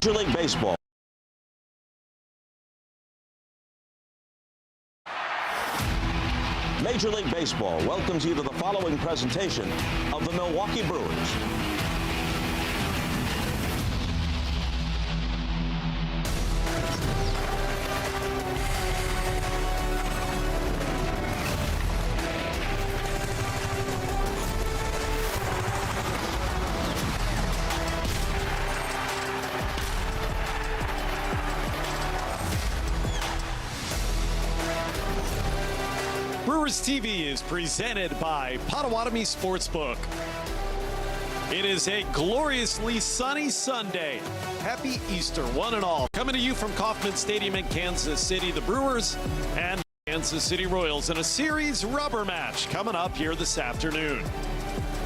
Major League Baseball. Major League Baseball welcomes you to the following presentation of the Milwaukee Brewers. Brewers TV is presented by Potawatomi Sportsbook. It is a gloriously sunny Sunday. Happy Easter, one and all. Coming to you from Kauffman Stadium in Kansas City, the Brewers and Kansas City Royals in a series rubber match coming up here this afternoon.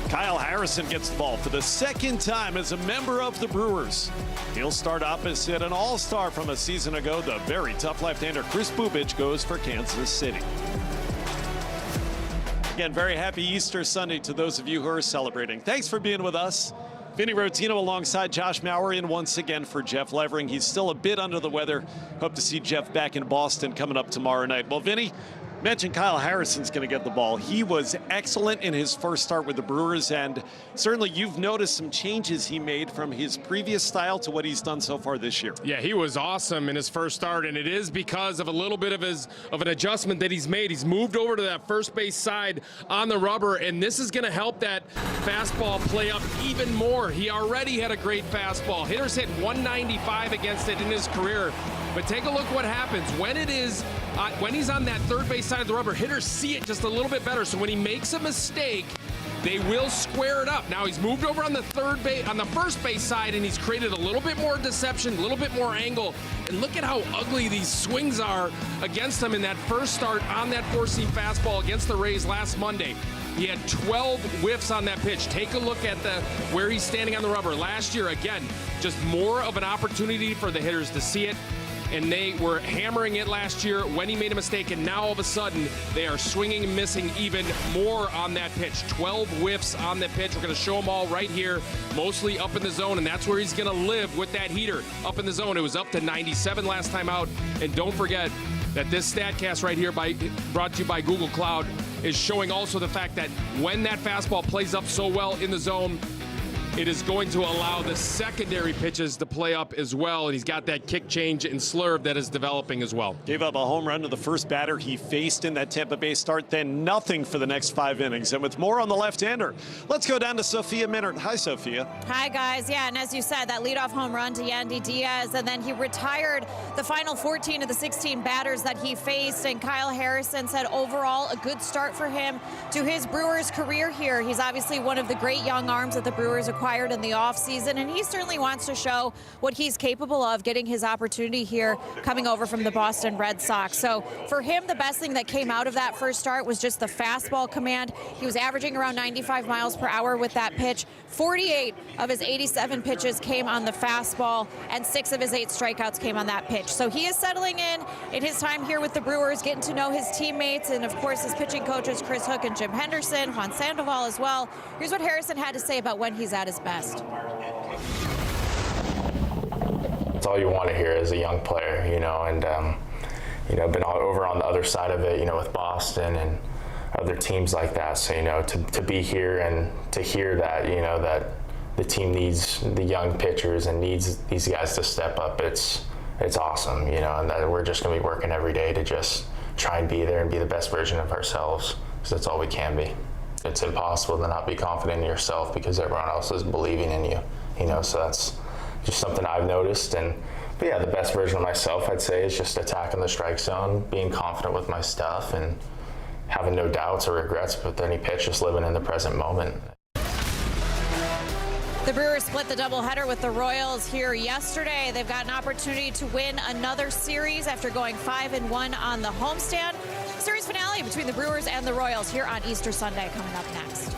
Kyle Harrison gets the ball for the second time as a member of the Brewers. He'll start opposite an all-star from a season ago. The very tough left-hander Kris Bubic goes for Kansas City. Again, very happy Easter Sunday to those of you who are celebrating. Thanks for being with us. Vinny Rotino alongside Josh Maurer in once again for Jeff Levering. He's still a bit under the weather. Hope to see Jeff back in Boston coming up tomorrow night. Well, Vinny, mentioned Kyle Harrison's going to get the ball. He was excellent in his first start with the Brewers, and certainly you've noticed some changes he made from his previous style to what he's done so far this year. Yeah, he was awesome in his first start, and it is because of a little bit of an adjustment that he's made. He's moved over to that first base side on the rubber, and this is going to help that fastball play up even more. He already had a great fastball. Hitters hit 195 against it in his career. But take a look what happens when when he's on that third base side of the rubber. Hitters see it just a little bit better. So when he makes a mistake, they will square it up. Now he's moved over on the first base side, and he's created a little bit more deception, a little bit more angle. And look at how ugly these swings are against him in that first start on that four-seam fastball against the Rays last Monday. He had 12 whiffs on that pitch. Take a look at where he's standing on the rubber. Last year, again, just more of an opportunity for the hitters to see it. And they were hammering it last year when he made a mistake, and now all of a sudden they are swinging and missing even more on that pitch. 12 whiffs on that pitch. We're going to show them all right here, mostly up in the zone, and that's where he's going to live with that heater up in the zone. It was up to 97 last time out, and don't forget that this StatCast right here, brought to you by Google Cloud, is showing also the fact that when that fastball plays up so well in the zone, it is going to allow the secondary pitches to play up as well, and he's got that kick change and slurve that is developing as well. Gave up a home run to the first batter he faced in that Tampa Bay start, then nothing for the next 5 innings. And with more on the left-hander, let's go down to Sophia Minnaert. Hi, Sophia. Hi, guys. Yeah, and as you said, that leadoff home run to Yandy Diaz, and then he retired the final 14 of the 16 batters that he faced, and Kyle Harrison said overall a good start for him to his Brewers career here. He's obviously one of the great young arms that the Brewers acquired in the offseason, and he certainly wants to show what he's capable of, getting his opportunity here coming over from the Boston Red Sox. So for him, the best thing that came out of that first start was just the fastball command. He was averaging around 95 miles per hour with that pitch. 48 of his 87 pitches came on the fastball, and 6 of his 8 strikeouts came on that pitch. So he is settling in his time here with the Brewers, getting to know his teammates, and of course his pitching coaches, Chris Hook and Jim Henderson, Juan Sandoval as well. Here's what Harrison had to say about when he's at his best. It's all you want to hear as a young player, and been all over on the other side of it, with Boston and other teams like that. So, to be here and to hear that, that the team needs the young pitchers and needs these guys to step up, it's awesome, and that we're just going to be working every day to just try and be there and be the best version of ourselves, because that's all we can be. It's impossible to not be confident in yourself because everyone else is believing in you, so that's just something I've noticed. But yeah, the best version of myself, I'd say, is just attacking the strike zone, being confident with my stuff, and having no doubts or regrets with any pitch, just living in the present moment. The Brewers split the doubleheader with the Royals here yesterday. They've got an opportunity to win another series after going 5-1 on the homestand. Series finale between the Brewers and the Royals here on Easter Sunday coming up next.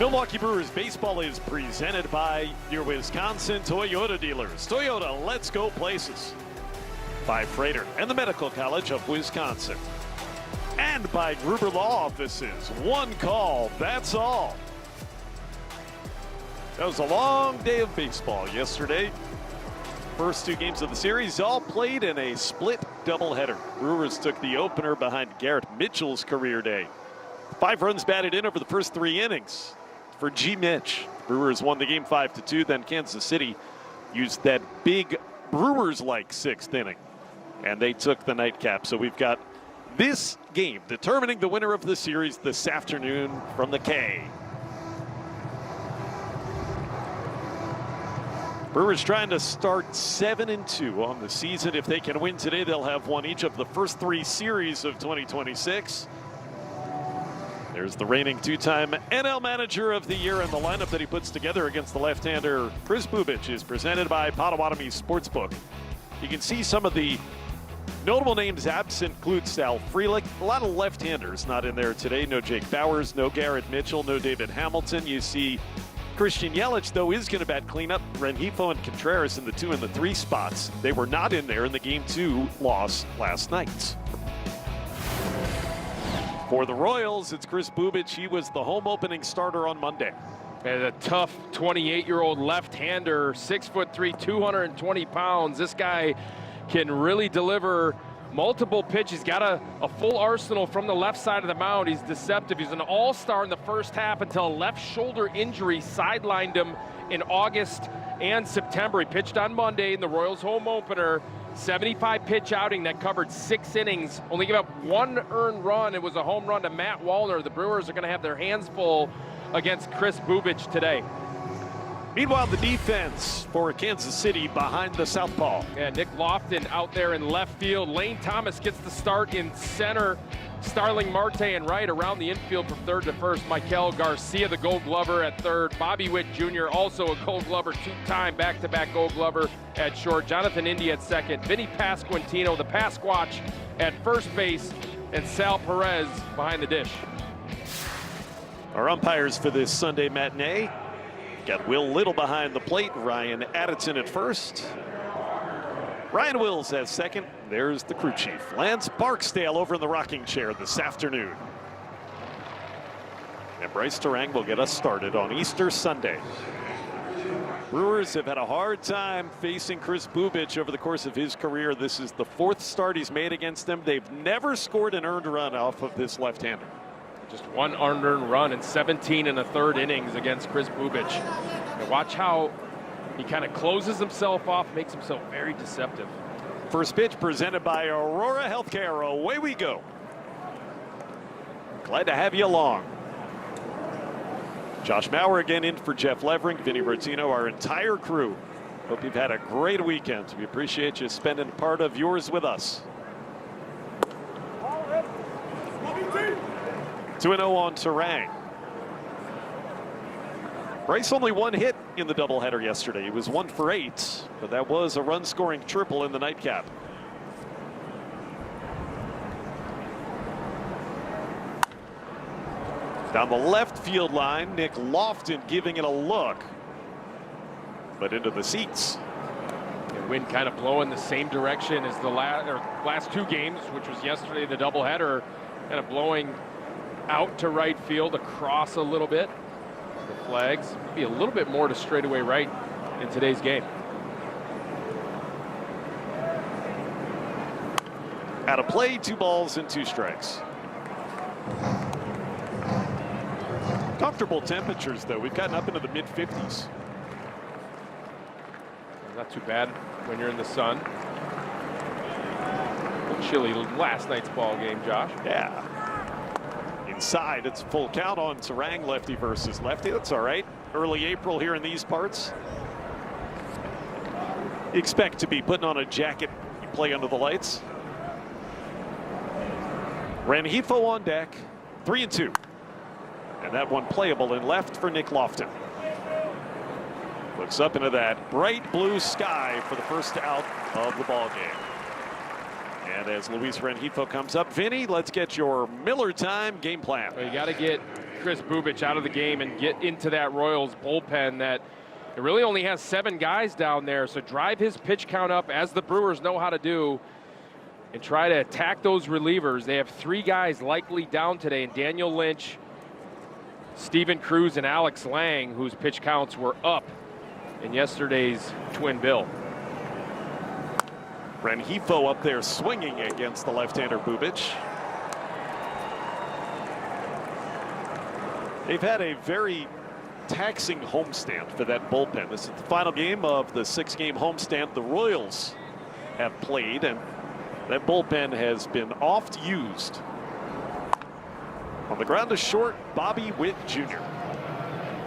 Milwaukee Brewers baseball is presented by your Wisconsin Toyota dealers. Toyota, let's go places. By Freighter and the Medical College of Wisconsin. And by Gruber Law Offices. One call, that's all. That was a long day of baseball yesterday. First two games of the series all played in a split doubleheader. Brewers took the opener behind Garrett Mitchell's career day. 5 runs batted in over the first 3 innings for G. Mitch. Brewers won the game 5-2. Then Kansas City used that big Brewers-like 6th inning, and they took the nightcap. So we've got this game determining the winner of the series this afternoon from the K. Brewers trying to start 7-2 on the season. If they can win today, they'll have won each of the first 3 series of 2026. There's the reigning 2-time NL Manager of the Year, and the lineup that he puts together against the left-hander Kris Bubic is presented by Potawatomi Sportsbook. You can see some of the notable names absent include Sal Frelick. A lot of left-handers not in there today. No Jake Bauers, no Garrett Mitchell, no David Hamilton. You see Christian Yelich, though, is going to bat cleanup. Rengifo and Contreras in the 2 and the 3 spots. They were not in there in the Game 2 loss last night. For the Royals, it's Kris Bubic. He was the home opening starter on Monday. And a tough 28-year-old left-hander, 6'3", 220 pounds. This guy can really deliver multiple pitches. He's got a full arsenal from the left side of the mound. He's deceptive. He's an all-star in the first half until a left shoulder injury sidelined him in August and September. He pitched on Monday in the Royals home opener. 75 pitch outing that covered 6 innings. Only gave up 1 earned run. It was a home run to Matt Wallner. The Brewers are going to have their hands full against Kris Bubic today. Meanwhile, the defense for Kansas City behind the southpaw. Yeah, Nick Lofton out there in left field. Lane Thomas gets the start in center. Starling Marte and right around the infield from third to first. Michael Garcia, the Gold Glover, at third. Bobby Witt Jr., also a Gold Glover, 2-time back-to-back Gold Glover at short. Jonathan India at second. Vinny Pasquantino, the Pasquatch, at first base. And Sal Perez behind the dish. Our umpires for this Sunday matinee. Got Will Little behind the plate. Ryan Addison at first. Ryan Wills at second. There's the crew chief, Lance Barksdale, over in the rocking chair this afternoon. And Bryce Durang will get us started on Easter Sunday. Brewers have had a hard time facing Kris Bubic over the course of his career. This is the 4th start he's made against them. They've never scored an earned run off of this left-hander. Just 1 unearned run in 17 1/3 innings against Kris Bubic. And watch how he kind of closes himself off, makes himself very deceptive. First pitch presented by Aurora Healthcare. Away we go. Glad to have you along. Josh Mauer again in for Jeff Levering, Vinny Bertino, our entire crew. Hope you've had a great weekend. We appreciate you spending part of yours with us. 2-0 on Turang. Bryce only 1 hit in the doubleheader yesterday. He was 1 for 8, but that was a run-scoring triple in the nightcap. Down the left field line, Nick Lofton giving it a look, but into the seats. And wind kind of blowing the same direction as the last 2 games, which was yesterday, the doubleheader, kind of blowing out to right field, across a little bit. The flags be a little bit more to straightaway right in today's game. Out of play, 2 balls and 2 strikes. Comfortable temperatures, though. We've gotten up into the mid-50s. Not too bad when you're in the sun. A little chilly last night's ball game, Josh. Yeah. Inside, it's full count on Turang, lefty versus lefty. That's all right. Early April here in these parts. You expect to be putting on a jacket. You play under the lights. Rengifo on deck, 3-2. And that one playable in left for Nick Lofton. Looks up into that bright blue sky for the first out of the ball game. And as Luis Rengifo comes up, Vinny, let's get your Miller time game plan. Well, you got to get Chris Bubic out of the game and get into that Royals bullpen that it really only has 7 guys down there. So drive his pitch count up, as the Brewers know how to do, and try to attack those relievers. They have 3 guys likely down today, and Daniel Lynch, Steven Cruz, and Alex Lang, whose pitch counts were up in yesterday's twin bill. Rengifo up there swinging against the left-hander Bubic. They've had a very taxing homestand for that bullpen. This is the final game of the 6-game homestand the Royals have played, and that bullpen has been oft used. On the ground to short, Bobby Witt Jr.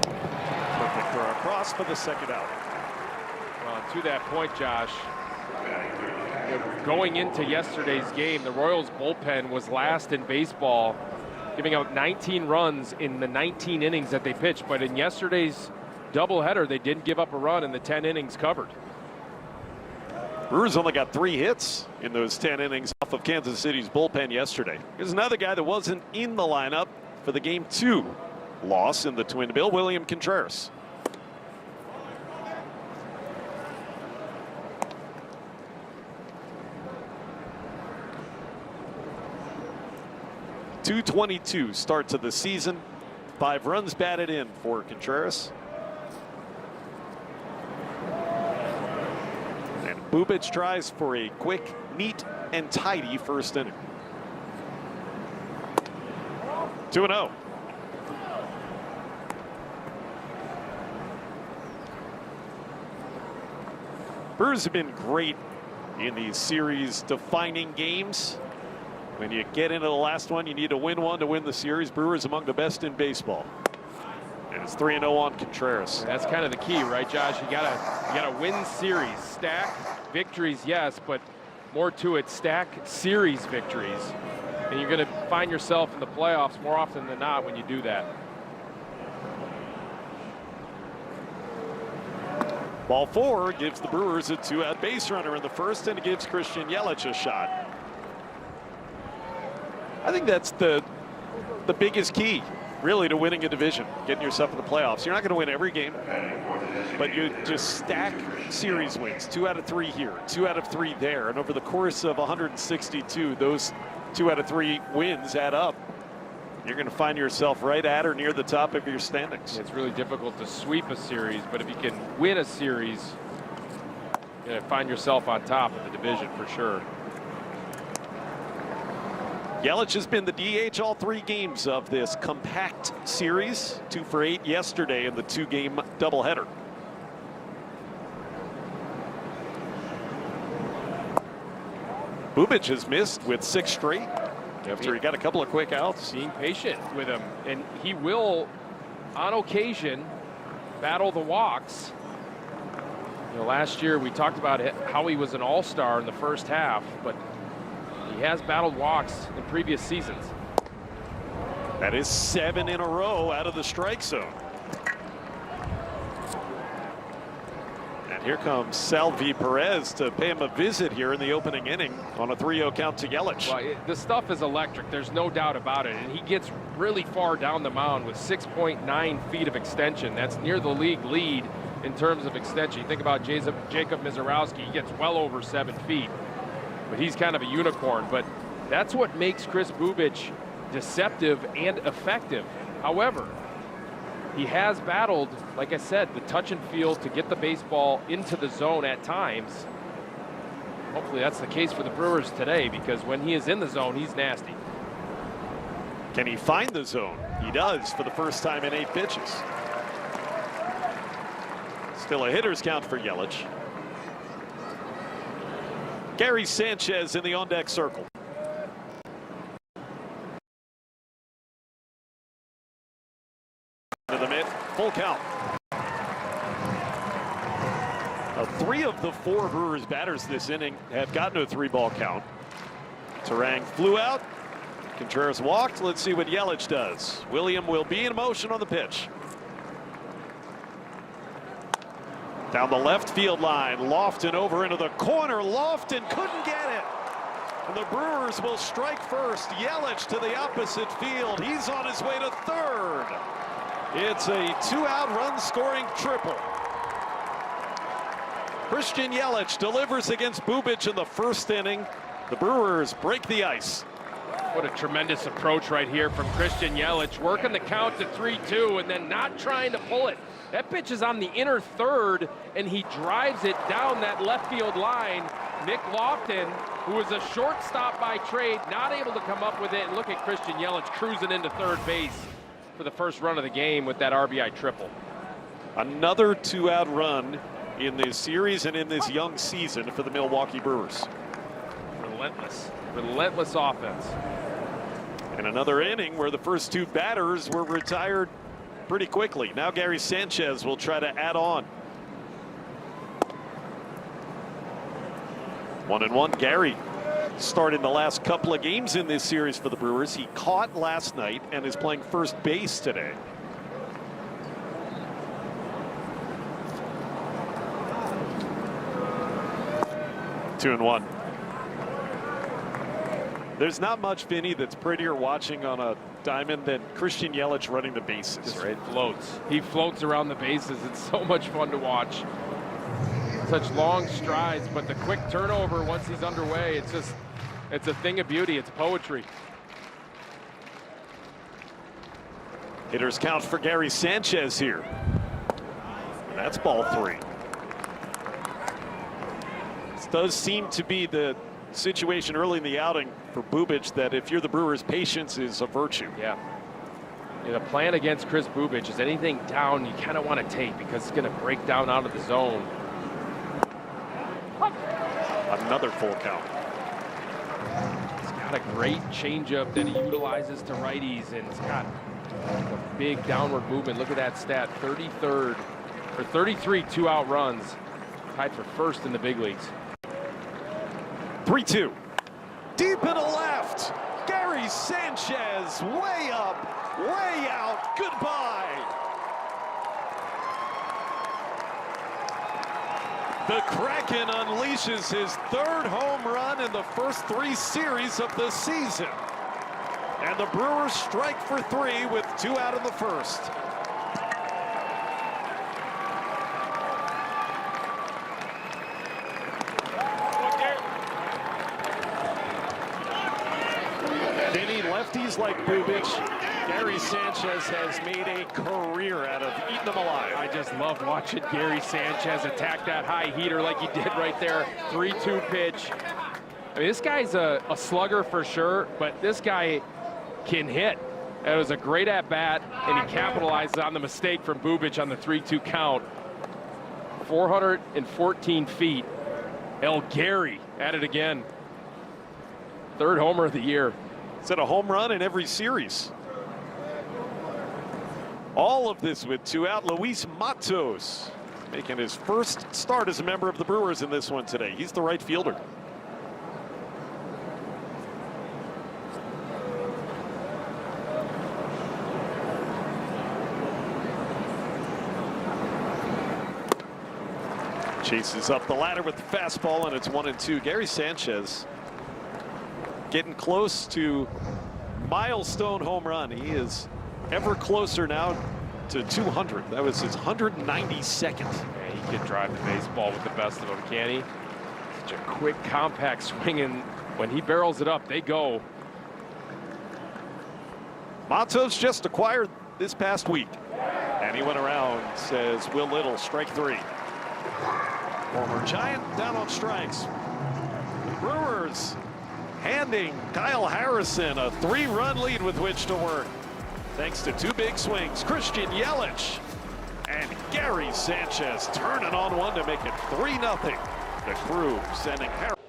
Perfect throw across for the second out. Well, to that point, Josh, going into yesterday's game, the Royals bullpen was last in baseball, giving out 19 runs in the 19 innings that they pitched. But in yesterday's doubleheader, they didn't give up a run in the 10 innings covered. Brewers only got 3 hits in those 10 innings off of Kansas City's bullpen yesterday. Here's another guy that wasn't in the lineup for the Game 2 loss in the twin bill, William Contreras. .222 start to the season. 5 runs batted in for Contreras. And Bubic tries for a quick, neat, and tidy first inning. 2-0. Brewers have been great in these series-defining games. When you get into the last one, you need to win one to win the series. Brewers among the best in baseball. And it's 3-0 on Contreras. That's kind of the key, right, Josh? You gotta win series. Stack victories, yes, but more to it, stack series victories. And you're gonna find yourself in the playoffs more often than not when you do that. Ball 4 gives the Brewers a 2-out base runner in the first, and it gives Christian Yelich a shot. I think that's the biggest key, really, to winning a division, getting yourself in the playoffs. You're not going to win every game, but you just stack series wins. 2 out of 3 here, 2 out of 3 there, and over the course of 162, those 2 out of 3 wins add up. You're going to find yourself right at or near the top of your standings. It's really difficult to sweep a series, but if you can win a series, you're going to find yourself on top of the division for sure. Yelich has been the DH all 3 games of this compact series. 2 for 8 yesterday in the 2-game doubleheader. Bubic has missed with 6 straight after he got a couple of quick outs. Being patient with him, and he will, on occasion, battle the walks. You know, last year we talked about how he was an all-star in the first half, but he has battled walks in previous seasons. That is 7 in a row out of the strike zone. And here comes Salvi Perez to pay him a visit here in the opening inning on a 3-0 count to Yelich. Well, the stuff is electric. There's no doubt about it. And he gets really far down the mound with 6.9 feet of extension. That's near the league lead in terms of extension. You think about Jacob Mizorowski, he gets well over 7 feet. But he's kind of a unicorn. But that's what makes Chris Bubic deceptive and effective. However, he has battled, like I said, the touch and feel to get the baseball into the zone at times. Hopefully that's the case for the Brewers today, because when he is in the zone, he's nasty. Can he find the zone? He does for the first time in 8 pitches. Still a hitter's count for Yelich. Gary Sanchez in the on-deck circle. To the mid, full count. Now, 3 of the 4 Brewers batters this inning have gotten a 3-ball count. Terang flew out. Contreras walked. Let's see what Yelich does. William will be in motion on the pitch. Down the left field line, Lofton over into the corner. Lofton couldn't get it. And the Brewers will strike first. Yelich to the opposite field. He's on his way to third. It's a 2-out run-scoring triple. Christian Yelich delivers against Bubic in the first inning. The Brewers break the ice. What a tremendous approach right here from Christian Yelich, working the count to 3-2 and then not trying to pull it. That pitch is on the inner third, and he drives it down that left field line. Nick Lofton, who is a shortstop by trade, not able to come up with it. And look at Christian Yelich cruising into third base for the first run of the game with that RBI triple. Another 2-out run in this series and in this young season for the Milwaukee Brewers. Relentless offense. And another inning where the first two batters were retired pretty quickly. Now Gary Sanchez will try to add on. 1-1. Gary started the last couple of games in this series for the Brewers. He caught last night and is playing first base today. Two and one. There's not much, Vinny, that's prettier watching on a diamond than Christian Yelich running the bases. Just right? Floats. He floats around the bases. It's so much fun to watch. Such long strides, but the quick turnover once he's underway, it's a thing of beauty. It's poetry. Hitters count for Gary Sanchez here. And that's ball 3. This does seem to be the situation early in the outing for Bubic that if you're the Brewers, patience is a virtue. Yeah. The plan against Chris Bubic is anything down you kind of want to take because it's going to break down out of the zone. Another full count. He's got a great changeup that he utilizes to righties, and it's got a big downward movement. Look at that stat, 33rd or 33 2-out runs, tied for first in the big leagues. 3-2. Deep in the left. Gary Sanchez way up, way out. Goodbye. The Kraken unleashes his 3rd home run in the first 3 series of the season. And the Brewers strike for 3 with 2 out in the first. Lefties like Bubic, Gary Sanchez has made a career out of eating them alive. I just love watching Gary Sanchez attack that high heater like he did right there. 3-2 pitch. I mean, this guy's a slugger for sure, but this guy can hit. That was a great at-bat, and he capitalizes on the mistake from Bubic on the 3-2 count. 414 feet. El Gary at it again. 3rd homer of the year. It's at a home run in every series. All of this with 2 out. Luis Matos making his first start as a member of the Brewers in this one today. He's the right fielder. Chases up the ladder with the fastball, and it's 1-2. Gary Sanchez getting close to milestone home run. He is ever closer now to 200. That was his 192nd. Yeah, he can drive the baseball with the best of them, can he? Such a quick, compact swing, and when he barrels it up, they go. Matos just acquired this past week. And he went around, says Will Little, strike 3. Former Giant down on strikes. Brewers handing Kyle Harrison a 3-run lead with which to work. Thanks to 2 big swings, Christian Yelich and Gary Sanchez turning on one to make it 3-0. The Crew sending Harrison.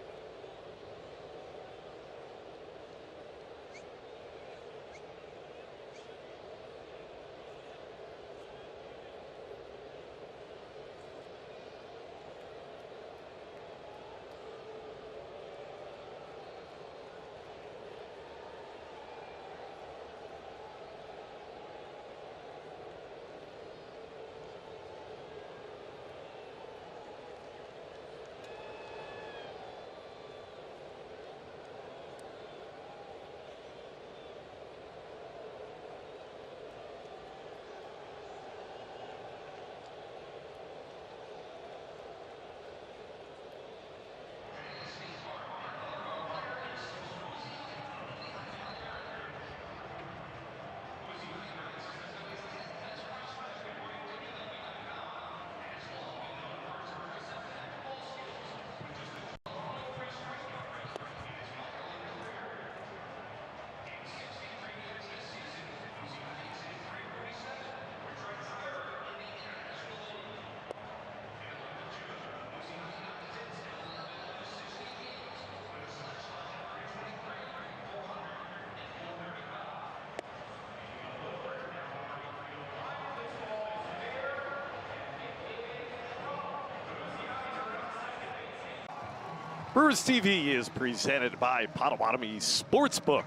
Brewers TV is presented by Potawatomi Sportsbook.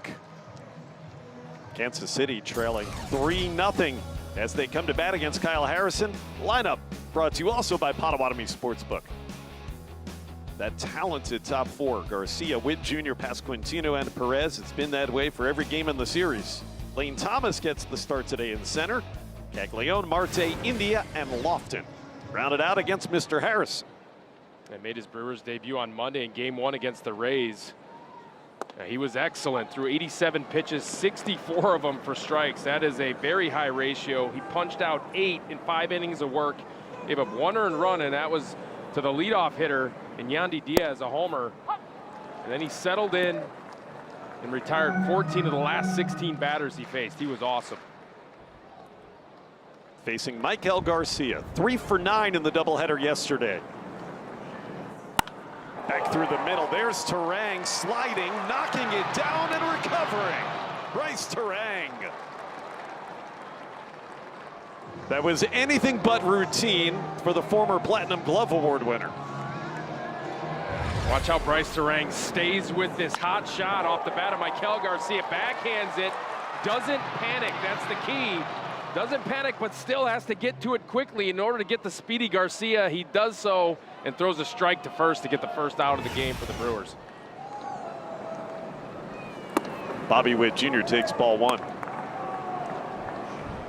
Kansas City trailing 3-0 as they come to bat against Kyle Harrison. Lineup brought to you also by Potawatomi Sportsbook. That talented top four, Garcia, Witt Jr., Pasquantino, and Perez. It's been that way for every game in the series. Lane Thomas gets the start today in center. Caglione, Marte, India, and Lofton rounded out against Mr. Harrison. And made his Brewers debut on Monday in Game 1 against the Rays. He was excellent, threw 87 pitches, 64 of them for strikes. That is a very high ratio. He punched out 8 in 5 innings of work, gave up 1 earned run, and that was to the leadoff hitter, and Yandy Diaz, a homer. And then he settled in and retired 14 of the last 16 batters he faced. He was awesome. Facing Michael Garcia, 3 for 9 in the doubleheader yesterday. Back through the middle, there's Terang sliding, knocking it down and recovering. Bryce Terang. That was anything but routine for the former Platinum Glove Award winner. Watch how Bryce Terang stays with this hot shot off the bat of Michael Garcia. Backhands it, doesn't panic, that's the key. Doesn't panic, but still has to get to it quickly in order to get the speedy Garcia. He does so and throws a strike to first to get the first out of the game for the Brewers. Bobby Witt Jr. takes ball 1.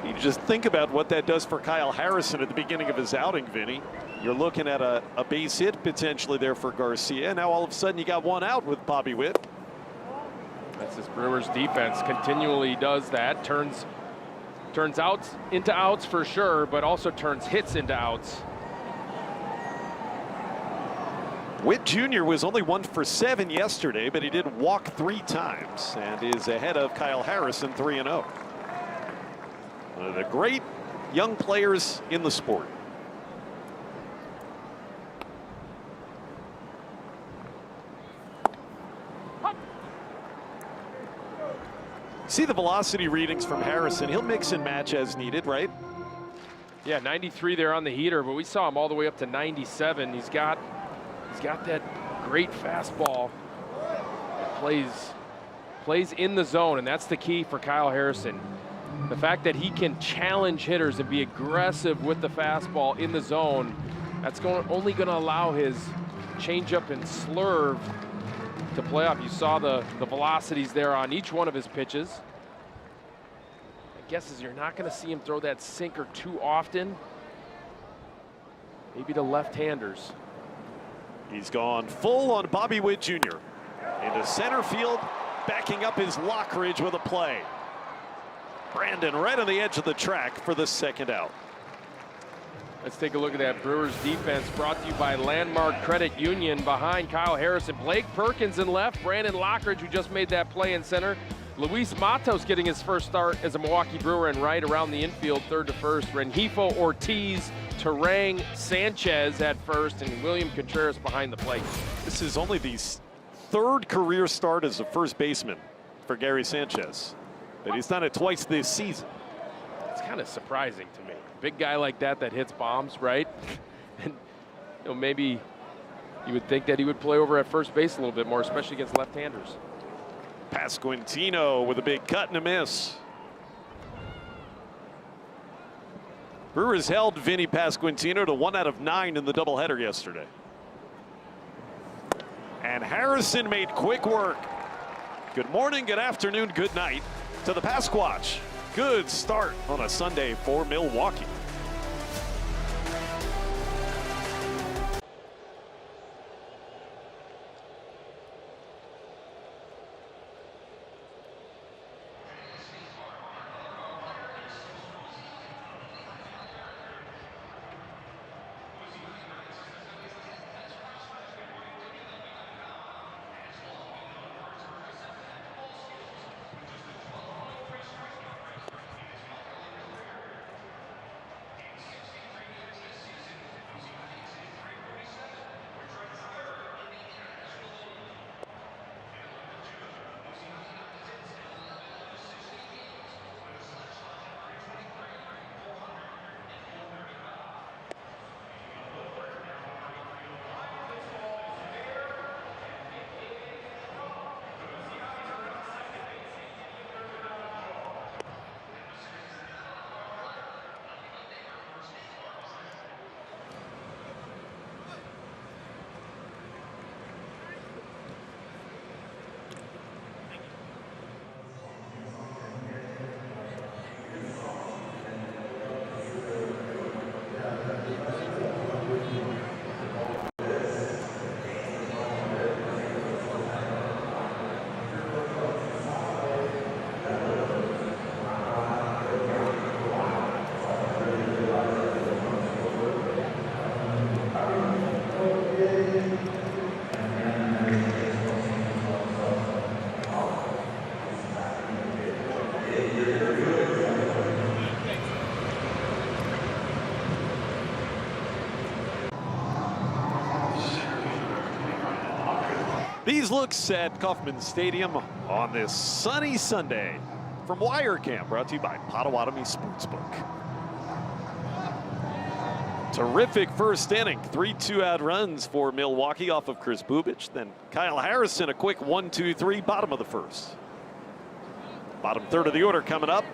You just think about what that does for Kyle Harrison at the beginning of his outing, Vinny. You're looking at a base hit potentially there for Garcia. Now all of a sudden you got 1 out with Bobby Witt. That's this Brewers defense continually does that. Turns outs into outs for sure, but also turns hits into outs. Witt Jr. was only 1 for 7 yesterday, but he did walk 3 times and is ahead of Kyle Harrison 3-0. One of the great young players in the sport. See the velocity readings from Harrison. He'll mix and match as needed, right? Yeah, 93 there on the heater, but we saw him all the way up to 97. He's got that great fastball that plays in the zone, and that's the key for Kyle Harrison. The fact that he can challenge hitters and be aggressive with the fastball in the zone, that's only going to allow his changeup and slurve to play up. You saw the velocities there on each one of his pitches. My guess is you're not going to see him throw that sinker too often. Maybe to left-handers. He's gone full on Bobby Witt Jr. into center field, backing up his Lockridge with a play. Brandon right on the edge of the track for the second out. Let's take a look at that Brewers defense brought to you by Landmark Credit Union. Behind Kyle Harrison, Blake Perkins in left, Brandon Lockridge, who just made that play in center. Luis Matos getting his first start as a Milwaukee Brewer in right around the infield, third to first. Rengifo, Ortiz, Terang, Sanchez at first, and William Contreras behind the plate. This is only the 3rd career start as a first baseman for Gary Sanchez, but he's done it twice this season. It's kind of surprising to me. Big guy like that hits bombs, right? And maybe you would think that he would play over at first base a little bit more, especially against left-handers. Pasquantino with a big cut and a miss. Brewers held Vinny Pasquantino to 1 out of 9 in the doubleheader yesterday. And Harrison made quick work. Good morning, good afternoon, good night to the Pasquatch. Good start on a Sunday for Milwaukee. These looks at Kauffman Stadium on this sunny Sunday from Wirecam, brought to you by Potawatomi Sportsbook. Terrific first inning, 3 2-out runs for Milwaukee off of Chris Bubic. Then Kyle Harrison, a quick 1-2-3, bottom of the first. Bottom third of the order coming up,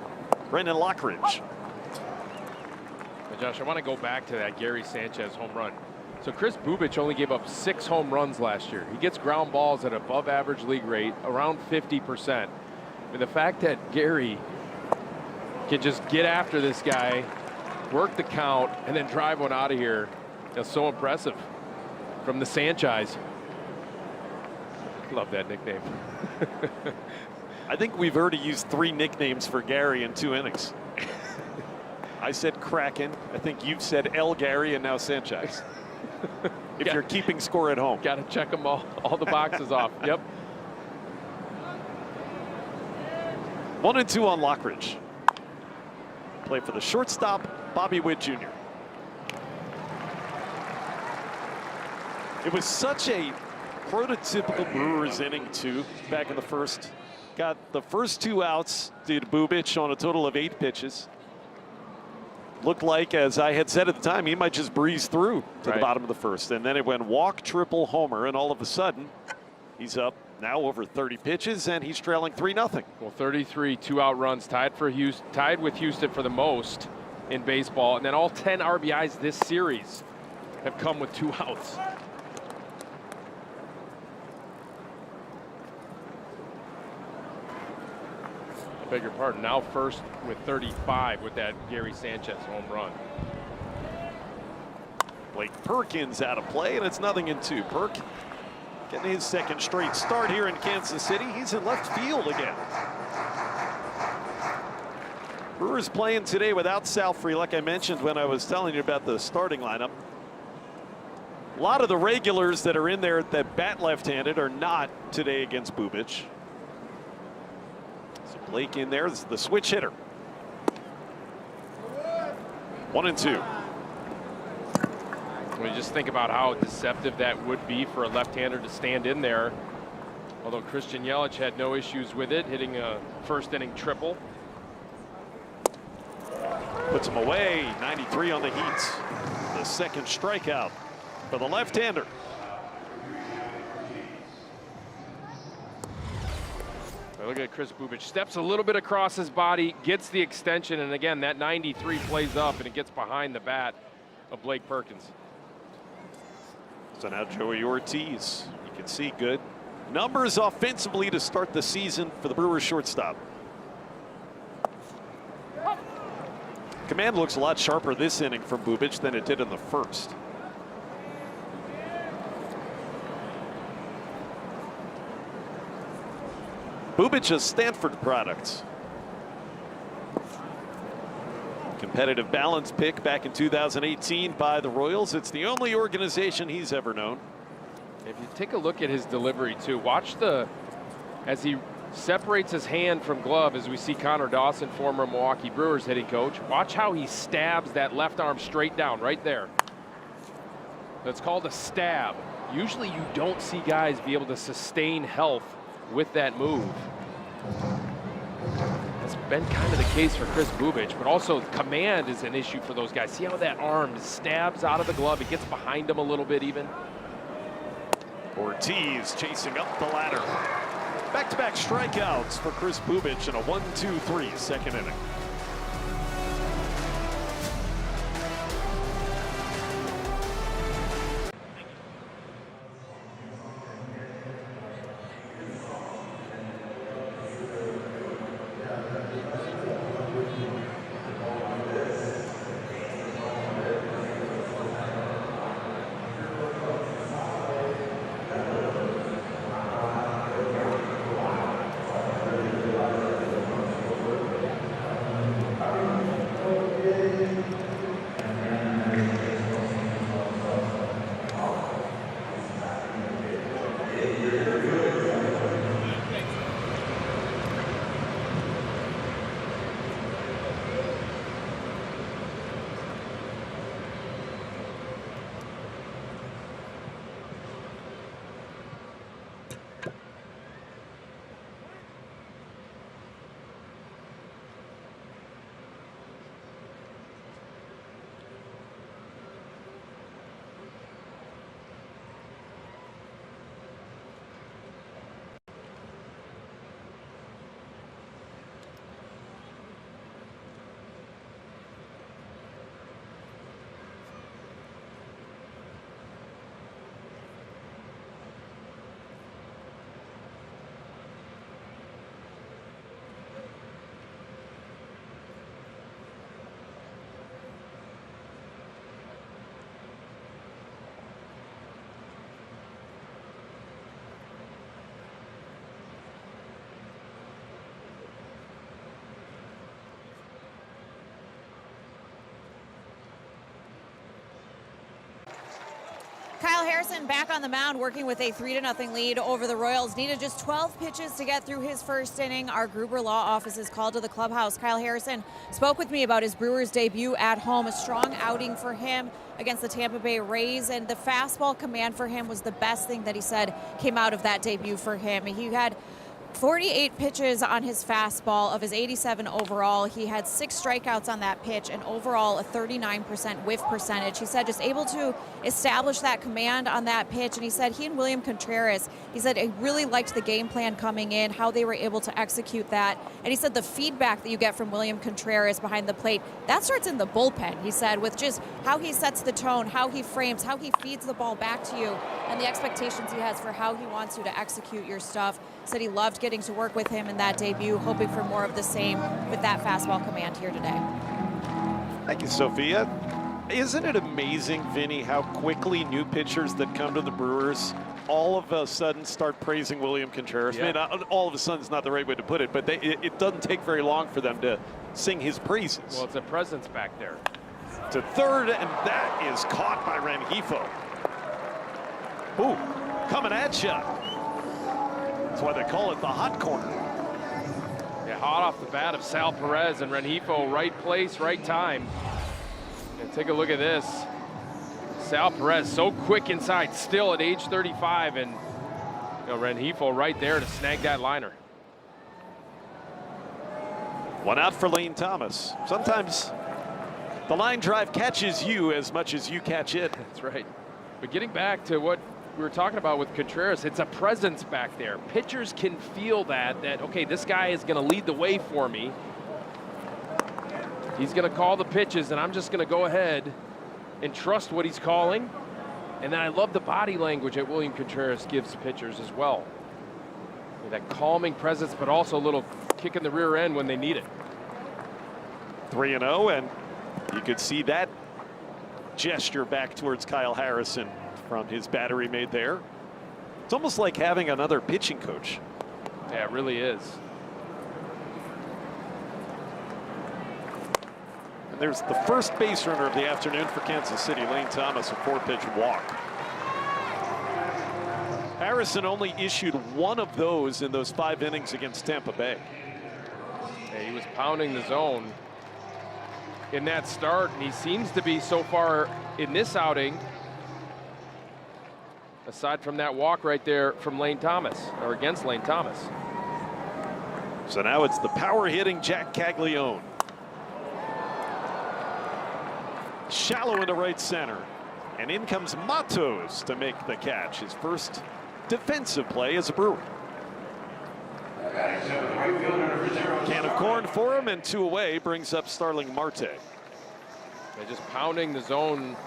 Brendan Lockridge. Josh, I want to go back to that Gary Sanchez home run. So Chris Bubic only gave up 6 home runs last year. He gets ground balls at above average league rate, around 50%. And the fact that Gary can just get after this guy, work the count, and then drive one out of here is so impressive from the Sanchez. Love that nickname. I think we've already used 3 nicknames for Gary in 2 innings. I said Kraken. I think you've said El Gary and now Sanchez. If you're keeping score at home. Got to check them all the boxes off. Yep. 1-2 on Lockridge. Play for the shortstop, Bobby Witt Jr. It was such a prototypical Brewers inning, too, back in the first. Got the first 2 outs, did Bubic on a total of 8 pitches. Looked like, as I had said at the time, he might just breeze through to the bottom of the first. And then it went walk, triple, homer, and all of a sudden, he's up now over 30 pitches, and he's trailing 3-0. Well, 33 2-out runs, tied with Houston for the most in baseball. And then all 10 RBIs this series have come with 2 outs. I beg your pardon. Now first with 35 with that Gary Sanchez home run. Blake Perkins out of play, and it's 0-2. Perk getting his second straight start here in Kansas City. He's in left field again. Brewers playing today without Salfrey, like I mentioned when I was telling you about the starting lineup. A lot of the regulars that are in there that bat left-handed are not today against Bubic. So Blake in there is the switch hitter. 1-2. When you just think about how deceptive that would be for a left-hander to stand in there. Although Christian Yelich had no issues with it, hitting a first-inning triple. Puts him away, 93 on the Heat. The second strikeout for the left-hander. Look at Chris Bubic. Steps a little bit across his body, gets the extension, and again, that 93 plays up, and it gets behind the bat of Blake Perkins. So now Joey Ortiz, you can see good numbers offensively to start the season for the Brewers shortstop. Command looks a lot sharper this inning from Bubic than it did in the first. Bubic, a Stanford product. Competitive balance pick back in 2018 by the Royals. It's the only organization he's ever known. If you take a look at his delivery too, watch as he separates his hand from glove, as we see Connor Dawson, former Milwaukee Brewers hitting coach. Watch how he stabs that left arm straight down right there. That's called a stab. Usually you don't see guys be able to sustain health with that move. That's been kind of the case for Chris Bubic, but also command is an issue for those guys. See how that arm stabs out of the glove? It gets behind him a little bit even. Ortiz chasing up the ladder. Back-to-back strikeouts for Chris Bubic in a 1-2-3 second inning. Harrison back on the mound working with a 3-0 lead over the Royals. Needed just 12 pitches to get through his first inning. Our Gruber Law Office is called to the clubhouse. Kyle Harrison spoke with me about his Brewers debut at home. A strong outing for him against the Tampa Bay Rays, and the fastball command for him was the best thing that he said came out of that debut for him. He had 48 pitches on his fastball of his 87 overall. He had 6 strikeouts on that pitch and overall a 39% whiff percentage. He said just able to establish that command on that pitch. And he said he and William Contreras, he said he really liked the game plan coming in, how they were able to execute that. And he said the feedback that you get from William Contreras behind the plate, that starts in the bullpen, he said, with just how he sets the tone, how he frames, how he feeds the ball back to you, and the expectations he has for how he wants you to execute your stuff. Said he loved getting to work with him in that debut, hoping for more of the same with that fastball command here today. Thank you, Sophia. Isn't it amazing, Vinny, how quickly new pitchers that come to the Brewers all of a sudden start praising William Contreras? Yeah. I mean, all of a sudden is not the right way to put it, but it doesn't take very long for them to sing his praises. Well, it's a presence back there. To third, and that is caught by Rengifo. Ooh, coming at you. That's why they call it the hot corner. Yeah, hot off the bat of Sal Perez and Rengifo, right place, right time. And take a look at this. Sal Perez so quick inside, still at age 35, and Rengifo right there to snag that liner. One out for Lane Thomas. Sometimes the line drive catches you as much as you catch it. That's right. But getting back to what we were talking about with Contreras, it's a presence back there. Pitchers can feel that okay, this guy is going to lead the way for me. He's going to call the pitches, and I'm just going to go ahead and trust what he's calling. And then I love the body language that William Contreras gives pitchers as well. That calming presence, but also a little kick in the rear end when they need it. 3-0, and you could see that gesture back towards Kyle Harrison from his battery made there. It's almost like having another pitching coach. Yeah, it really is. And there's the first base runner of the afternoon for Kansas City, Lane Thomas, a 4-pitch walk. Harrison only issued one of those in those 5 innings against Tampa Bay. Yeah, he was pounding the zone in that start, and he seems to be so far in this outing, aside from that walk right there from Lane Thomas, or against Lane Thomas. So now it's the power hitting Jack Caglione. Shallow into right center. And in comes Matos to make the catch. His first defensive play as a Brewer. Can of corn for him, and 2 away brings up Starling Marte. They're just pounding the zone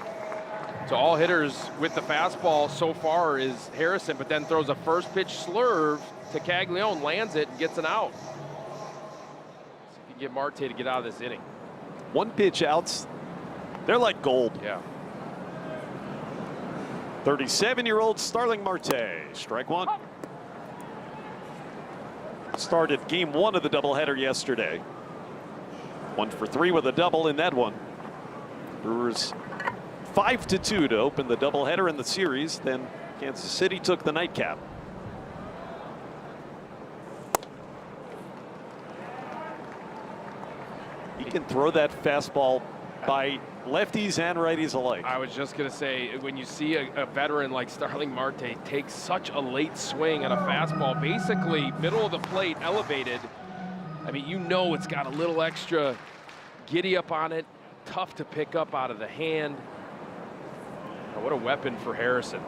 to all hitters with the fastball so far is Harrison, but then throws a first pitch slurve to Caglione, lands it, and gets an out. See if you can get Marte to get out of this inning. 1 pitch outs. They're like gold. Yeah. 37-year-old Starling Marte, strike 1. Started game 1 of the doubleheader yesterday. 1 for 3 with a double in that one. Brewers 5-2 to open the doubleheader in the series. Then Kansas City took the nightcap. He can throw that fastball by lefties and righties alike. I was just going to say, when you see a veteran like Starling Marte take such a late swing on a fastball, basically middle of the plate, elevated, I mean, you know it's got a little extra giddy up on it, tough to pick up out of the hand. Oh, what a weapon for Harrison.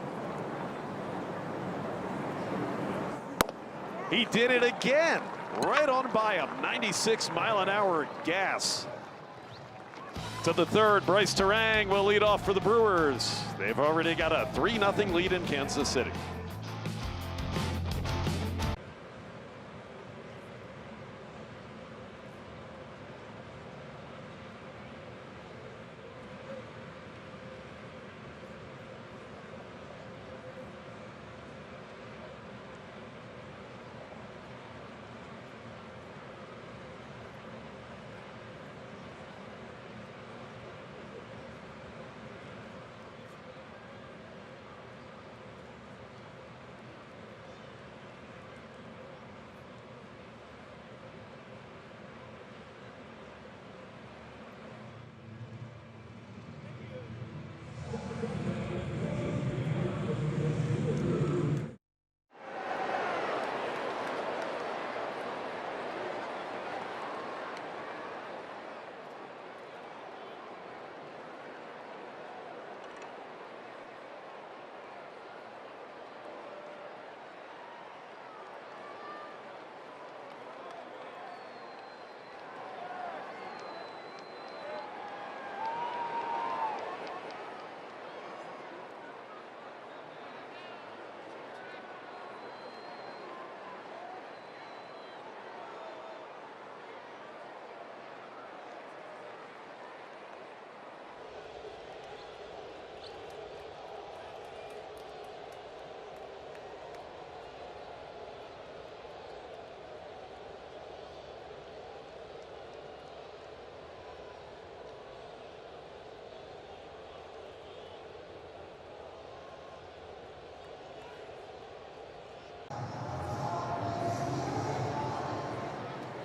He did it again, right on by him, 96-mile-an-hour gas. To the third, Bryce Terang will lead off for the Brewers. They've already got a 3-0 lead in Kansas City.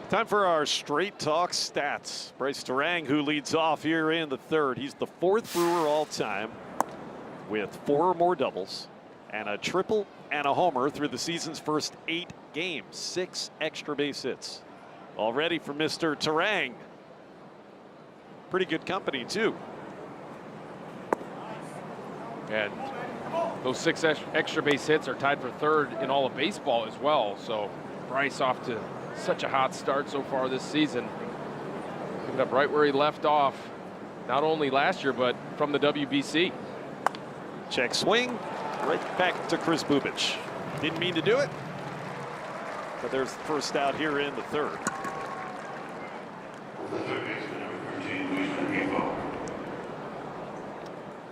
Time for our Straight Talk stats. Bryce Terang, who leads off here in the third. He's the 4th Brewer all time with 4 or more doubles and a triple and a homer through the season's first 8 games. 6 extra base hits. All ready for Mr. Terang. Pretty good company, too. And those 6 extra base hits are tied for 3rd in all of baseball as well. So Bryce off to such a hot start so far this season. Picking up right where he left off, not only last year, but from the WBC. Check swing, right back to Chris Bubic. Didn't mean to do it, but there's the first out here in the third.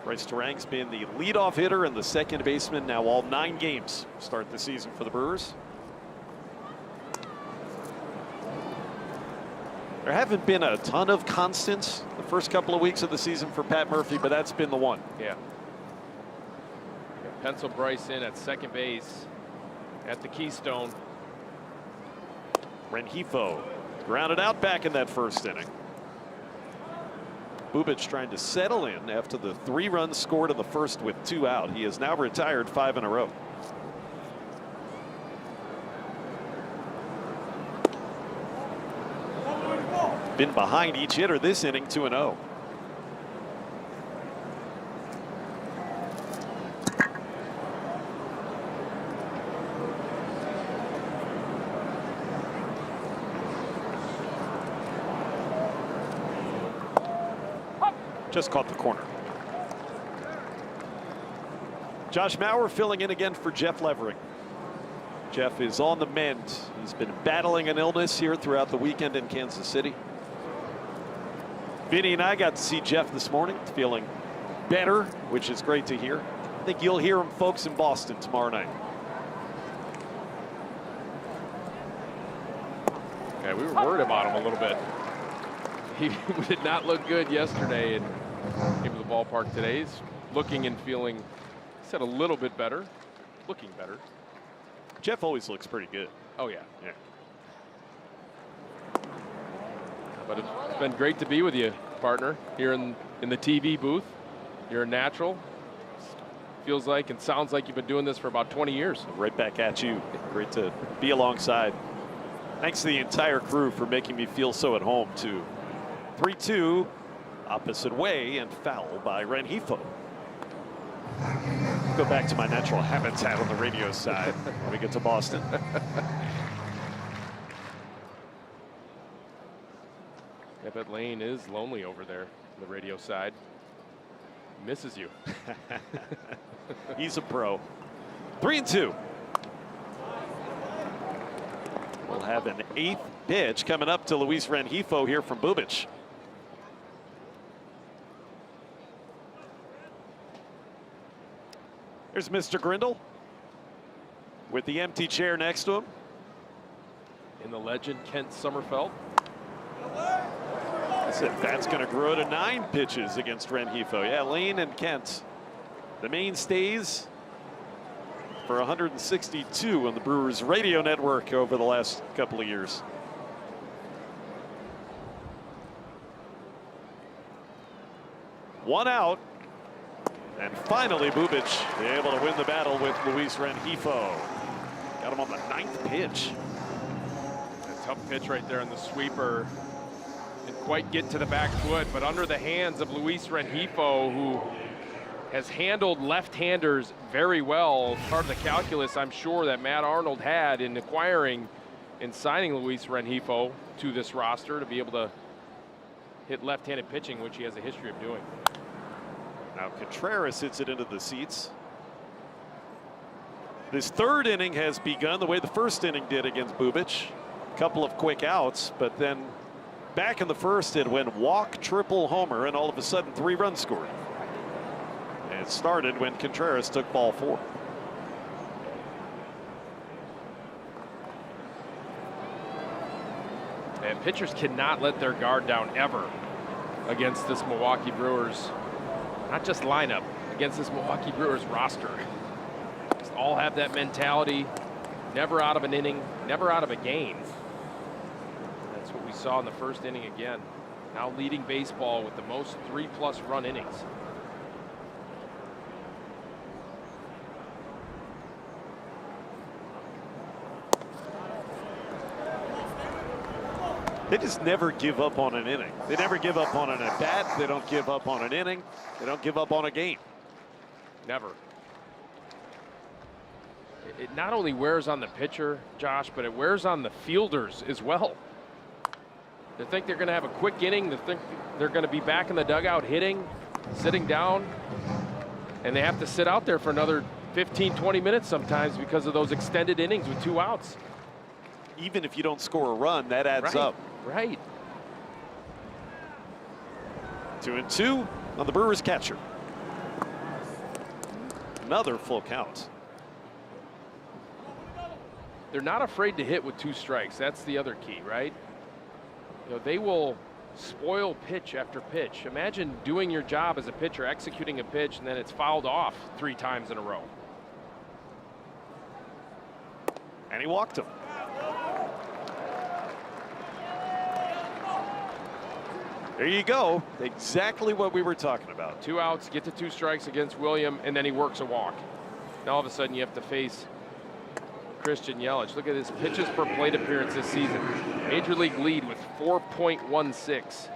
Bryce Terang's been the leadoff hitter and the second baseman now all 9 games start the season for the Brewers. There haven't been a ton of constants the first couple of weeks of the season for Pat Murphy, but that's been the one. Yeah. Pencil Bryce in at second base at the Keystone. Rengifo grounded out back in that first inning. Bubic trying to settle in after the 3 runs scored in the first with 2 out. He has now retired 5 in a row. Been behind each hitter this inning, 2-0. Just caught the corner. Josh Mauer filling in again for Jeff Levering. Jeff is on the mend. He's been battling an illness here throughout the weekend in Kansas City. Vinny and I got to see Jeff this morning, feeling better, which is great to hear. I think you'll hear him, folks, in Boston tomorrow night. Okay, we were worried about him a little bit. He did not look good yesterday and came to the ballpark today. He's looking and feeling, he said, a little bit better, looking better. Jeff always looks pretty good. Oh, yeah. Yeah. But it's been great to be with you, partner, here in the TV booth. You're a natural. Feels like and sounds like you've been doing this for about 20 years. Right back at you. Great to be alongside. Thanks to the entire crew for making me feel so at home, too. 3-2, opposite way, and foul by Rengifo. Go back to my natural habitat on the radio side when we get to Boston. I bet Lane is lonely over there on the radio side. Misses you. He's a pro. 3-2. We'll have an 8th pitch coming up to Luis Rengifo here from Bubic. There's Mr. Grindle with the empty chair next to him. In the legend, Kent Sommerfeld. I said that's going to grow to 9 pitches against Rengifo. Yeah, Lane and Kent, the mainstays for 162 on the Brewers radio network over the last couple of years. One out. And finally, Bubic able to win the battle with Luis Rengifo. Got him on the 9th pitch. A tough pitch right there on the sweeper. Didn't quite get to the back foot, but under the hands of Luis Rengifo, who has handled left-handers very well. Part of the calculus, I'm sure, that Matt Arnold had in acquiring and signing Luis Rengifo to this roster to be able to hit left-handed pitching, which he has a history of doing. Now Contreras hits it into the seats. This 3rd inning has begun the way the first inning did against Bubic. A couple of quick outs, but then back in the first it went walk, triple, homer, and all of a sudden 3 runs scored. And it started when Contreras took ball 4. And pitchers cannot let their guard down ever against this Milwaukee Brewers, not just lineup, against this Milwaukee Brewers roster. Just all have that mentality, never out of an inning, never out of a game. saw in the first inning again. Now leading baseball with the most 3+ run innings. They just never give up on an inning. They never give up on an at-bat. They don't give up on an inning. They don't give up on a game. Never. It not only wears on the pitcher, Josh, but it wears on the fielders as well. They think they're going to have a quick inning. They think they're going to be back in the dugout hitting, sitting down, and they have to sit out there for another 15, 20 minutes sometimes because of those extended innings with 2 outs. Even if you don't score a run, that adds up. Right. 2-2 on the Brewers catcher. Another full count. They're not afraid to hit with 2 strikes. That's the other key, right? You know, they will spoil pitch after pitch. Imagine doing your job as a pitcher, executing a pitch, and then it's fouled off 3 times in a row. And he walked him. There you go. Exactly what we were talking about. 2 outs, get to 2 strikes against William, and then he works a walk. Now all of a sudden you have to face Christian Yelich. Look at his pitches per plate appearance this season. Major league lead with 4.16.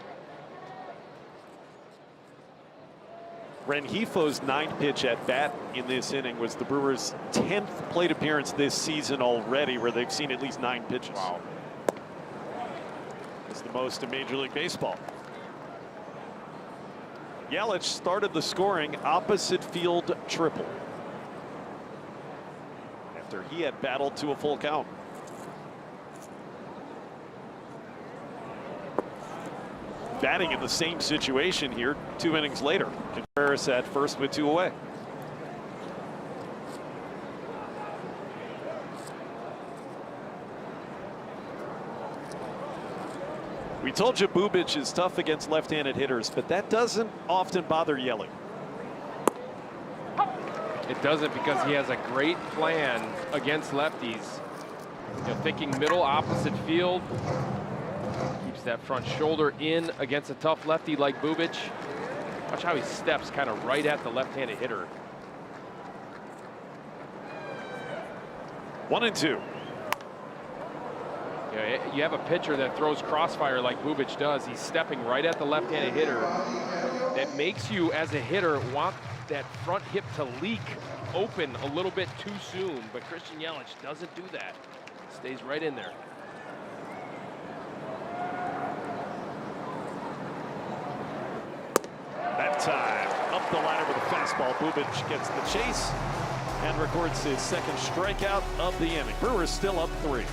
Rengifo's 9th pitch at bat in this inning was the Brewers' 10th plate appearance this season already, where they've seen at least 9 pitches. Wow. It's the most in Major League Baseball. Yelich started the scoring opposite field triple after he had battled to a full count. Batting in the same situation here 2 innings later. Contreras at first with 2 away. We told you Bubic is tough against left-handed hitters, but that doesn't often bother Yelich. It doesn't, because he has a great plan against lefties. You know, thinking middle opposite field. Keeps that front shoulder in against a tough lefty like Bubic. Watch how he steps kind of right at the left-handed hitter. 1-2. You have a pitcher that throws crossfire like Bubic does. He's stepping right at the left-handed hitter. That makes you, as a hitter, want that front hip to leak open a little bit too soon. But Christian Yelich doesn't do that. Stays right in there. That time, up the ladder with a fastball. Bubic gets the chase and records his 2nd strikeout of the inning. Brewers still up 3.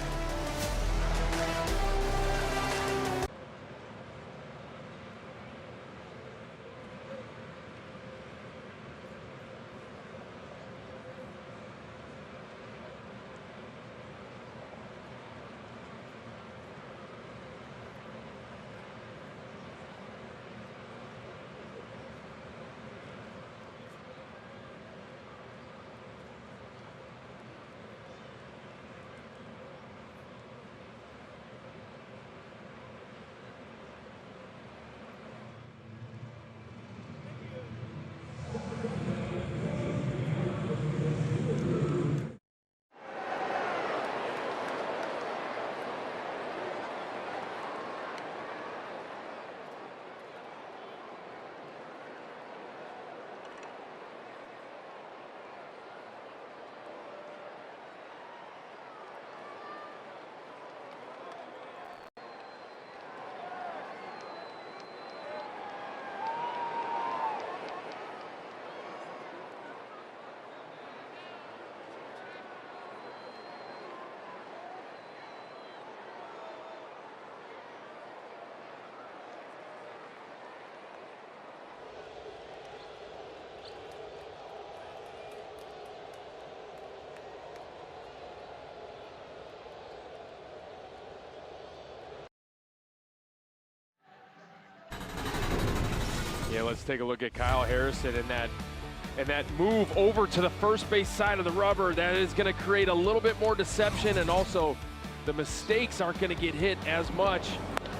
Yeah, let's take a look at Kyle Harrison and that move over to the first base side of the rubber. That is going to create a little bit more deception, and also the mistakes aren't going to get hit as much.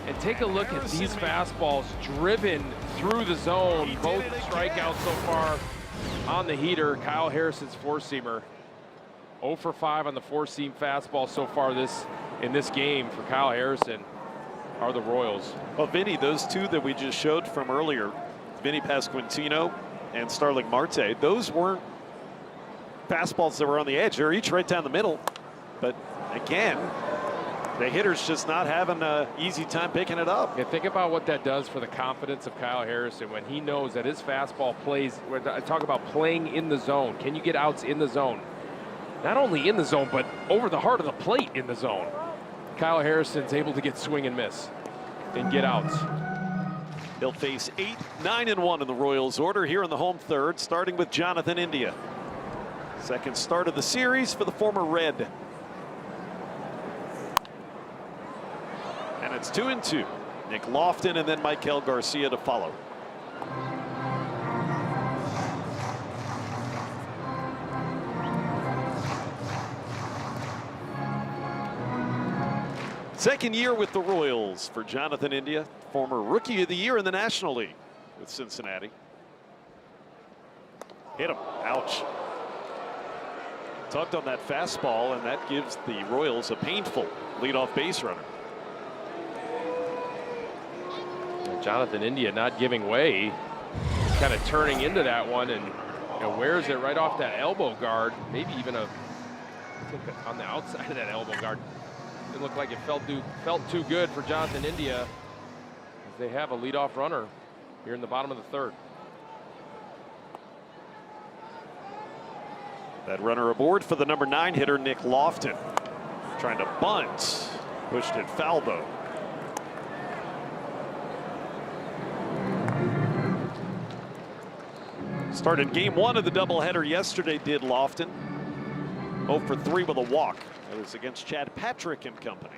And take a look at these fastballs driven through the zone. Both strikeouts so far on the heater. Kyle Harrison's four-seamer. 0 for 5 on the four-seam fastball so far in this game for Kyle Harrison are the Royals. Well, Vinny, those two that we just showed from earlier, Vinny Pasquantino and Starling Marte, those weren't fastballs that were on the edge. They're each right down the middle. But again, the hitter's just not having an easy time picking it up. Yeah, think about what that does for the confidence of Kyle Harrison when he knows that his fastball plays. I talk about playing in the zone. Can you get outs in the zone? Not only in the zone, but over the heart of the plate in the zone. Kyle Harrison's able to get swing and miss and get outs. He'll face 8, 9, and 1 in the Royals order here in the home third, starting with Jonathan India. Second start of the series for the former Red. And it's 2-2. Nick Lofton and then Michael Garcia to follow. Second year with the Royals for Jonathan India, former Rookie of the Year in the National League with Cincinnati. Hit him. Ouch. Tugged on that fastball, and that gives the Royals a painful leadoff base runner. Jonathan India not giving way, kind of turning into that one, and wears it right off that elbow guard, maybe even I think on the outside of that elbow guard. It looked like it felt too good for Jonathan India, as they have a leadoff runner here in the bottom of the third. That runner aboard for the number 9 hitter, Nick Lofton. Trying to bunt. Pushed it foul though. Started game 1 of the doubleheader yesterday, did Lofton. 0 for 3 with a walk. That was against Chad Patrick and company.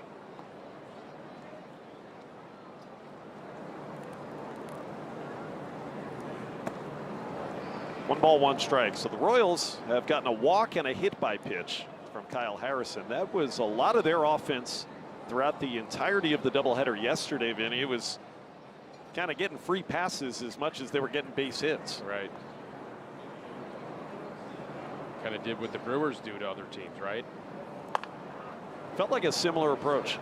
One ball, one strike. So the Royals have gotten a walk and a hit by pitch from Kyle Harrison. That was a lot of their offense throughout the entirety of the doubleheader yesterday, Vinny. It was kind of getting free passes as much as they were getting base hits. Right. Kind of did what the Brewers do to other teams, right? Felt like a similar approach.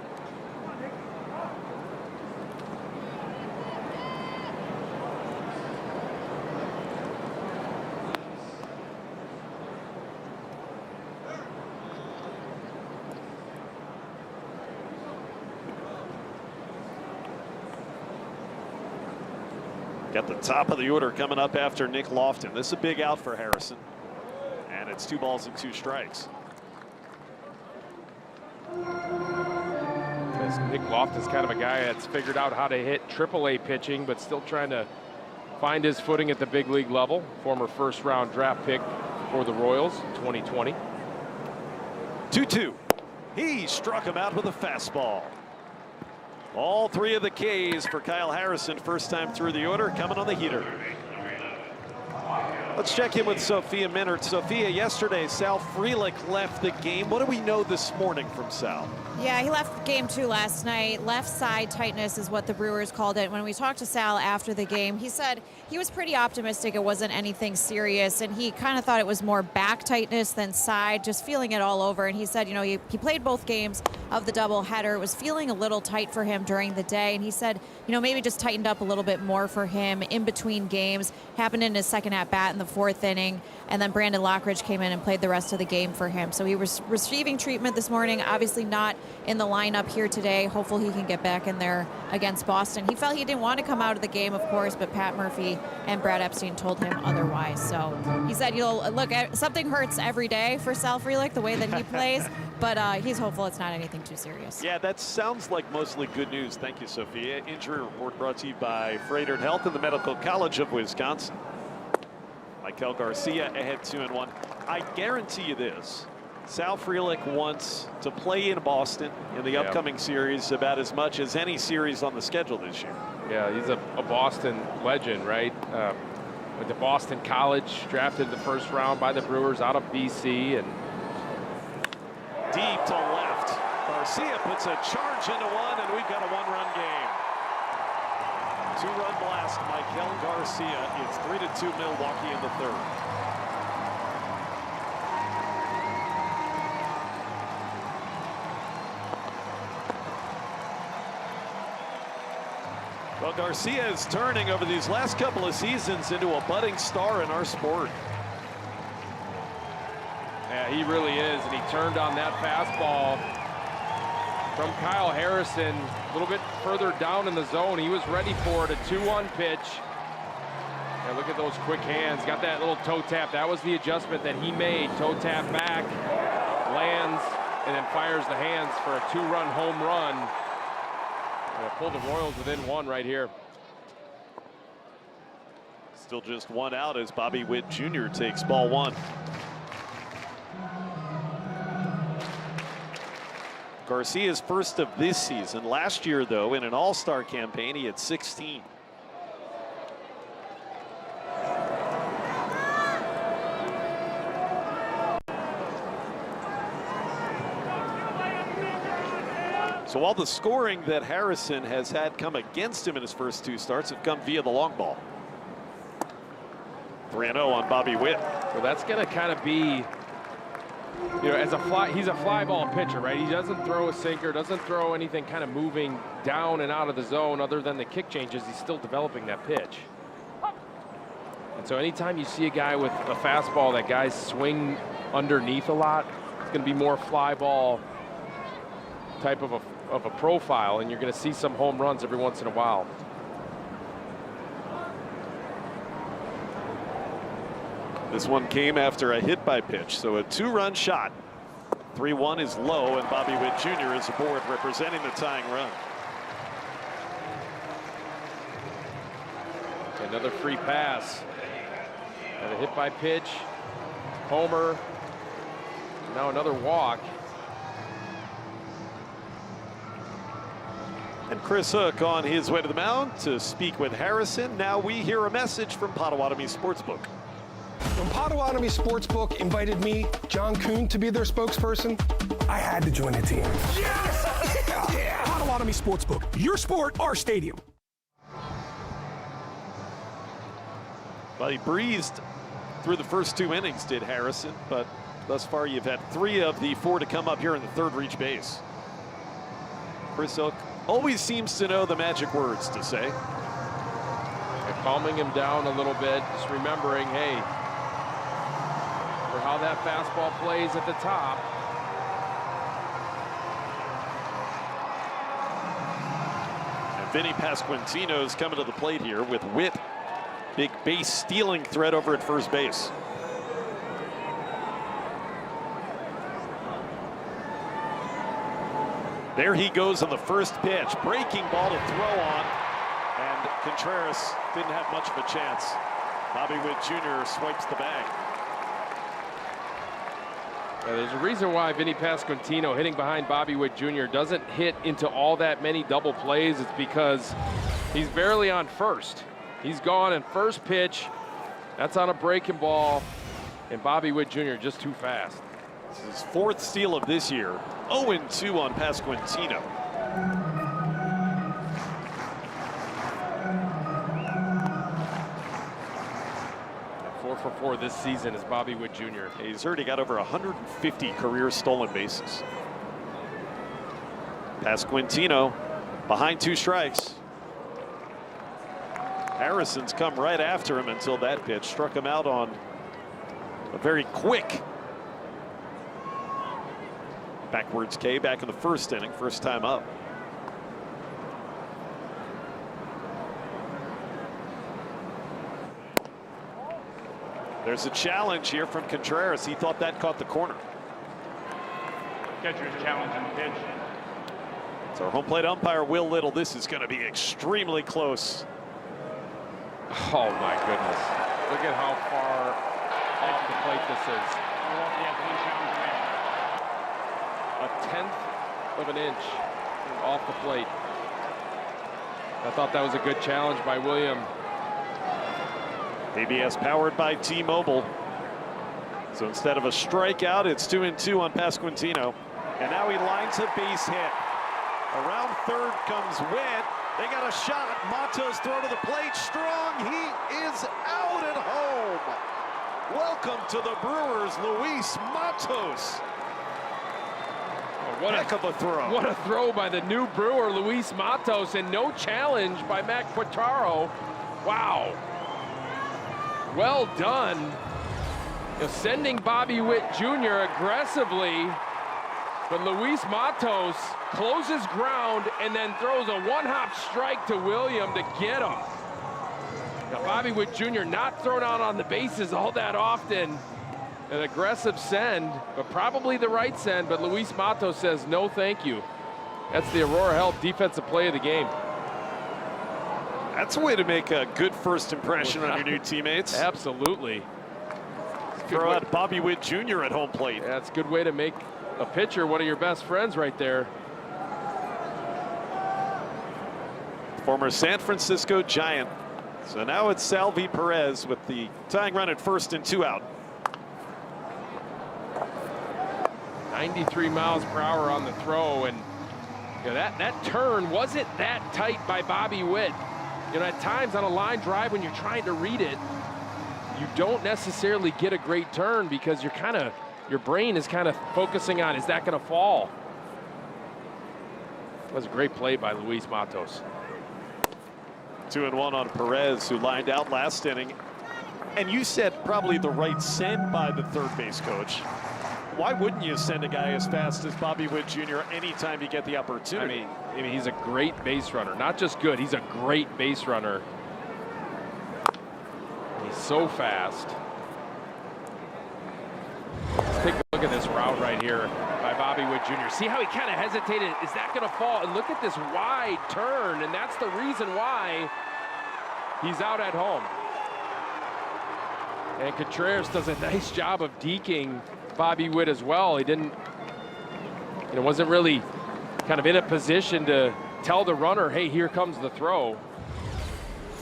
Got the top of the order coming up after Nick Lofton. This is a big out for Harrison. And it's 2 balls and 2 strikes. Nick Lofton's kind of a guy that's figured out how to hit AAA pitching, but still trying to find his footing at the big league level. Former first-round draft pick for the Royals, 2020. 2-2. He struck him out with a fastball. All 3 of the Ks for Kyle Harrison, first time through the order, coming on the heater. Let's check in with Sophia Minert. Sophia, yesterday Sal Frelick left the game. What do we know this morning from Sal? Yeah, he left game 2 last night. Left side tightness is what the Brewers called it. When we talked to Sal after the game, he said he was pretty optimistic it wasn't anything serious, and he kind of thought it was more back tightness than side, just feeling it all over. And he said, he played both games of the doubleheader. It was feeling a little tight for him during the day, and he said, maybe just tightened up a little bit more for him in between games. Happened in his second at bat in the 4th inning, and then Brandon Lockridge came in and played the rest of the game for him. So he was receiving treatment this morning, obviously not in the lineup here today. Hopefully he can get back in there against Boston. He felt he didn't want to come out of the game, of course, but Pat Murphy and Brad Epstein told him otherwise. So he said, look, something hurts every day for Sal Frelick, the way that he plays, but he's hopeful it's not anything too serious. Yeah, that sounds like mostly good news. Thank you, Sophia. Injury report brought to you by Freighter Health and the Medical College of Wisconsin. Michael Garcia ahead 2-1. I guarantee you this. Sal Frelick wants to play in Boston in the upcoming series about as much as any series on the schedule this year. Yeah, he's a Boston legend, right? Went to Boston College, drafted the first round by the Brewers out of BC, and deep to left. Garcia puts a charge into one, and we've got a 1-run game. Two-run blast, Michael Garcia. It's 3-2 Milwaukee in the third. Well, Garcia is turning over these last couple of seasons into a budding star in our sport. Yeah, he really is, and he turned on that fastball from Kyle Harrison a little bit further down in the zone. He was ready for it, a 2-1 pitch. And look at those quick hands. Got that little toe tap. That was the adjustment that he made. Toe tap back, lands, and then fires the hands for a 2-run home run. And pull the Royals within one right here. Still just one out as Bobby Witt Jr. takes ball one. Garcia's first of this season. Last year, though, in an all-star campaign, he had 16. So all the scoring that Harrison has had come against him in his first two starts have come via the long ball. 3-0 on Bobby Witt. So that's going to kind of be, you know, as a fly, he's a fly ball pitcher, right? He doesn't throw a sinker, doesn't throw anything kind of moving down and out of the zone other than the kick changes. He's still developing that pitch. And so anytime you see a guy with a fastball that guys swing underneath a lot, it's going to be more fly ball type of a profile, and you're going to see some home runs every once in a while. This one came after a hit by pitch, so a 2-run shot. 3-1 is low, and Bobby Witt Jr. is aboard representing the tying run. Another free pass. And a hit by pitch. Homer. Now another walk. And Chris Hook on his way to the mound to speak with Harrison. Now we hear a message from Potawatomi Sportsbook. When Potawatomi Sportsbook invited me, John Kuhn, to be their spokesperson, I had to join the team. Yes! Yeah! Potawatomi Sportsbook, your sport, our stadium. Well, he breezed through the first 2 innings, did Harrison, but thus far you've had 3 of the 4 to come up here in the third reach base. Chris Hook always seems to know the magic words to say. And calming him down a little bit, just remembering, hey, for how that fastball plays at the top. And Vinny Pasquantino's coming to the plate here with Witt. Big base stealing threat over at first base. There he goes on the first pitch. Breaking ball to throw on. And Contreras didn't have much of a chance. Bobby Witt Jr. swipes the bag. There's a reason why Vinny Pasquantino hitting behind Bobby Witt Jr. doesn't hit into all that many double plays. It's because he's barely on first. He's gone in first pitch. That's on a breaking ball. And Bobby Witt Jr. just too fast. This is his 4th steal of this year. 0-2 on Pasquantino. And 4 for 4 this season is Bobby Witt Jr. He's already got over 150 career stolen bases. Pasquantino behind 2 strikes. Harrison's come right after him until that pitch struck him out on a very quick backwards K back in the first inning, first time up. There's a challenge here from Contreras. He thought that caught the corner. Catcher's challenge on the pitch. So our home plate umpire, Will Little, this is going to be extremely close. Oh my goodness. Look at how far off the plate this is. A 1/10 of an inch off the plate. I thought that was a good challenge by William. ABS powered by T-Mobile. So instead of a strikeout, it's 2-2 on Pasquantino. And now he lines a base hit. Around third comes Witt. They got a shot. Matos throw to the plate. Strong. He is out at home. Welcome to the Brewers, Luis Matos. What Heck of a throw. What a throw by the new Brewer, Luis Matos, and no challenge by Matt Quatraro. Wow. Well done. Sending Bobby Witt Jr. aggressively, but Luis Matos closes ground and then throws a one-hop strike to William to get him. Now, Bobby Witt Jr. not thrown out on the bases all that often. An aggressive send, but probably the right send, but Luis Matos says no thank you. That's the Aurora Health defensive play of the game. That's a way to make a good first impression on your new teammates. Absolutely. Throw out Bobby Witt Jr. at home plate. That's a good way to make a pitcher one of your best friends right there. Former San Francisco Giant. So now it's Salvi Perez with the tying run at first and 2 out. 93 miles per hour on the throw, and that turn wasn't that tight by Bobby Witt. At times on a line drive when you're trying to read it, you don't necessarily get a great turn because your brain is kind of focusing on, is that going to fall? That was a great play by Luis Matos. 2-1 on Perez, who lined out last inning. And you said probably the right send by the third base coach. Why wouldn't you send a guy as fast as Bobby Witt Jr. anytime you get the opportunity? I mean, he's a great base runner. Not just good, he's a great base runner. He's so fast. Let's take a look at this route right here by Bobby Witt Jr. See how he kind of hesitated? Is that going to fall? And look at this wide turn, and that's the reason why he's out at home. And Contreras does a nice job of deking Bobby Witt as well. He didn't, wasn't really kind of in a position to tell the runner, hey, here comes the throw.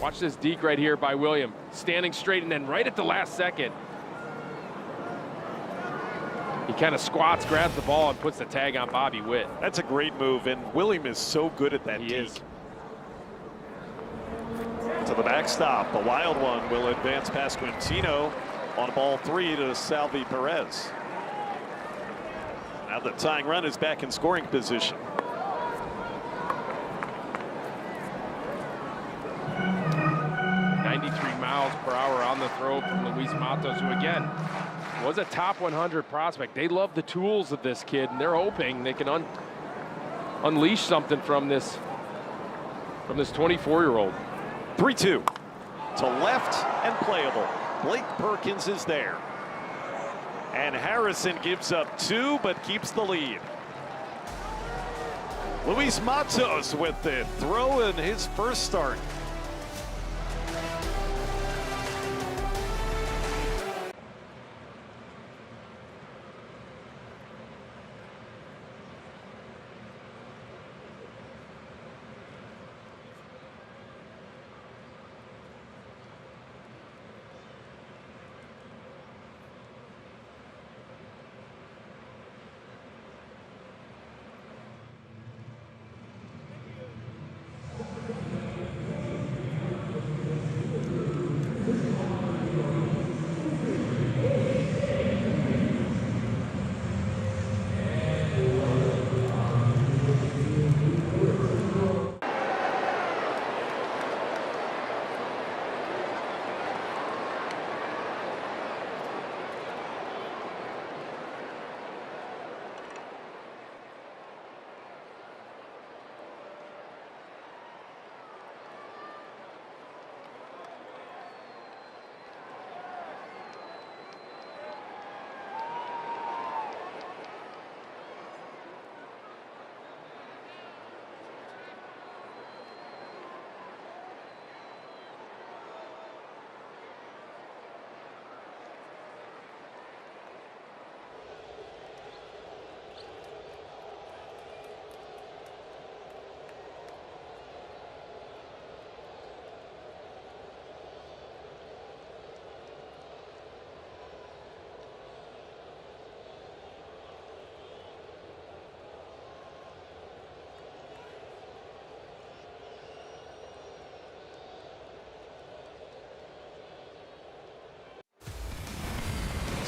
Watch this deke right here by William. Standing straight, and then right at the last second, he kind of squats, grabs the ball, and puts the tag on Bobby Witt. That's a great move, and William is so good at that He deke. is. To the backstop, a wild one will advance past Quintino on ball 3 to Salvi Perez. Now the tying run is back in scoring position. Miles per hour on the throw from Luis Matos, who again was a top 100 prospect. They love the tools of this kid, and they're hoping they can unleash something from this 24-year-old. 3-2 to left and playable. Blake Perkins is there, and Harrison gives up 2 but keeps the lead. Luis Matos with the throw in his first start.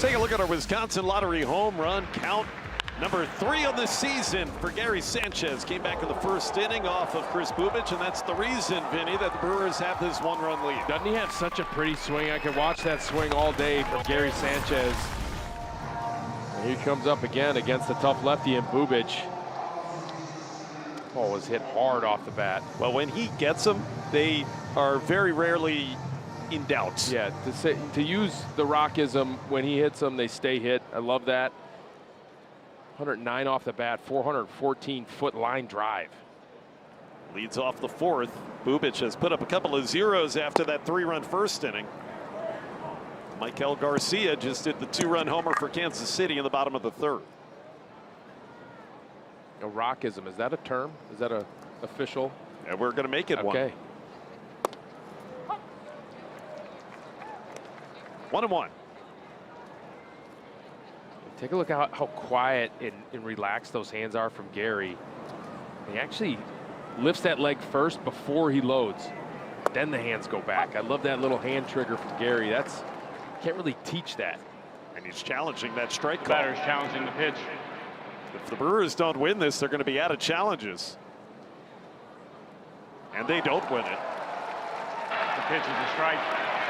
take a look at our Wisconsin Lottery home run count. Number 3 on the season for Gary Sanchez. Came back in the first inning off of Chris Bubic, and that's the reason, Vinny, that the Brewers have this 1-run lead. Doesn't he have such a pretty swing? I could watch that swing all day from Gary Sanchez. And he comes up again against the tough lefty in Bubic. Ball was hit hard off the bat. Well, when he gets them, they are very rarely in doubt. Yeah, to use the Rockism, when he hits them, they stay hit. I love that. 109 off the bat, 414-foot line drive. Leads off the 4th. Bubic has put up a couple of zeros after that 3-run first inning. Michael Garcia just did the 2-run homer for Kansas City in the bottom of the 3rd. A Rockism, is that a term? Is that a official? And we're going to make it okay. 1-1. Take a look at how quiet and relaxed those hands are from Gary. He actually lifts that leg first before he loads. Then the hands go back. I love that little hand trigger from Gary. Can't really teach that. And he's challenging that strike call. Batter's challenging the pitch. If the Brewers don't win this, they're going to be out of challenges. And they don't win it. The pitch is a strike.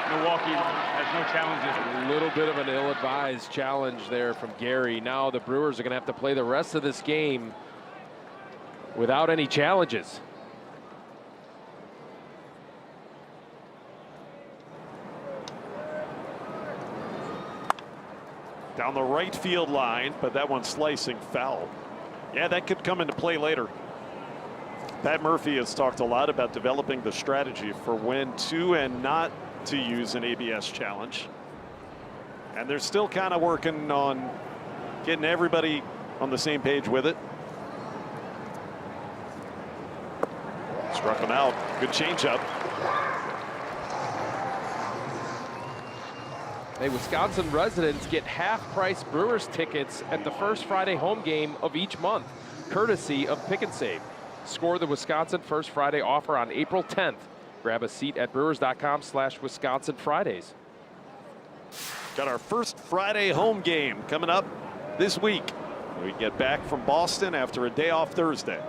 Milwaukee has no challenges. A little bit of an ill-advised challenge there from Gary. Now the Brewers are going to have to play the rest of this game without any challenges. Down the right field line, but that one's slicing foul. Yeah, that could come into play later. Pat Murphy has talked a lot about developing the strategy for when to and not to use an ABS challenge. And they're still kind of working on getting everybody on the same page with it. Struck him out. Good changeup. Hey, Wisconsin residents get half-price Brewers tickets at the first Friday home game of each month, courtesy of Pick and Save. Score the Wisconsin First Friday offer on April 10th. Grab a seat at brewers.com/Wisconsin Fridays. Got our first Friday home game coming up this week. We get back from Boston after a day off Thursday.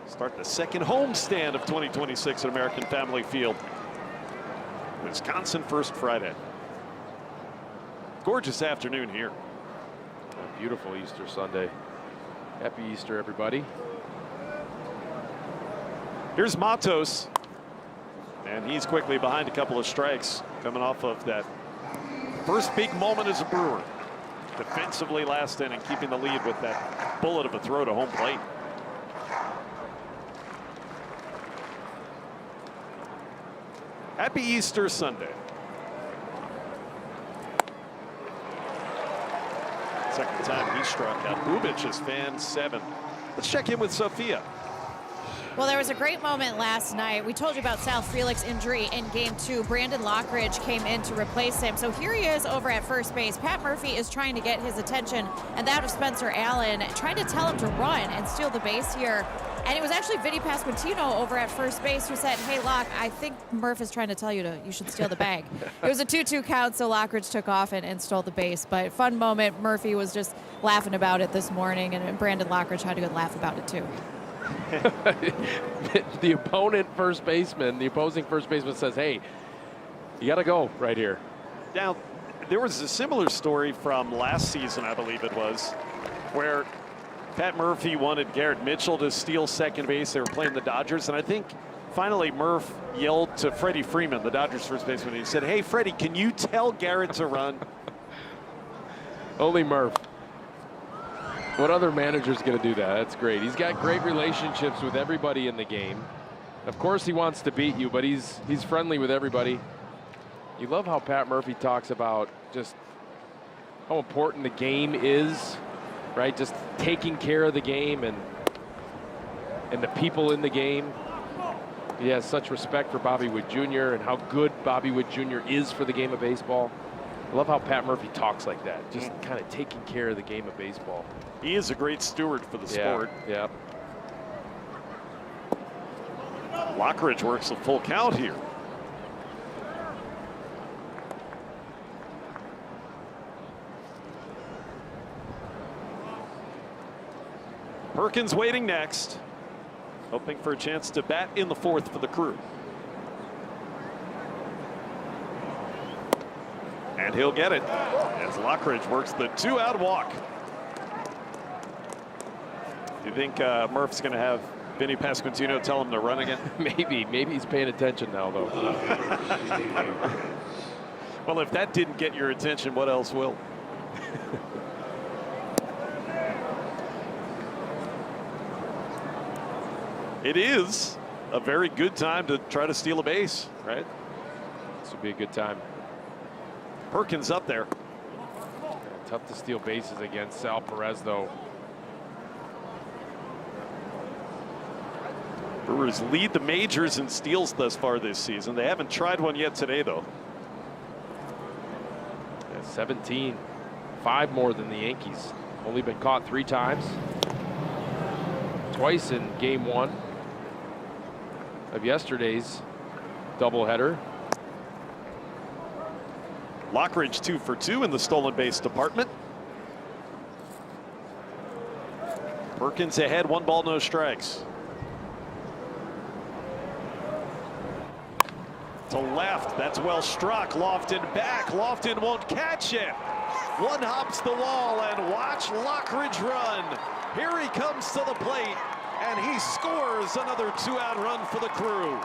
Start the second homestand of 2026 at American Family Field. Wisconsin First Friday. Gorgeous afternoon here. A beautiful Easter Sunday. Happy Easter, everybody. Here's Matos. And he's quickly behind a couple of strikes coming off of that first big moment as a Brewer. Defensively last inning, keeping the lead with that bullet of a throw to home plate. Happy Easter Sunday. Second time he struck out. Bubic is fan 7. Let's check in with Sophia. Well, there was a great moment last night. We told you about Sal Frelick's injury in Game 2. Brandon Lockridge came in to replace him. So here he is over at first base. Pat Murphy is trying to get his attention and that of Spencer Allen, trying to tell him to run and steal the base here. And it was actually Vinny Pasquantino over at first base who said, hey, Lock, I think Murph is trying to tell you you should steal the bag. It was a 2-2 count, so Lockridge took off and stole the base. But fun moment. Murphy was just laughing about it this morning, and Brandon Lockridge had a good laugh about it, too. The opposing first baseman says, hey, you got to go right here. Now, there was a similar story from last season, I believe it was, where Pat Murphy wanted Garrett Mitchell to steal second base. They were playing the Dodgers, and I think finally Murph yelled to Freddie Freeman, the Dodgers first baseman. He said, hey, Freddie, can you tell Garrett to run? Only Murph. What other manager's going to do that? That's great. He's got great relationships with everybody in the game. Of course he wants to beat you, but he's friendly with everybody. You love how Pat Murphy talks about just how important the game is, right? Just taking care of the game and the people in the game. He has such respect for Bobby Witt Jr. and how good Bobby Witt Jr. is for the game of baseball. I love how Pat Murphy talks like that, just kind of taking care of the game of baseball. He is a great steward for the sport. Yeah. Lockridge works a full count here. Perkins waiting next, hoping for a chance to bat in the fourth for the Crew. And he'll get it as Lockridge works the 2-out walk. Do you think Murph's going to have Vinny Pasquantino tell him to run again? Maybe he's paying attention now, though. Well, if that didn't get your attention, what else will? It is a very good time to try to steal a base, right? This would be a good time. Perkins up there. Tough to steal bases against Sal Perez, though. Brewers lead the majors in steals thus far this season. They haven't tried one yet today, though. Yeah, 17, 5 more than the Yankees. Only been caught 3 times. Twice in game 1 of yesterday's doubleheader. Lockridge 2 for 2 in the stolen base department. Perkins ahead, 1 ball, no strikes. To left, that's well struck. Lofton back. Lofton won't catch it. One hops the wall, and watch Lockridge run. Here he comes to the plate, and he scores another 2-out run for the Crew.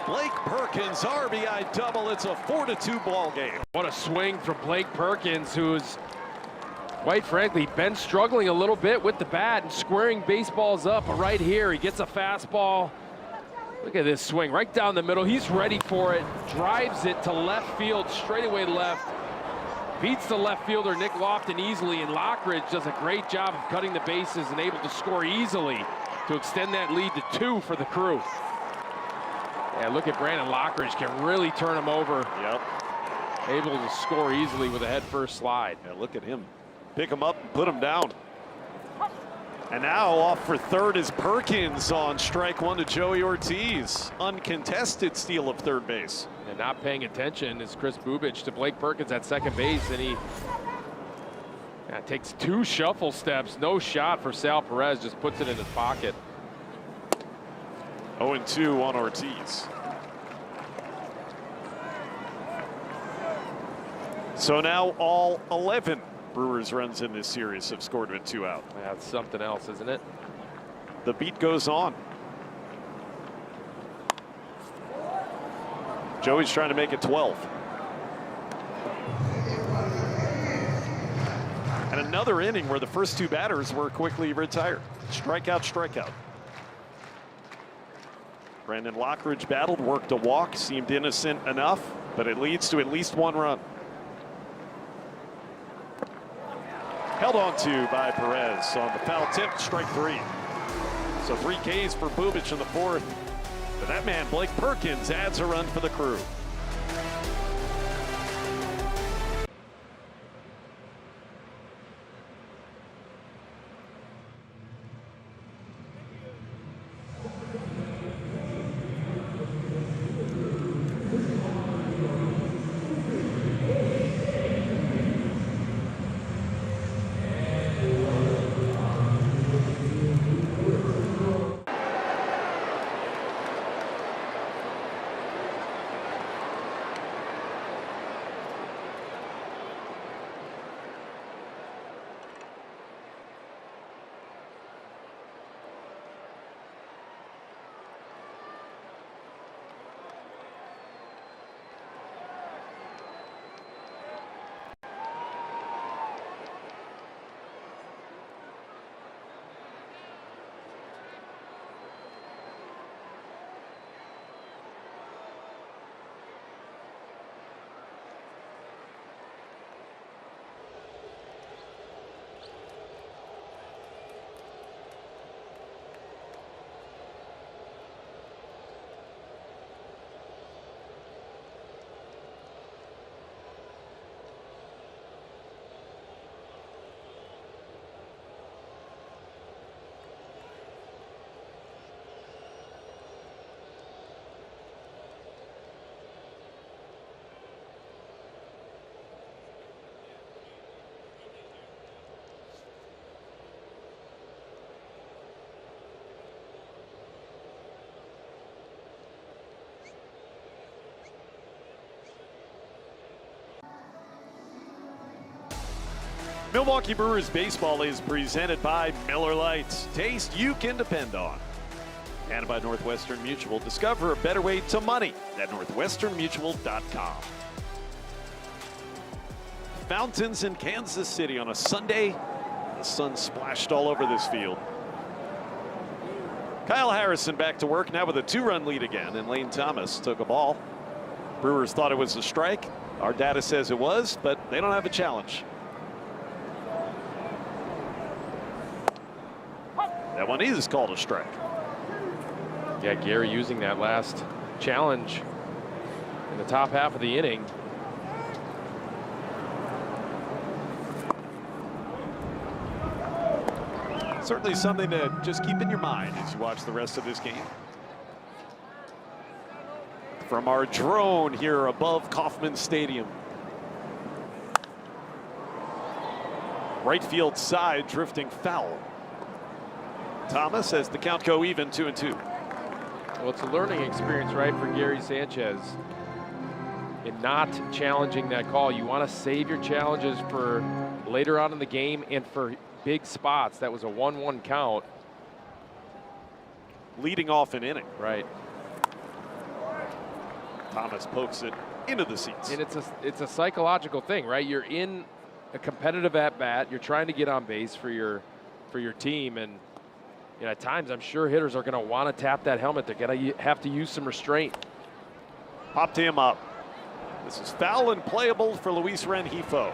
Blake Perkins, RBI double. It's a 4-2 ball game. What a swing from Blake Perkins, who's quite frankly been struggling a little bit with the bat and squaring baseballs up. But right here, he gets a fastball. Look at this swing right down the middle. He's ready for it. Drives it to left field, straightaway left. Beats the left fielder Nick Lofton easily, and Lockridge does a great job of cutting the bases and able to score easily to extend that lead to 2 for the Crew. Yeah, look at Brandon Lockridge, can really turn him over. Yep. Able to score easily with a head-first slide. Yeah, look at him. Pick him up and put him down. And now off for third is Perkins on strike 1 to Joey Ortiz. Uncontested steal of third base. And not paying attention is Chris Bubich to Blake Perkins at second base, and he takes 2 shuffle steps. No shot for Sal Perez, just puts it in his pocket. 0-2 on Ortiz. So now all 11 Brewers runs in this series have scored with 2 out. That's something else, isn't it? The beat goes on. Joey's trying to make it 12. And another inning where the first 2 batters were quickly retired. Strikeout, strikeout. Brandon Lockridge battled, worked a walk, seemed innocent enough, but it leads to at least 1 run. Held on to by Perez on the foul tip, strike 3. So 3 Ks for Bubich in the 4th. But that man, Blake Perkins, adds a run for the Crew. Milwaukee Brewers baseball is presented by Miller Lite. Taste you can depend on. And by Northwestern Mutual. Discover a better way to money at northwesternmutual.com. Fountains in Kansas City on a Sunday. The sun splashed all over this field. Kyle Harrison back to work now with a 2-run lead again, and Lane Thomas took a ball. Brewers thought it was a strike. Our data says it was, but they don't have a challenge. That one is called a strike. Yeah, Gary using that last challenge in the top half of the inning. Certainly something to just keep in your mind as you watch the rest of this game. From our drone here above Kauffman Stadium. Right field side drifting foul. Thomas has the count go even 2-2. Well, it's a learning experience, right, for Gary Sanchez in not challenging that call. You want to save your challenges for later on in the game and for big spots. That was a 1-1 count. Leading off an inning. Right. Thomas pokes it into the seats. And it's a psychological thing, right? You're in a competitive at-bat. You're trying to get on base for your team, and you know, at times I'm sure hitters are going to want to tap that helmet. They're going to have to use some restraint. Popped him up. This is foul and playable for Luis Rengifo.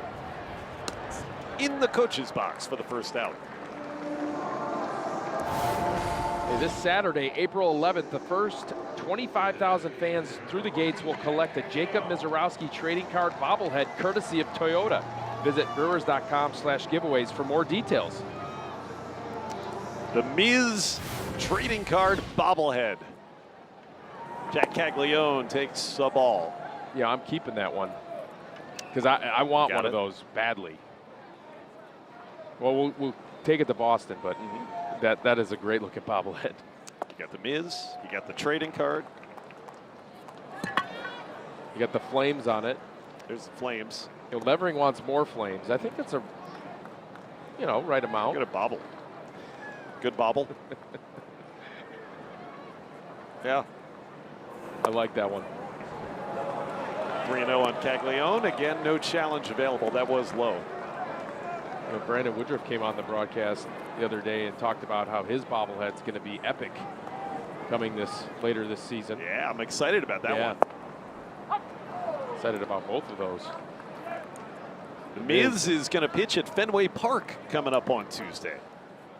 In the coach's box for the first out. This Saturday, April 11th, the first 25,000 fans through the gates will collect a Jacob Mizorowski trading card bobblehead courtesy of Toyota. Visit brewers.com/giveaways for more details. The Miz trading card bobblehead. Jack Caglione takes a ball. Yeah, I'm keeping that one because I want one of those badly. Well, we'll take it to Boston, but that is a great looking bobblehead. You got the Miz, you got the trading card. You got the flames on it. There's the flames. You know, Levering wants more flames. I think that's a, right amount. Good bobble. Good bobble. Yeah. I like that one. 3-0 on Caglione. Again, no challenge available. That was low. You know, Brandon Woodruff came on the broadcast the other day and talked about how his bobblehead's going to be epic coming later this season. Yeah, I'm excited about that one. Excited about both of those. The Miz is going to pitch at Fenway Park coming up on Tuesday.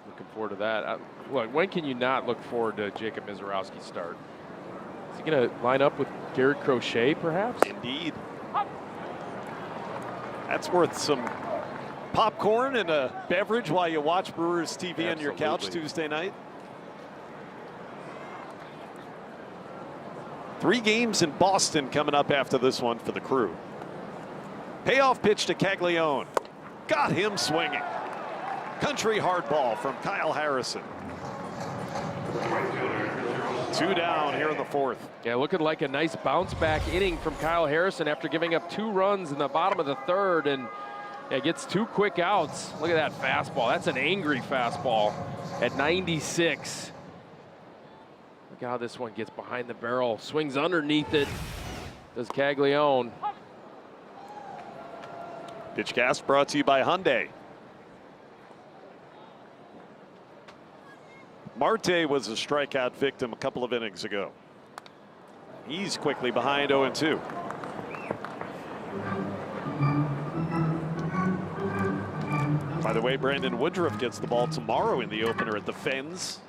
Looking forward to that. Look, when can you not look forward to Jacob Mizorowski's start? Is he going to line up with Garrett Crochet, perhaps? Indeed. That's worth some popcorn and a beverage while you watch Brewers TV on your couch Tuesday night. 3 games in Boston coming up after this one for the Crew. Payoff pitch to Caglione. Got him swinging. Country hardball from Kyle Harrison. 2 down here in the 4th. Yeah, looking like a nice bounce back inning from Kyle Harrison after giving up 2 runs in the bottom of the 3rd, and gets 2 quick outs. Look at that fastball. That's an angry fastball at 96. Look how this one gets behind the barrel. Swings underneath it. Does Caglione. Pitchcast brought to you by Hyundai. Marte was a strikeout victim a couple of innings ago. He's quickly behind 0-2. By the way, Brandon Woodruff gets the ball tomorrow in the opener at the Fens.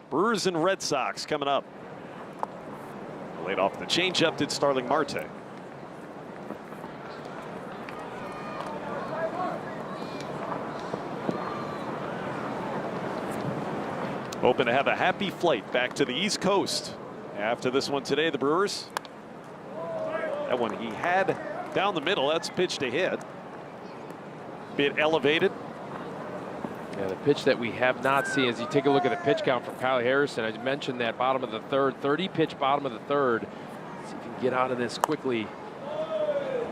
Brewers and Red Sox coming up. Laid off the changeup did Starling Marte. Hoping to have a happy flight back to the East Coast after this one today. The Brewers. That one he had down the middle. That's pitch to hit. Bit elevated. Yeah, the pitch that we have not seen, as you take a look at the pitch count from Kyle Harrison, I mentioned that bottom of the 3rd, 30 pitch bottom of the 3rd. See if you can get out of this quickly.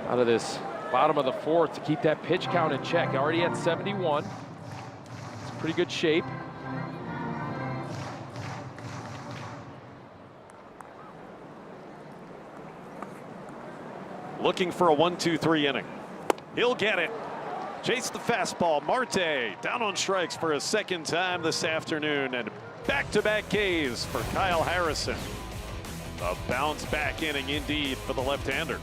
out of this bottom of the fourth to keep that pitch count in check. Already at 71. It's pretty good shape. Looking for a 1-2-3 inning. He'll get it. Chase the fastball. Marte down on strikes for a second time this afternoon, and back-to-back Ks for Kyle Harrison. A bounce-back inning indeed for the left-hander.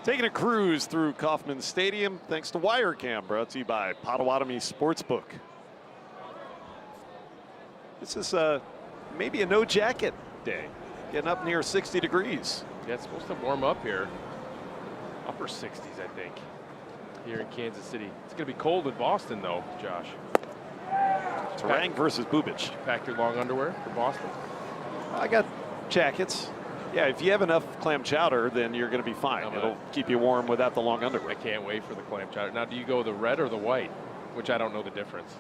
Taking a cruise through Kauffman Stadium thanks to Wirecam, brought to you by Potawatomi Sportsbook. This is maybe a no jacket day, getting up near 60 degrees. Yeah, it's supposed to warm up here. Upper 60s, I think, here in Kansas City. It's going to be cold in Boston, though, Josh. Terang versus Bubic. Pack your long underwear for Boston. I got jackets. Yeah, if you have enough clam chowder, then you're going to be fine. It'll keep you warm without the long underwear. I can't wait for the clam chowder. Now, do you go the red or the white? Which I don't know the difference.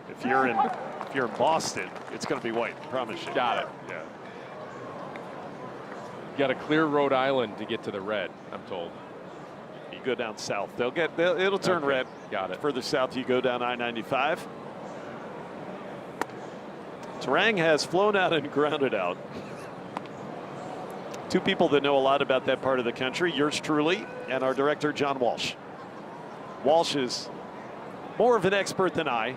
If you're in Boston, it's going to be white. I promise you. Got it. Yeah. You got to clear Rhode Island to get to the red, I'm told. You go down south, it'll turn red. Got it. Further south you go down I-95. Terang has flown out and grounded out. Two people that know a lot about that part of the country, yours truly and our director, John Walsh. Walsh is more of an expert than I.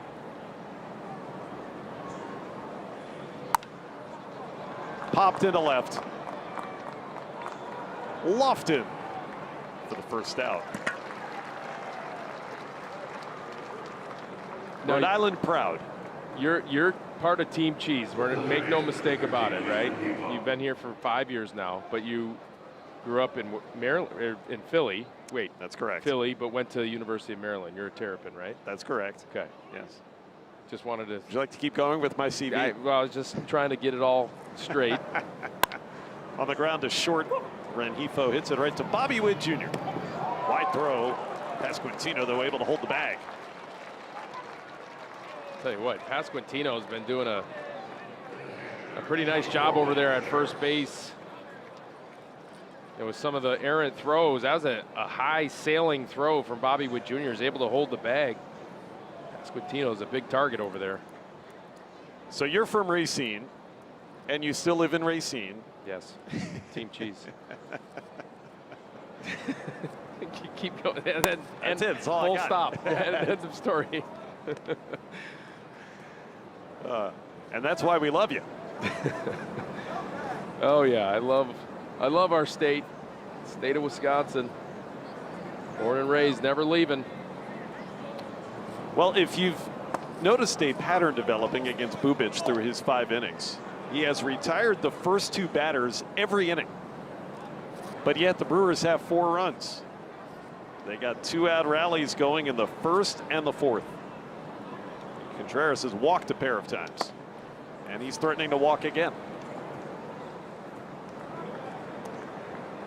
Popped into left. Lofton for the first out. Rhode Island proud. You're part of Team Cheese. Make no mistake about it, right? You've been here for 5 years now, but you grew up in Maryland, or in Philly. Wait, that's correct. Philly, but went to the University of Maryland. You're a Terrapin, right? That's correct. Okay. Yes. Just wanted to. Would you like to keep going with my CV? I was just trying to get it all straight. On the ground, a short. Rengifo hits it right to Bobby Witt Jr. Wide throw. Pasquantino, though, able to hold the bag. Tell you what, Pasquantino's been doing a pretty nice job over there at first base. It was some of the errant throws. That was a high sailing throw from Bobby Witt Jr. Is able to hold the bag. Pasquantino's a big target over there. So you're from Racine, and you still live in Racine. Yes, Team Cheese. Keep going. And then, That's it. That's all full I got. stop. End of story. And that's why we love you. Oh yeah, I love our state of Wisconsin. Born and raised, never leaving. Well, if you've noticed a pattern developing against Bubic through his 5 innings. He has retired the first 2 batters every inning. But yet the Brewers have 4 runs. They got 2-out rallies going in the 1st and the 4th. Contreras has walked a pair of times, and he's threatening to walk again.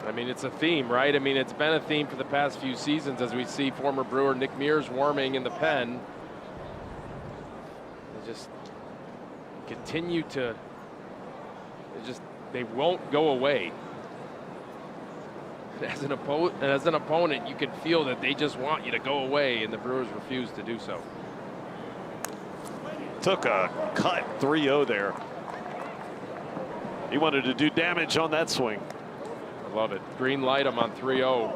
I mean, it's a theme, right? I mean, it's been a theme for the past few seasons as we see former Brewer Nick Mears warming in the pen. They just continue to, they won't go away. As an opponent, you can feel that they just want you to go away, and the Brewers refuse to do so. Took a cut 3-0 there. He wanted to do damage on that swing. I love it. Green light him on 3-0.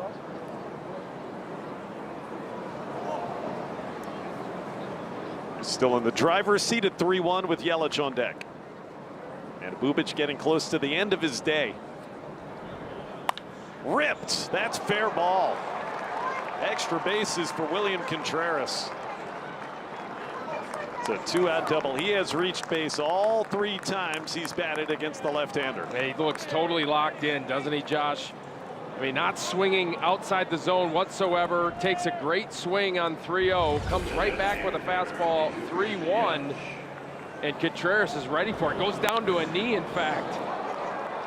Still in the driver's seat at 3-1 with Yelich on deck. And Bubic getting close to the end of his day. Ripped. That's fair ball. Extra bases for William Contreras. It's a 2-out double. He has reached base all 3 times he's batted against the left-hander. He looks totally locked in, doesn't he, Josh? I mean, not swinging outside the zone whatsoever. Takes a great swing on 3-0. Comes right back with a fastball, 3-1. And Contreras is ready for it. Goes down to a knee, in fact.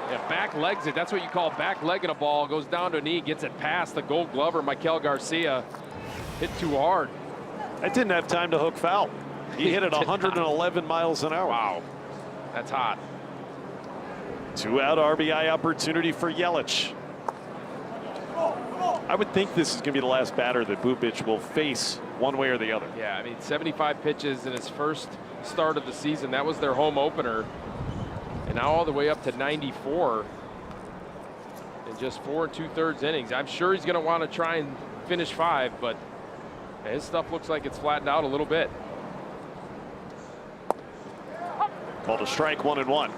Yeah, back legs it. That's what you call back legging a ball. Goes down to a knee, gets it past the Gold Glover, Maikel Garcia. Hit too hard. I didn't have time to hook foul. He hit it 111 miles an hour. Wow, that's hot. 2-out RBI opportunity for Yelich. I would think this is going to be the last batter that Bubic will face one way or the other. Yeah, I mean, 75 pitches in his first start of the season. That was their home opener. And now all the way up to 94 in just 4 2/3 innings. I'm sure he's going to want to try and finish 5, but his stuff looks like it's flattened out a little bit. Called a strike, 1-1.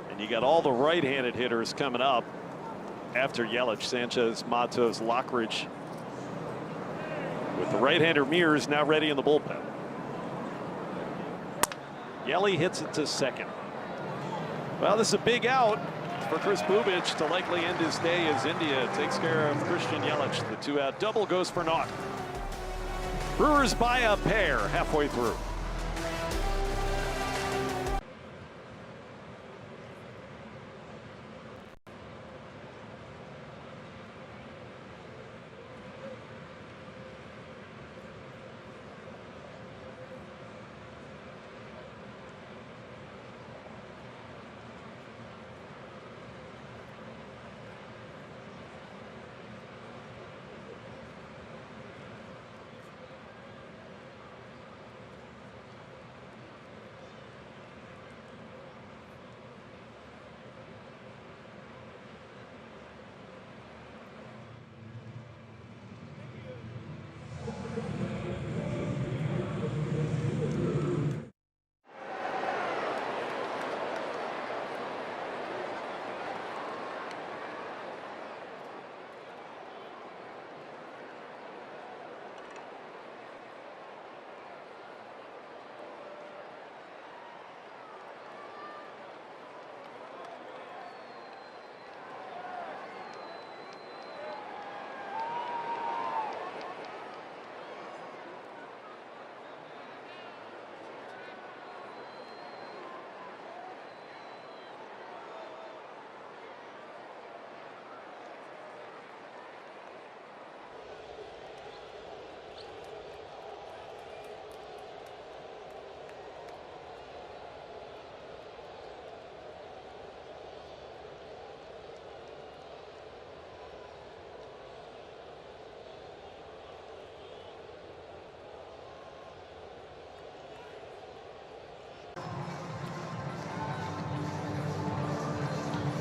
And you got all the right-handed hitters coming up after Yelich. Sanchez, Matos, Lockridge. With the right-hander Mears now ready in the bullpen. Yelly hits it to second. Well, this is a big out for Chris Bubic to likely end his day as India takes care of Christian Yelich. The 2-out double goes for naught. Brewers by a pair halfway through.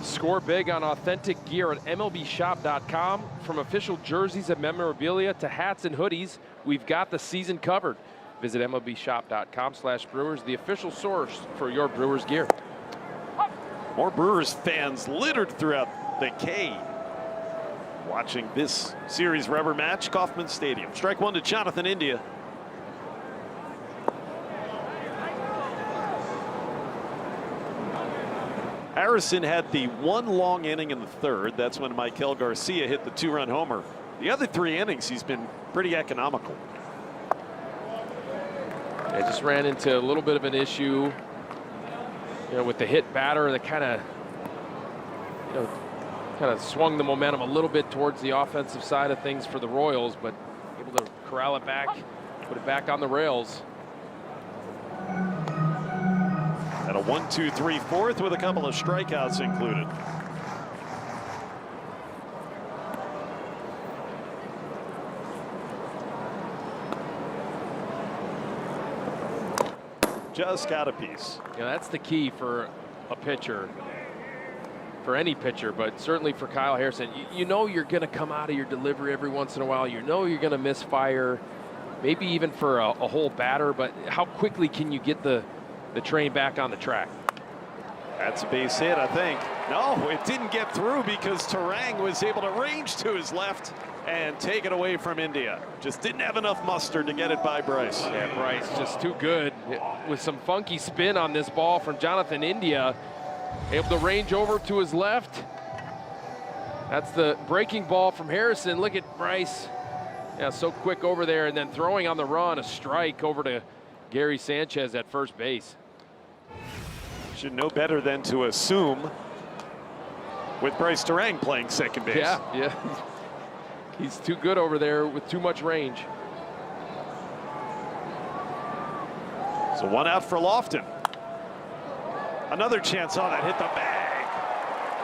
Score big on authentic gear at MLBshop.com. From official jerseys and memorabilia to hats and hoodies, we've got the season covered. Visit MLBshop.com/Brewers, the official source for your Brewers gear. More Brewers fans littered throughout the K watching this series rubber match, Kauffman Stadium. Strike 1 to Jonathan India. Harrison had the one long inning in the third. That's when Michael Garcia hit the 2-run homer. The other 3 innings, he's been pretty economical. They just ran into a little bit of an issue, with the hit batter that kind of swung the momentum a little bit towards the offensive side of things for the Royals, but able to corral it back, put it back on the rails. At a 1-2-3 fourth with a couple of strikeouts included. Just got a piece. Yeah, that's the key for a pitcher, for any pitcher, but certainly for Kyle Harrison. You know you're going to come out of your delivery every once in a while. You know you're going to misfire, maybe even for a whole batter, but how quickly can you get the train back on the track? That's a base hit, I think. No, it didn't get through because Tarang was able to range to his left and take it away from India. Just didn't have enough mustard to get it by Bryce. Yeah, Bryce just too good with some funky spin on this ball from Jonathan India. Able to range over to his left. That's the breaking ball from Harrison. Look at Bryce. Yeah, so quick over there, and then throwing on the run, a strike over to Gary Sanchez at first base. Should know better than to assume with Bryce Tarang playing second base. Yeah. He's too good over there with too much range. So 1 out for Lofton. Another chance on that, hit the bag.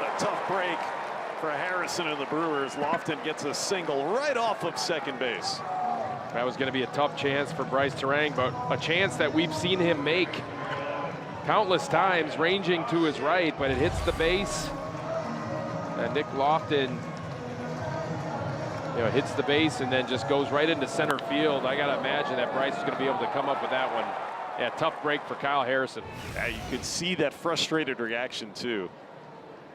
A tough break for Harrison and the Brewers. Lofton gets a single right off of second base. That was going to be a tough chance for Bryce Tarang, but a chance that we've seen him make countless times, ranging to his right, but it hits the base. And Nick Lofton, hits the base and then just goes right into center field. I got to imagine that Bryce is going to be able to come up with that one. Yeah, tough break for Kyle Harrison. Yeah, you could see that frustrated reaction too.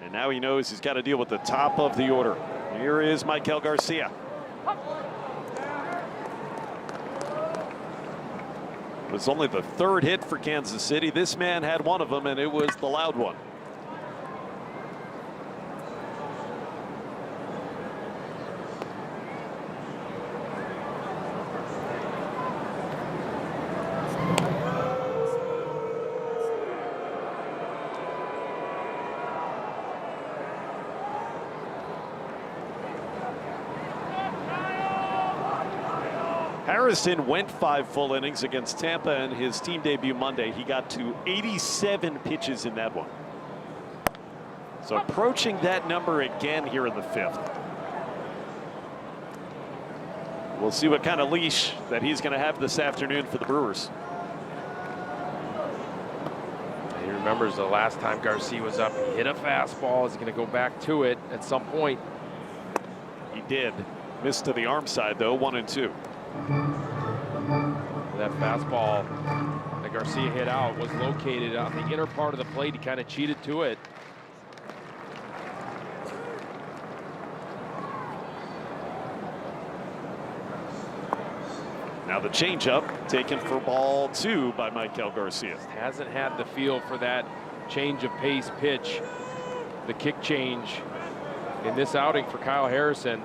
And now he knows he's got to deal with the top of the order. Here is Michael Garcia. It was only the 3rd hit for Kansas City. This man had one of them, and it was the loud one. Harrison went 5 full innings against Tampa in his team debut Monday. He got to 87 pitches in that one. So approaching that number again here in the 5th. We'll see what kind of leash that he's going to have this afternoon for the Brewers. He remembers the last time Garcia was up, he hit a fastball. He's going to go back to it at some point. He did. Missed to the arm side, though, 1-2. That fastball that Garcia hit out was located on the inner part of the plate. He kind of cheated to it. Now the changeup taken for ball 2 by Michael Garcia. Hasn't had the feel for that change of pace pitch, the kick change in this outing for Kyle Harrison.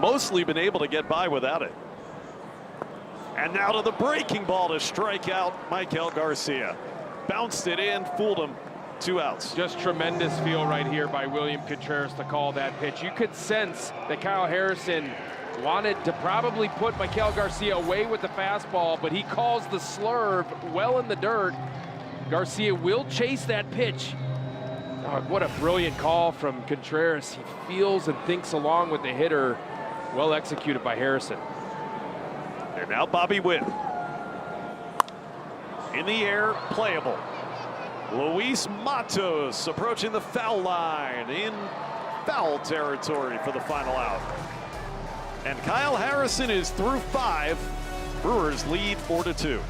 Mostly been able to get by without it. And now to the breaking ball to strike out Michael Garcia. Bounced it in, fooled him. 2 outs. Just tremendous feel right here by William Contreras to call that pitch. You could sense that Kyle Harrison wanted to probably put Michael Garcia away with the fastball, but he calls the slurve well in the dirt. Garcia will chase that pitch. Oh, what a brilliant call from Contreras. He feels and thinks along with the hitter. Well executed by Harrison. And now Bobby Witt. In the air, playable. Luis Matos approaching the foul line in foul territory for the final out. And Kyle Harrison is through 5. Brewers lead 4-2.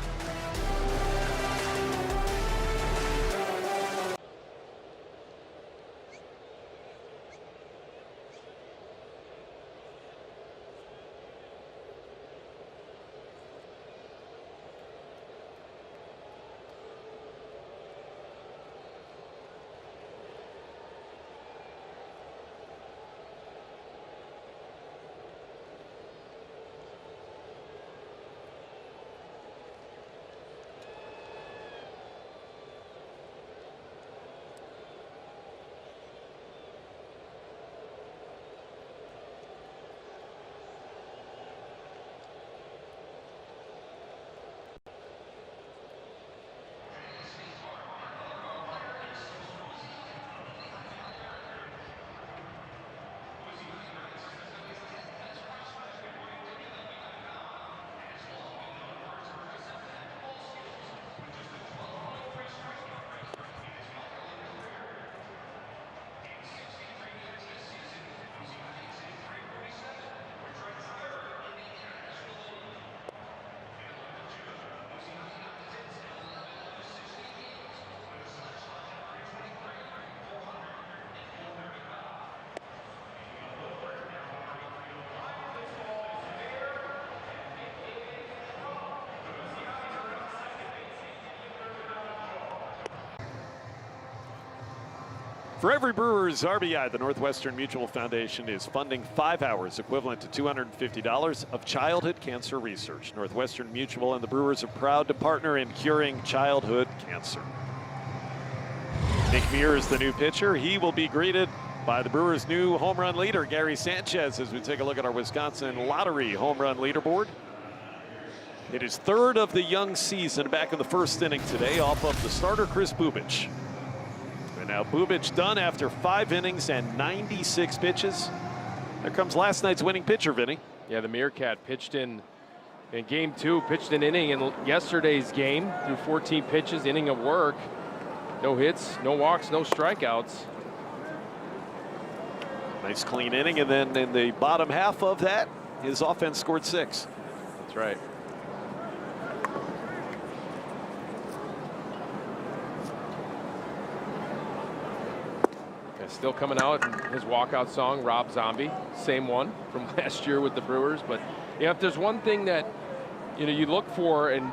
For every Brewers RBI, the Northwestern Mutual Foundation is funding 5 hours, equivalent to $250, of childhood cancer research. Northwestern Mutual and the Brewers are proud to partner in curing childhood cancer. Nick Mears, the new pitcher, he will be greeted by the Brewers' new home run leader, Gary Sanchez, as we take a look at our Wisconsin Lottery home run leaderboard. It is third of the young season, back in the first inning today, off of the starter, Chris Bubic. And now Bubic done after 5 innings and 96 pitches. There comes last night's winning pitcher, Vinny. Yeah, the Meerkat pitched in game 2, pitched an inning in yesterday's game through 14 pitches, inning of work. No hits, no walks, no strikeouts. Nice clean inning, and then in the bottom half of that, his offense scored 6. That's right. Still coming out in his walkout song, Rob Zombie, same one from last year with the Brewers. But yeah, if there's one thing that you look for, and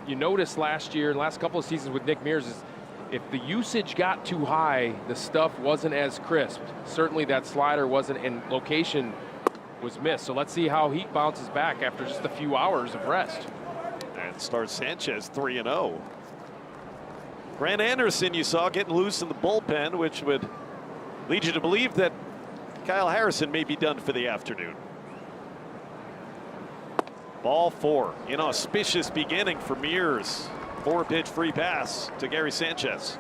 you noticed last year and last couple of seasons with Nick Mears, is if the usage got too high, the stuff wasn't as crisp. Certainly that slider wasn't, and location was missed. So let's see how he bounces back after just a few hours of rest. And starts Sanchez 3-0. Grant Anderson, you saw getting loose in the bullpen, which would lead you to believe that Kyle Harrison may be done for the afternoon. Ball 4. Inauspicious beginning for Mears. 4-pitch free pass to Gary Sanchez.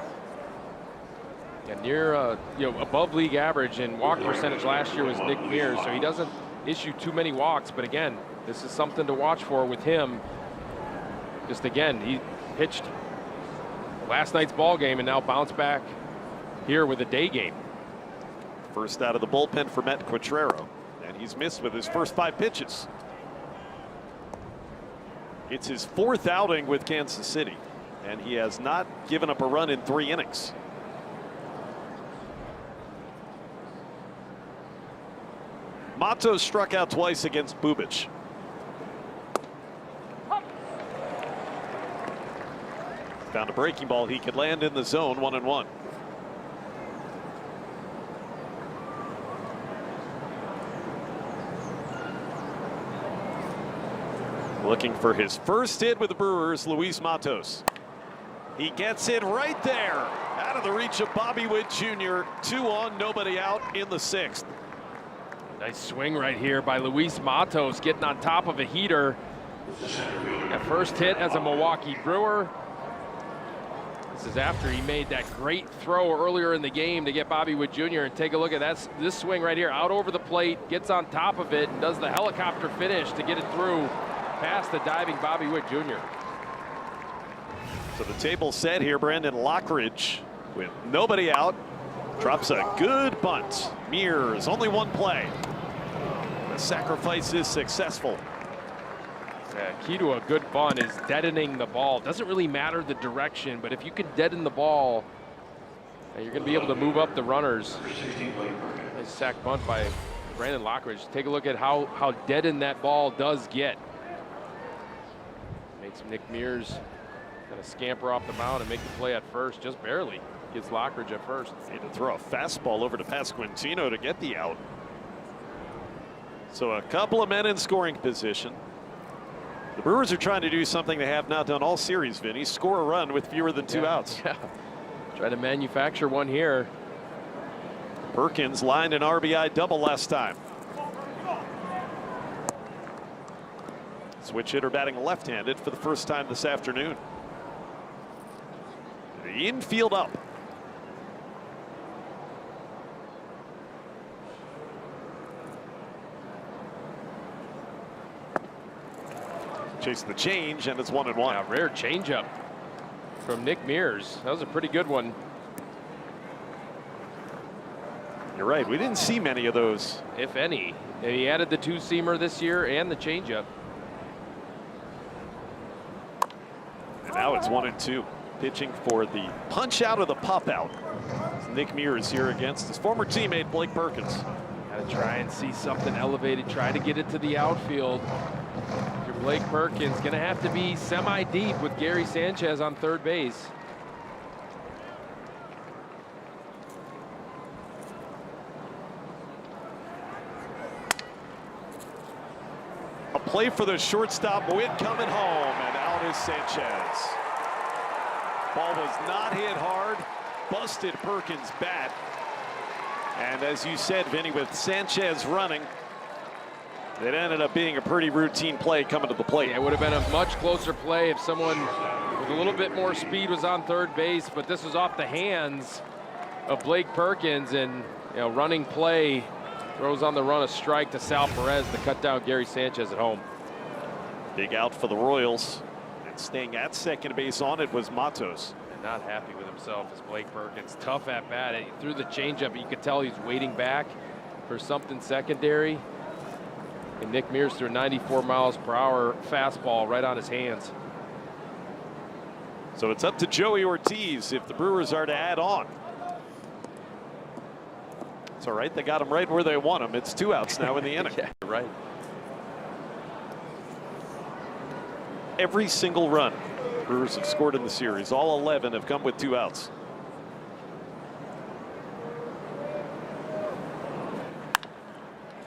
Yeah, near above league average in walk percentage last year was Nick Mears, so he doesn't issue too many walks. But again, this is something to watch for with him. Just again, he pitched last night's ball game and now bounced back here with a day game. First out of the bullpen for Matt Quatrero, and he's missed with his first 5 pitches. It's his 4th outing with Kansas City, and he has not given up a run in 3 innings. Matos struck out twice against Bubic. Found a breaking ball he could land in the zone, 1-1. Looking for his first hit with the Brewers, Luis Matos. He gets it right there, out of the reach of Bobby Witt Jr. 2 on, nobody out in the 6th. Nice swing right here by Luis Matos, getting on top of a heater. That first hit as a Milwaukee Brewer. This is after he made that great throw earlier in the game to get Bobby Witt Jr. And take a look at this swing right here, out over the plate, gets on top of it, and does the helicopter finish to get it through past the diving Bobby Witt Jr. So the table set here, Brandon Lockridge with nobody out drops a good bunt. Mears only 1 play. The sacrifice is successful. Yeah, key to a good bunt is deadening the ball. Doesn't really matter the direction, but if you can deaden the ball, you're going to be able to move up the runners. Nice sack bunt by Brandon Lockridge. Take a look at how deadened that ball does get. Makes Nick Mears kind of scamper off the mound and make the play at first, just barely. Gets Lockridge at first. Need to throw a fastball over to Pasquantino to get the out. So a couple of men in scoring position. The Brewers are trying to do something they have not done all series, Vinny. Score a run with fewer than 2 outs. Yeah. Try to manufacture one here. Perkins lined an RBI double last time. Switch hitter batting left-handed for the first time this afternoon. The infield up. Chasing the change, and it's 1-1. Yeah, rare changeup from Nick Mears. That was a pretty good one. You're right. We didn't see many of those, if any. And he added the 2-seamer this year and the changeup. And now it's 1-2. Pitching for the punch out of the pop out. Nick Mears here against his former teammate Blake Perkins. Got to try and see something elevated. Try to get it to the outfield. Blake Perkins going to have to be semi-deep with Gary Sanchez on third base. play for the shortstop. Witt coming home, and out is Sanchez. Ball was not hit hard. Busted Perkins' bat. And as you said, Vinny, with Sanchez running, it ended up being a pretty routine play coming to the plate. Yeah, it would have been a much closer play if someone with a little bit more speed was on third base, but this was off the hands of Blake Perkins, and running play throws on the run a strike to Sal Perez to cut down Gary Sanchez at home. Big out for the Royals, and staying at second base on it was Matos. And not happy with himself is Blake Perkins. Tough at bat. He threw the changeup. You could tell he's waiting back for something secondary. And Nick Mears threw a 94 miles per hour fastball right on his hands. So it's up to Joey Ortiz if the Brewers are to add on. It's all right. They got him right where they want him. It's 2 outs now in the inning. Yeah, right. Every single run Brewers have scored in the series, all 11 have come with 2 outs.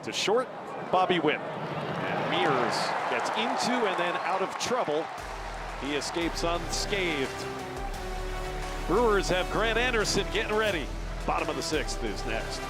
To short, Bobby Witt. And Mears gets into and then out of trouble. He escapes unscathed. Brewers have Grant Anderson getting ready. Bottom of the 6th is next.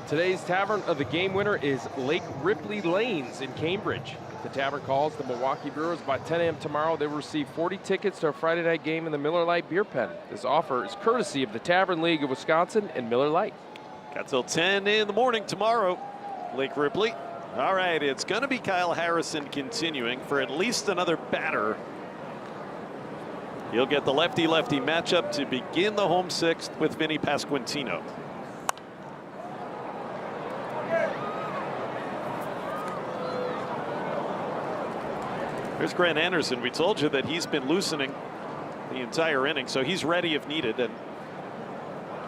Today's Tavern of the Game winner is Lake Ripley Lanes in Cambridge. If the tavern calls the Milwaukee Brewers by 10 a.m. tomorrow, they will receive 40 tickets to a Friday night game in the Miller Lite Beer Pen. This offer is courtesy of the Tavern League of Wisconsin and Miller Lite. Got till 10 in the morning tomorrow, Lake Ripley. All right, it's going to be Kyle Harrison continuing for at least another batter. He'll get the lefty-lefty matchup to begin the home 6th with Vinny Pasquantino. There's Grant Anderson. We told you that he's been loosening the entire inning, so he's ready if needed. And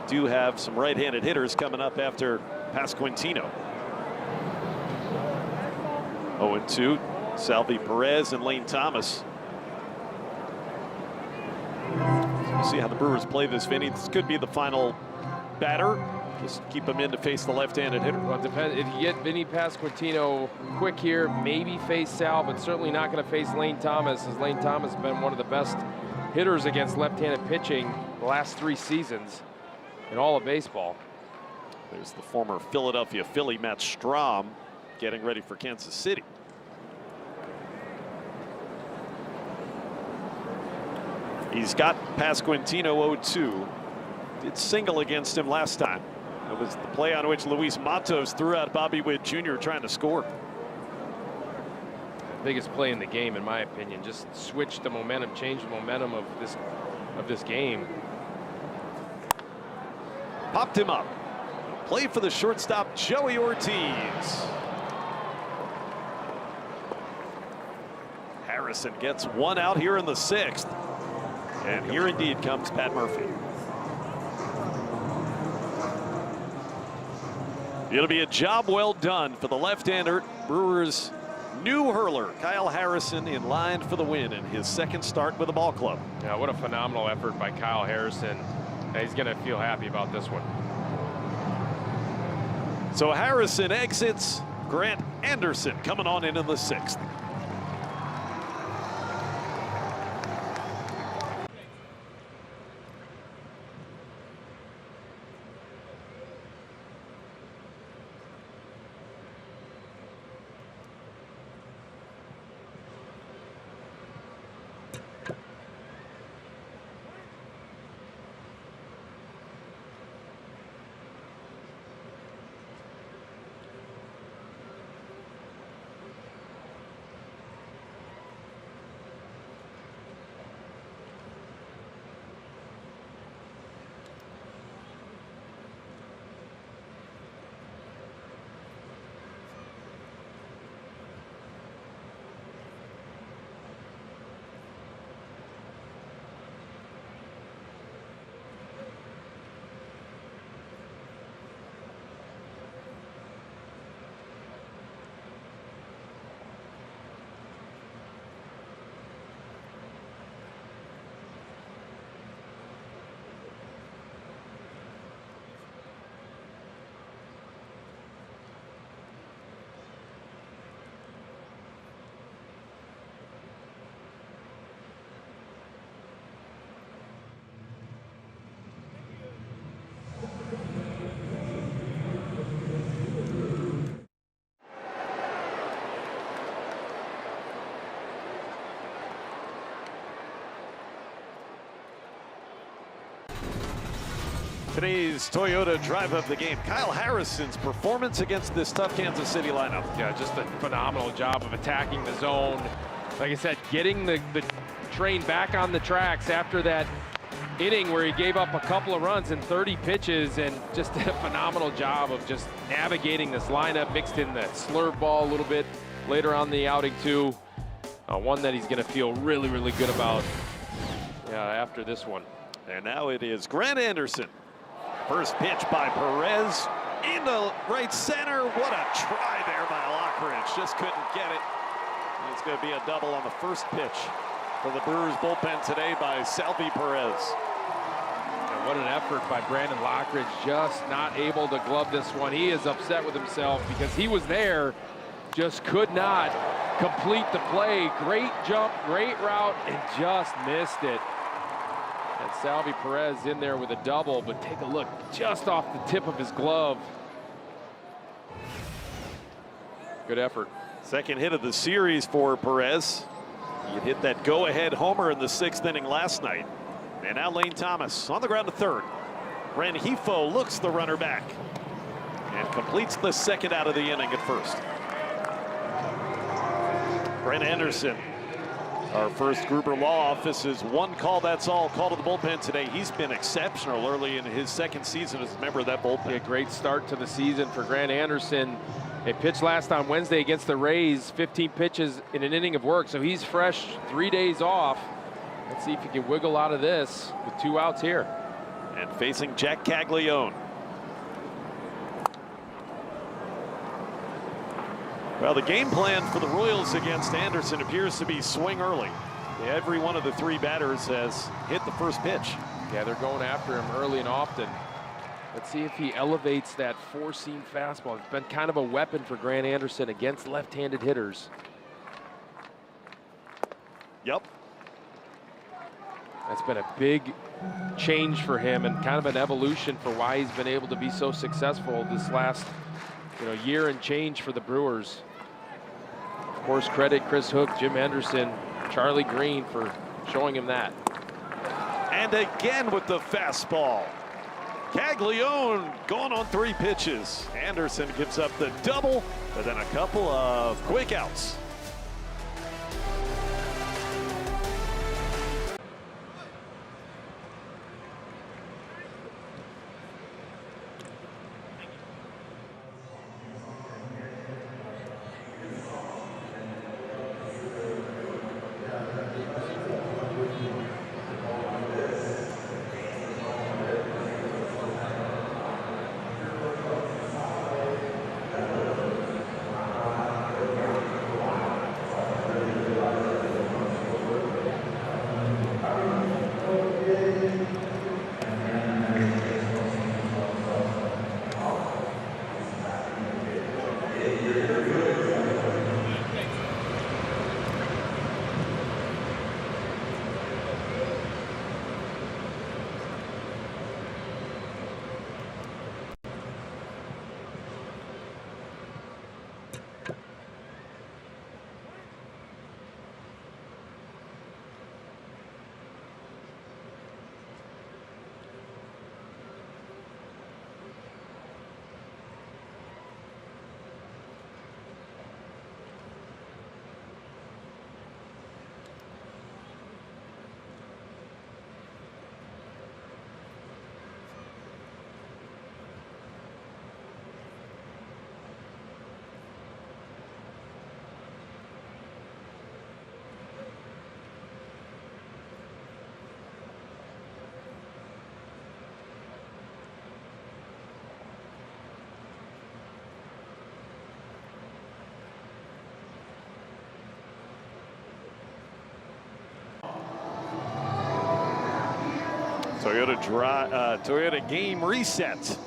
do have some right-handed hitters coming up after Pasquantino. 0-2, Salvi Perez and Lane Thomas. So we'll see how the Brewers play this, Vinny. This could be the final batter. Just keep him in to face the left-handed hitter. Well, it depends. If you get Vinny Pasquantino quick here, maybe face Sal, but certainly not going to face Lane Thomas, as Lane Thomas has been one of the best hitters against left-handed pitching the last 3 seasons in all of baseball. There's the former Philadelphia Philly, Matt Strahm, getting ready for Kansas City. He's got Pasquantino 0-2. Did single against him last time. It was the play on which Luis Matos threw out Bobby Witt Jr. trying to score. Biggest play in the game, in my opinion. Just switch the momentum, change the momentum of this game. Popped him up. Play for the shortstop, Joey Ortiz. Harrison gets one out here in the 6th. And here indeed comes Pat Murphy. It'll be a job well done for the left-hander. Brewers' new hurler, Kyle Harrison, in line for the win in his 2nd start with the ball club. Yeah, what a phenomenal effort by Kyle Harrison. He's going to feel happy about this one. So Harrison exits. Grant Anderson coming on in the 6th. Today's Toyota drive of the game. Kyle Harrison's performance against this tough Kansas City lineup. Yeah, just a phenomenal job of attacking the zone. Like I said, getting the train back on the tracks after that inning where he gave up a couple of runs in 30 pitches, and just did a phenomenal job of just navigating this lineup. Mixed in that slurve ball a little bit later on the outing too. One that he's going to feel really, really good about after this one. And now it is Grant Anderson. First pitch by Perez into right center. What a try there by Lockridge. Just couldn't get it. And it's going to be a double on the first pitch for the Brewers bullpen today by Salvi Perez. And what an effort by Brandon Lockridge, just not able to glove this one. He is upset with himself because he was there, just could not complete the play. Great jump, great route, and just missed it. And Salvi Perez in there with a double, but take a look, just off the tip of his glove. Good effort. Second hit of the series for Perez. He hit that go-ahead homer in the 6th inning last night. And now Lane Thomas on the ground to third. Rengifo looks the runner back and completes the 2nd out of the inning at first. Brent Anderson, our first Gruber Law Office's one call, that's all call to the bullpen today. He's been exceptional early in his 2nd season as a member of that bullpen. A great start to the season for Grant Anderson. He pitched last on Wednesday against the Rays, 15 pitches in an inning of work, so he's fresh, 3 days off. Let's see if he can wiggle out of this with 2 outs here. And facing Jack Caglione. Well, the game plan for the Royals against Anderson appears to be swing early. Every one of the 3 batters has hit the first pitch. Yeah, they're going after him early and often. Let's see if he elevates that 4-seam fastball. It's been kind of a weapon for Grant Anderson against left-handed hitters. Yep. That's been a big change for him and kind of an evolution for why he's been able to be so successful this last year and change for the Brewers. Of course, credit Chris Hook, Jim Henderson, Charlie Green for showing him that. And again with the fastball. Caglione going on 3 pitches. Anderson gives up the double, but then a couple of quick outs. Toyota game reset.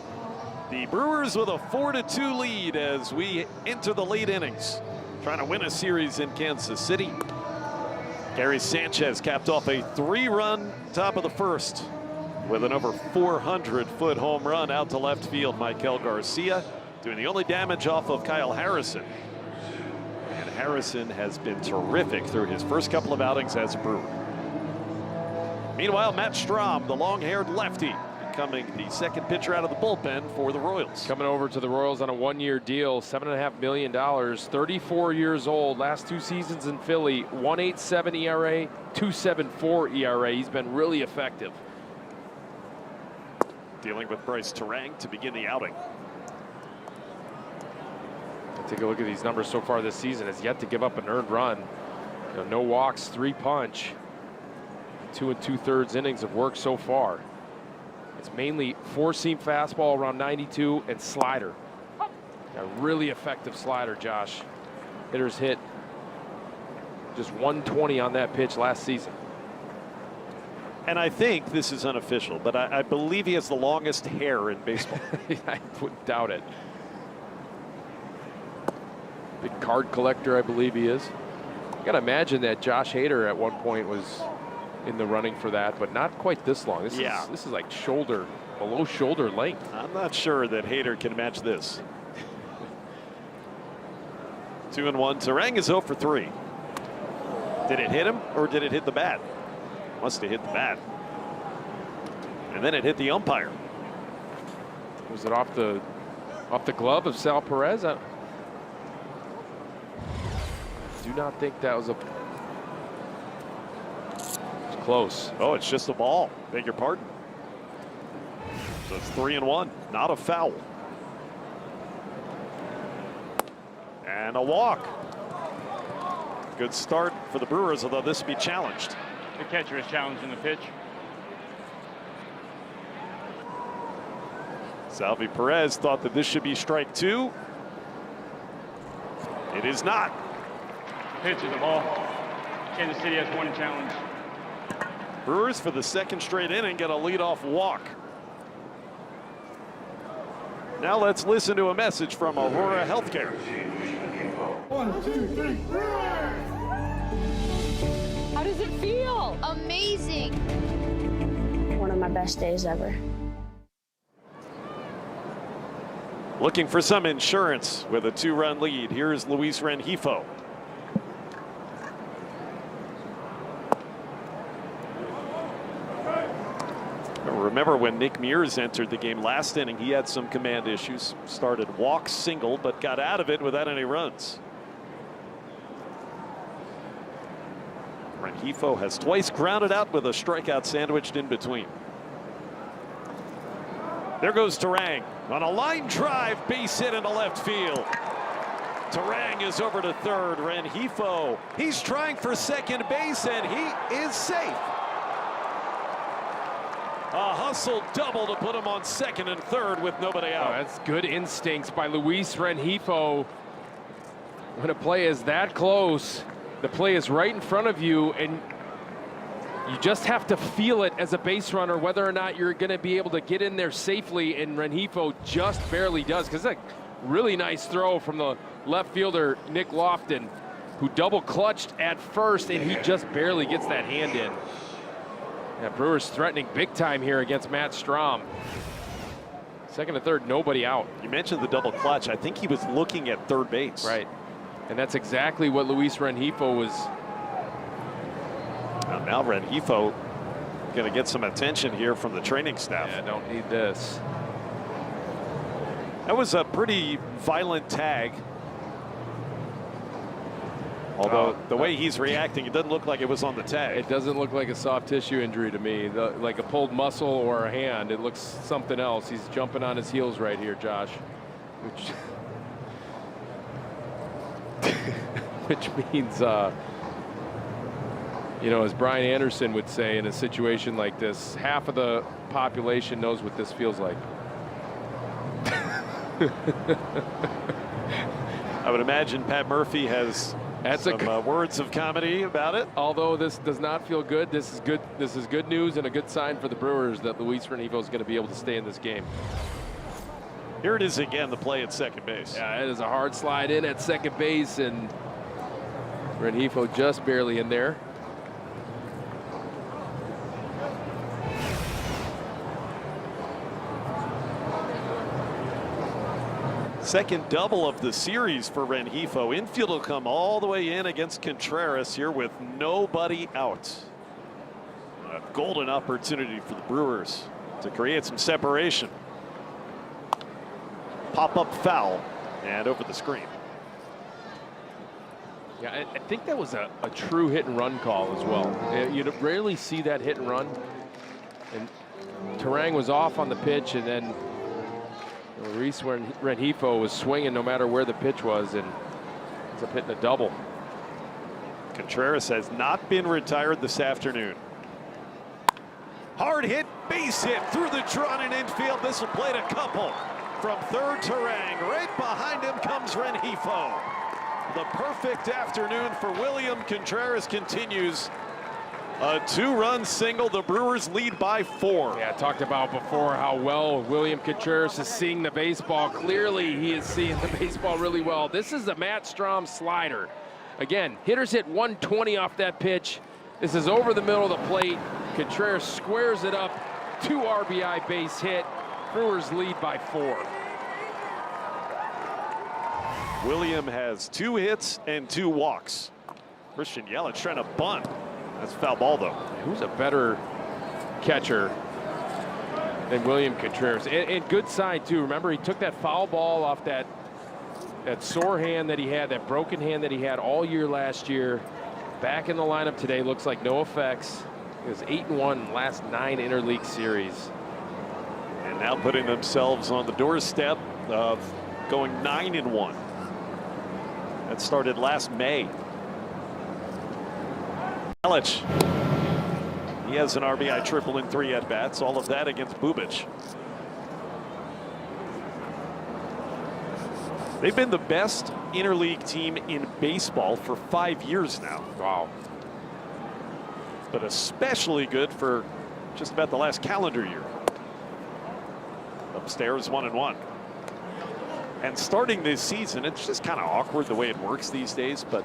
The Brewers with a 4-2 lead as we enter the late innings, trying to win a series in Kansas City. Gary Sanchez capped off a 3-run top of the first with an over 400-foot home run out to left field. Michael Garcia doing the only damage off of Kyle Harrison. And Harrison has been terrific through his first couple of outings as a Brewer. Meanwhile, Matt Strahm, the long-haired lefty, becoming the second pitcher out of the bullpen for the Royals. Coming over to the Royals on a 1-year deal, $7.5 million, 34 years old, last 2 seasons in Philly, 1.87 ERA, 2.74 ERA. He's been really effective. Dealing with Bryce Terang to begin the outing. Take a look at these numbers so far this season. Has yet to give up an earned run. No walks, 3 punch. 2 2/3 innings of work so far. It's mainly 4-seam fastball around 92 and slider. A really effective slider, Josh. Hitters hit just 120 on that pitch last season. And I think this is unofficial, but I believe he has the longest hair in baseball. I wouldn't doubt it. Big card collector, I believe he is. You gotta imagine that Josh Hader at one point was in the running for that, but not quite this long. This is like shoulder, below shoulder length. I'm not sure that Hader can match this. 2-1. Terang is 0 for 3. Did it hit him or did it hit the bat? Must have hit the bat. And then it hit the umpire. Was it off the glove of Sal Perez? I do not think that was a. It's close. Oh, it's just a ball. Beg your pardon. So it's 3-1. Not a foul. And a walk. Good start for the Brewers, although this will be challenged. The catcher is challenging the pitch. Salvi Perez thought that this should be strike 2. It is not. Pitch is the ball. Kansas City has 1 challenge. Brewers for the 2nd straight inning get a leadoff walk. Now let's listen to a message from Aurora Healthcare. 1, 2, 3, Brewers! How does it feel? Amazing. One of my best days ever. Looking for some insurance with a 2-run lead. Here's Luis Rengifo. Remember when Nick Mears entered the game last inning, he had some command issues. Started walk single, but got out of it without any runs. Rengifo has twice grounded out with a strikeout sandwiched in between. There goes Terang on a line drive, base hit into left field. Terang is over to third. Rengifo, he's trying for second base, and he is safe. A hustle double to put him on second and third with nobody out. Oh, that's good instincts by Luis Rengifo. When a play is that close, the play is right in front of you, and you just have to feel it as a base runner whether or not you're going to be able to get in there safely, and Rengifo just barely does, because it's a really nice throw from the left fielder, Nick Lofton, who double clutched at first, and he just barely gets that hand in. Yeah, Brewers threatening big time here against Matt Strahm. Second and third, nobody out. You mentioned the double clutch. I think he was looking at third base. Right. And that's exactly what Luis Rengifo was. Now Rengifo going to get some attention here from the training staff. Yeah, don't need this. That was a pretty violent tag. Although the way he's reacting, it doesn't look like it was on the tag. It doesn't look like a soft tissue injury to me, like a pulled muscle or a hand. It looks something else. He's jumping on his heels right here, Josh. Which means, you know, as Brian Anderson would say in a situation like this, half of the population knows what this feels like. I would imagine Pat Murphy has That's some words of comedy about it. Although this does not feel good, this is good. This is good news and a good sign for the Brewers that Luis Rengifo is going to be able to stay in this game. Here it is again, the play at second base. Yeah, it is a hard slide in at second base, and Rengifo just barely in there. Second double of the series for Rengifo. Infield will come all the way in against Contreras here with nobody out. A golden opportunity for the Brewers to create some separation. Pop-up foul and over the screen. Yeah, I think that was a true hit and run call as well. You rarely see that hit and run. And Terang was off on the pitch, and then Luis Rengifo was swinging no matter where the pitch was, and ends up hitting a double. Contreras has not been retired this afternoon. Hard hit, base hit through the drawn and infield. This will play a couple. From third, Terang. Right behind him comes Rengifo. The perfect afternoon for William Contreras continues. A 2-run single. The Brewers lead by 4. Yeah, I talked about before how well William Contreras is seeing the baseball. Clearly, he is seeing the baseball really well. This is a Matt Strom slider. Again, hitters hit 120 off that pitch. This is over the middle of the plate. Contreras squares it up. 2 RBI base hit. Brewers lead by 4. William has 2 hits and 2 walks. Christian Yelich trying to bunt. That's foul ball, though. Who's a better catcher than William Contreras? And good side, too. Remember, he took that foul ball off that sore hand that he had, that broken hand that he had all year last year. Back in the lineup today, looks like no effects. He was 8-1 last 9 interleague series. And now putting themselves on the doorstep of going 9-1. That started last May. Yelich. He has an RBI triple in 3 at-bats. All of that against Bubic. They've been the best interleague team in baseball for 5 years now. Wow. But especially good for just about the last calendar year. Upstairs 1-1. And starting this season, it's just kind of awkward the way it works these days, but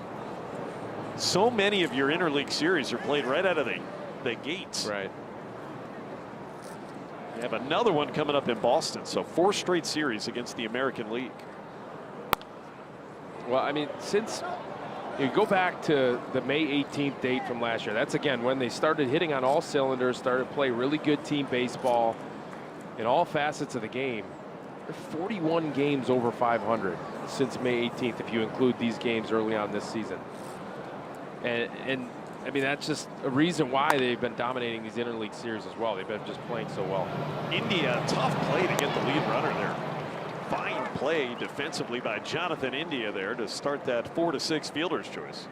so many of your interleague series are played right out of the gates. Right. You have another one coming up in Boston, so 4 straight series against the American League. Well, I mean, since you go back to the May 18th date from last year, that's again when they started hitting on all cylinders, started to play really good team baseball in all facets of the game. They're 41 games over 500 since May 18th, if you include these games early on this season. And I mean, that's just a reason why they've been dominating these interleague series as well. They've been just playing so well. India, tough play to get the lead runner there. Fine play defensively by Jonathan India there to start that 4-6 fielder's choice.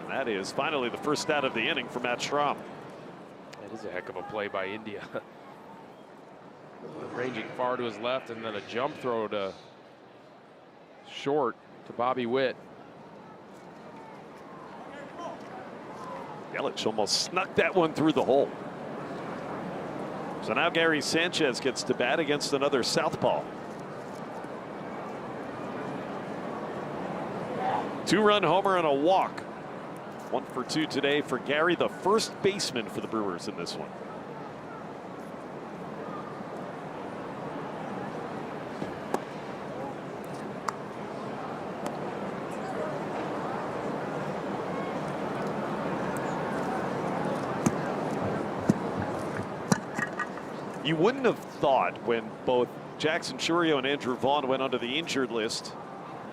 And that is finally the first out of the inning for Matt Strom. That is a heck of a play by India. Ranging far to his left, and then a jump throw to short to Bobby Witt. Yelich almost snuck that one through the hole. So now Gary Sanchez gets to bat against another southpaw. 2-run homer and a walk. 1 for 2 today for Gary, the first baseman for the Brewers in this one. You wouldn't have thought when both Jackson Chourio and Andrew Vaughn went onto the injured list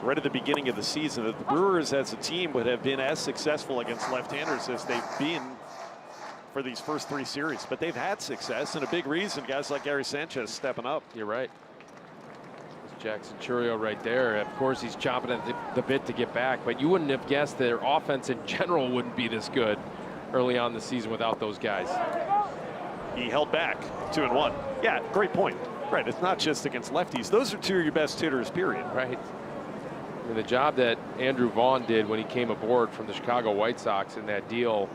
right at the beginning of the season that the Brewers as a team would have been as successful against left-handers as they've been for these first 3 series. But they've had success, and a big reason guys like Gary Sanchez stepping up. You're right. It's Jackson Chourio right there. Of course, he's chomping at the bit to get back, but you wouldn't have guessed their offense in general wouldn't be this good early on the season without those guys. He held back 2-1. Yeah, great point. Right, it's not just against lefties. Those are 2 of your best hitters, period. Right. I mean, the job that Andrew Vaughn did when he came aboard from the Chicago White Sox in that deal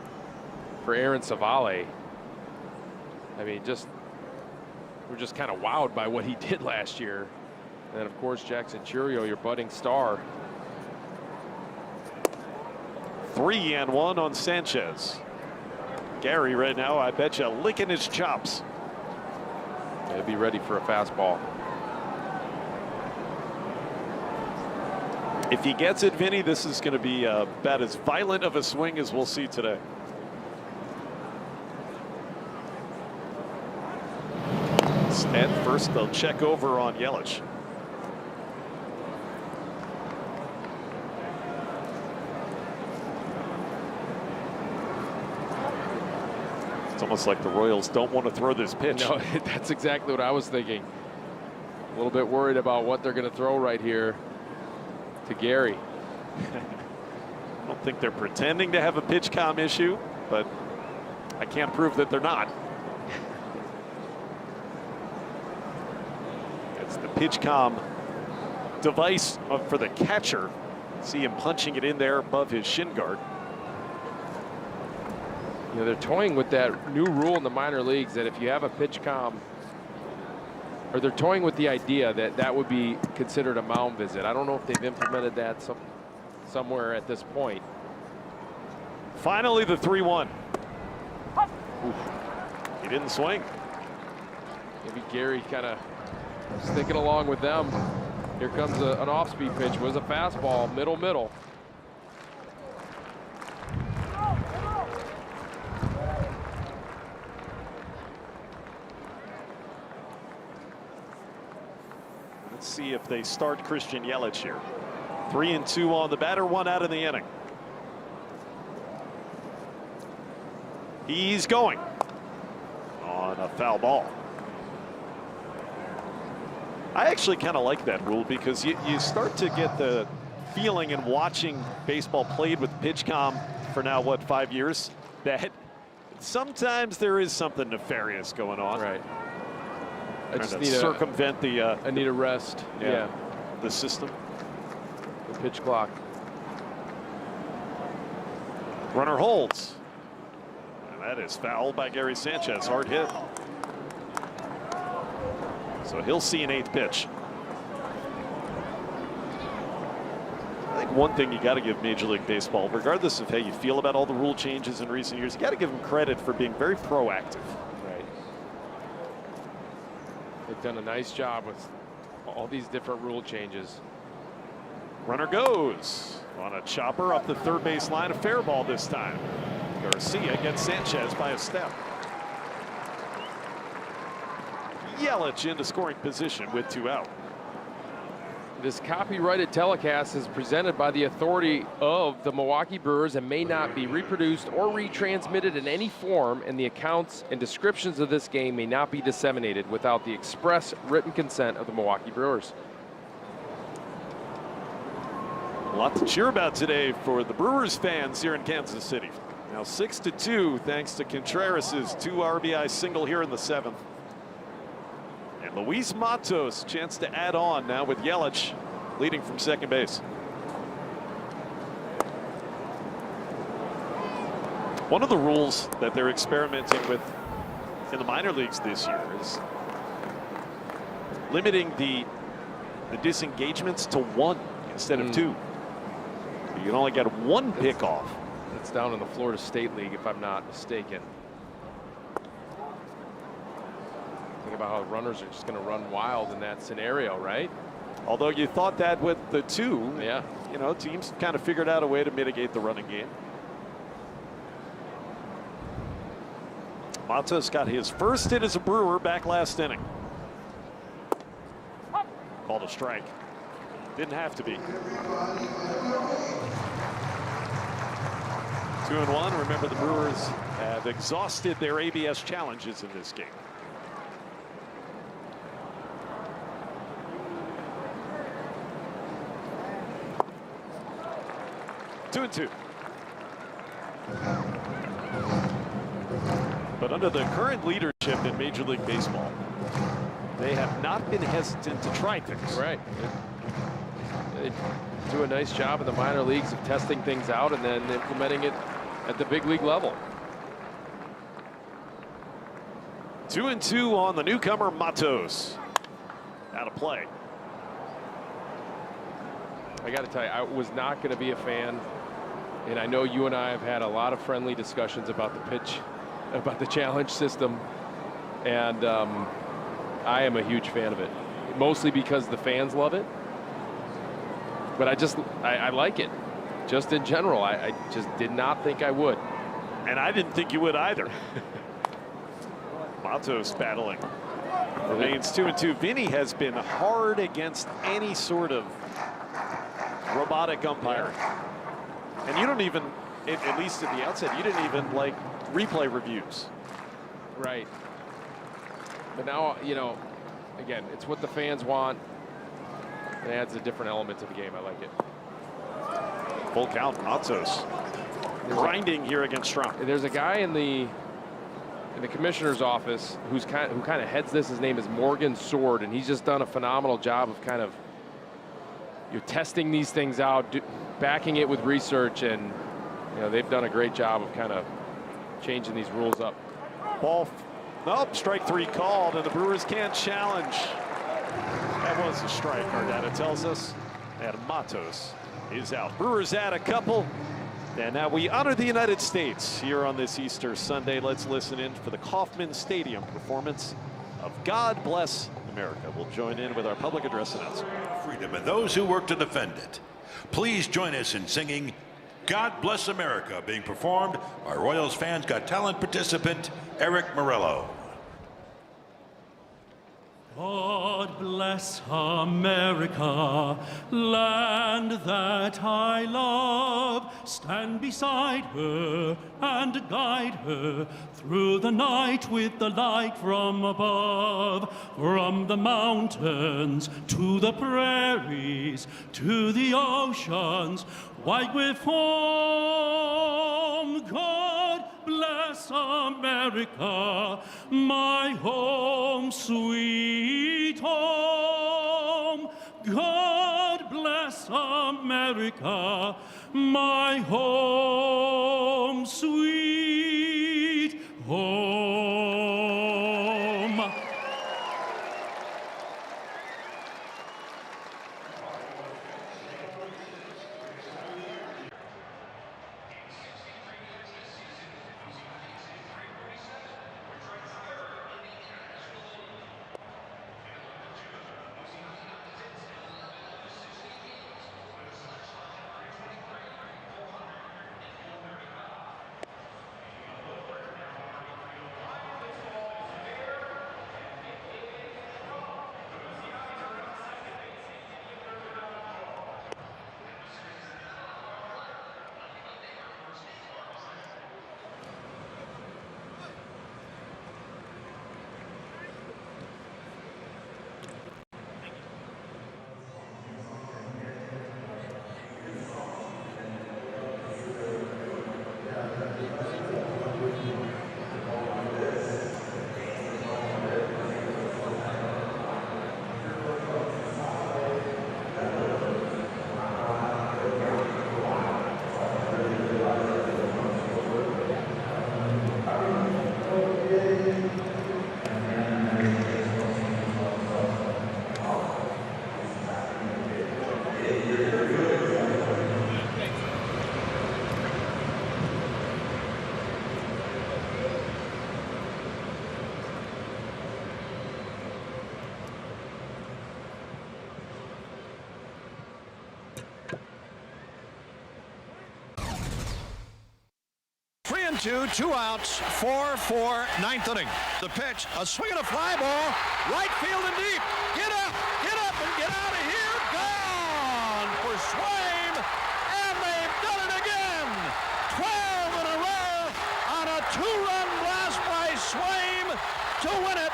for Aaron Savale. I mean, we're just kind of wowed by what he did last year. And then, of course, Jackson Churio, your budding star. 3-1 on Sanchez. Gary right now, I bet you, licking his chops. He'll be ready for a fastball. If he gets it, Vinny, this is going to be about as violent of a swing as we'll see today. And first, they'll check over on Yelich. It's almost like the Royals don't want to throw this pitch. No, that's exactly what I was thinking. A little bit worried about what they're going to throw right here to Gary. I don't think they're pretending to have a pitch comm issue, but I can't prove that they're not. It's the pitch comm device for the catcher. See him punching it in there above his shin guard. You know, they're toying with that new rule in the minor leagues that if you have a pitch comm, or they're toying with the idea that that would be considered a mound visit. I don't know if they've implemented that somewhere at this point. Finally, the 3-1. He didn't swing. Maybe Gary kind of sticking along with them. Here comes an off-speed pitch. Was a fastball, middle. Let's see if they start Christian Yelich here. 3-2 on the batter, 1 out in the inning. He's going on a foul ball. I actually kind of like that rule because you start to get the feeling in watching baseball played with pitch comm for now, what, 5 years, that sometimes there is something nefarious going on. Right. I just to need circumvent the I need a rest. Yeah. The system. The pitch clock. Runner holds. And that is foul by Gary Sanchez. Hard hit. So he'll see an 8th pitch. I think one thing you got to give Major League Baseball, regardless of how you feel about all the rule changes in recent years, you got to give them credit for being very proactive. Right. They've done a nice job with all these different rule changes. Runner goes on a chopper up the third base line. A fair ball this time. Garcia gets Sanchez by a step. Yelich into scoring position with 2 out. This copyrighted telecast is presented by the authority of the Milwaukee Brewers and may not be reproduced or retransmitted in any form, and the accounts and descriptions of this game may not be disseminated without the express written consent of the Milwaukee Brewers. A lot to cheer about today for the Brewers fans here in Kansas City. Now 6-2 thanks to Contreras' 2 RBI single here in the 7th. And Luis Matos, chance to add on now with Yelich leading from second base. One of the rules that they're experimenting with in the minor leagues this year is limiting the disengagements to 1 instead of 2. You can only get 1 pickoff. It's down in the Florida State League, if I'm not mistaken. Think about how runners are just going to run wild in that scenario, right? Although you thought that with the 2, yeah, you know, teams kind of figured out a way to mitigate the running game. Matos got his first hit as a Brewer back last inning. Called a strike. Didn't have to be. 2-1. Remember, the Brewers have exhausted their ABS challenges in this game. Two and 2. But under the current leadership in Major League Baseball, they have not been hesitant to try things. Right. do a nice job in the minor leagues of testing things out and then implementing it at the big league level. 2-2 on the newcomer Matos. Out of play. I got to tell you, I was not going to be a fan, and I know you and I have had a lot of friendly discussions about the pitch, about the challenge system, and I am a huge fan of it, mostly because the fans love it. But I like it, just in general. I just did not think I would. And I didn't think you would either. Matos battling. Remains 2-2. Vinny has been hard against any sort of robotic umpiring. And you don't even, at least at the outset, you didn't even like replay reviews. Right. But now, you know, again, it's what the fans want. It adds a different element to the game. I like it. Full count, Matos. Grinding here against Strom. There's a guy in the commissioner's office who kind of heads this. His name is Morgan Sword, and he's just done a phenomenal job of kind of testing these things out, backing it with research, and they've done a great job of kind of changing these rules up. Ball, nope, strike 3 called, and the Brewers can't challenge. That was a strike, our data tells us, and Matos is out. Brewers add a couple. And now we honor the United States here on this Easter Sunday. Let's listen in for the Kauffman Stadium performance of God Bless America. We'll join in with our public address announcer. Freedom and those who work to defend it. Please join us in singing God Bless America, being performed by Royals Fans Got Talent participant Eric Morello. God bless America, land that I love. Stand beside her and guide her through the night with the light from above. From the mountains to the prairies to the oceans, white with foam. God bless America, my home, sweet home. God bless America, my home, sweet home. Two outs, 4-4, ninth inning. The pitch, a swing and a fly ball, right field and deep. Get up and get out of here. Gone for Swaim, and they've done it again. 12 in a row on a 2-run blast by Swaim to win it.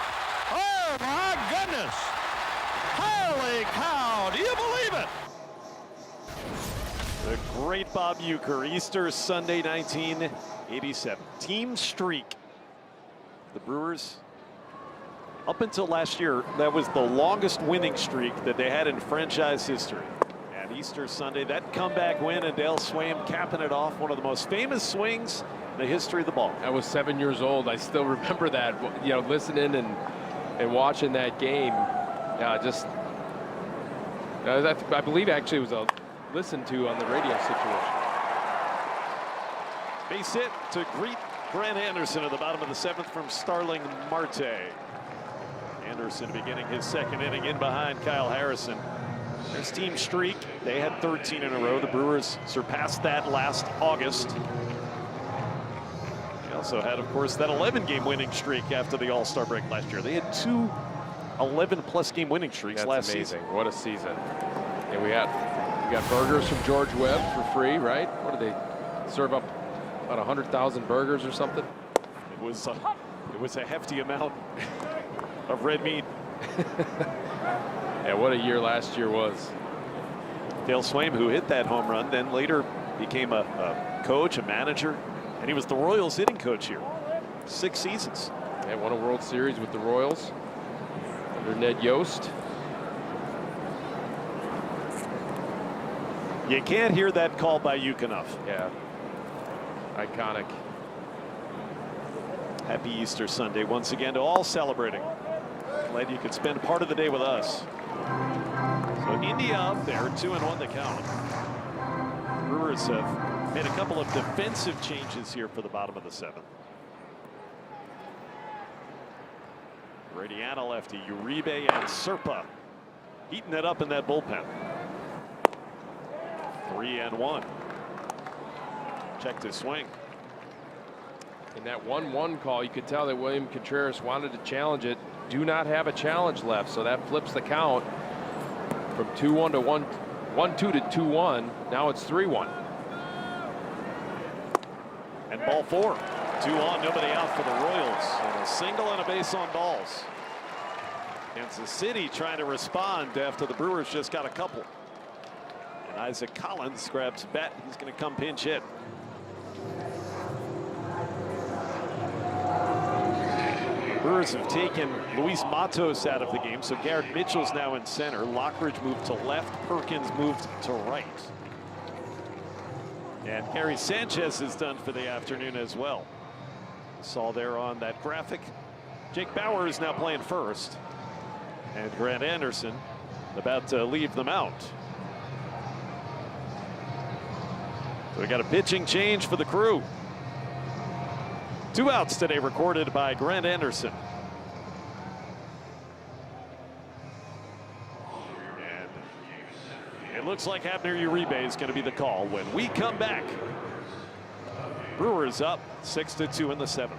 Oh my goodness. Holy cow, do you believe it? The great Bob Uecker, Easter Sunday 1987. Team streak. The Brewers, up until last year, that was the longest winning streak that they had in franchise history. And Easter Sunday. That comeback win, and Dale Swaim capping it off. One of the most famous swings in the history of the ball. I was 7 years old. I still remember that, you know, listening and watching that game. I believe actually it was listened to on the radio situation. Base hit to greet Grant Anderson at the bottom of the 7th from Starling Marte. Anderson beginning his 2nd inning in behind Kyle Harrison. There's team streak. They had 13 in a row. The Brewers surpassed that last August. They also had, of course, that 11-game winning streak after the All-Star break last year. They had 2 11-plus game winning streaks last season. That's amazing. What a season. And we got burgers from George Webb for free, right? What did they serve up? About 100,000 burgers or something? It was a hefty amount of red meat. Yeah, what a year last year was. Dale Swaim, who hit that home run, then later became a coach, a manager, and he was the Royals hitting coach here. 6 seasons. And won a World Series with the Royals under Ned Yost. You can't hear that call by Uke enough. Yeah. Iconic. Happy Easter Sunday once again to all celebrating. Glad you could spend part of the day with us. So India up there, 2-1 the count. Brewers have made a couple of defensive changes here for the bottom of the 7th. Radiana lefty, Uribe and Serpa heating it up in that bullpen. 3-1. Check to swing. In that 1-1 call, you could tell that William Contreras wanted to challenge it. Do not have a challenge left, so that flips the count from 2-1 to 1-2 to 2-1. Now it's 3-1. And ball 4. 2 on, nobody out for the Royals. And a single and a base on balls. Kansas City trying to respond after the Brewers just got a couple. And Isaac Collins grabs bat. He's going to come pinch hit. Brewers have taken Luis Matos out of the game, so Garrett Mitchell's now in center. Lockridge moved to left. Perkins moved to right. And Gary Sanchez is done for the afternoon as well. Saw there on that graphic. Jake Bauer is now playing first. And Grant Anderson about to leave them out. So we got a pitching change for the Crew. 2 outs today recorded by Grant Anderson. And it looks like Abner Uribe is going to be the call when we come back. Brewers up 6-2 in the 7th.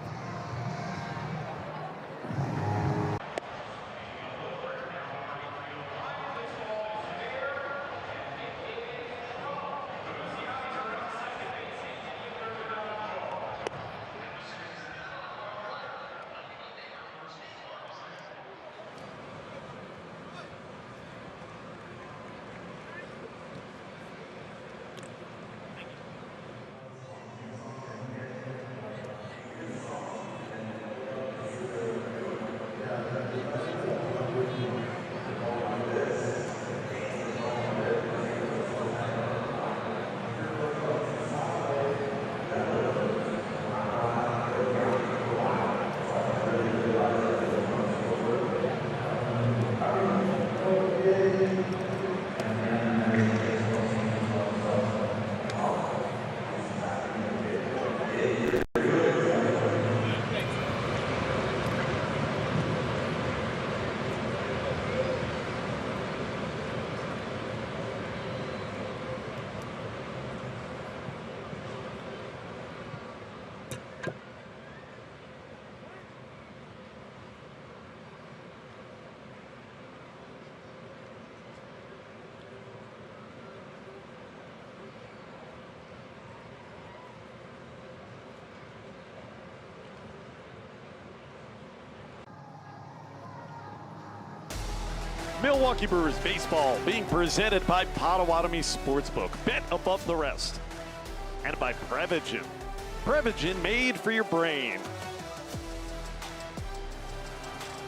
Milwaukee Brewers baseball being presented by Potawatomi Sportsbook. Bet above the rest. And by Prevagen. Prevagen made for your brain.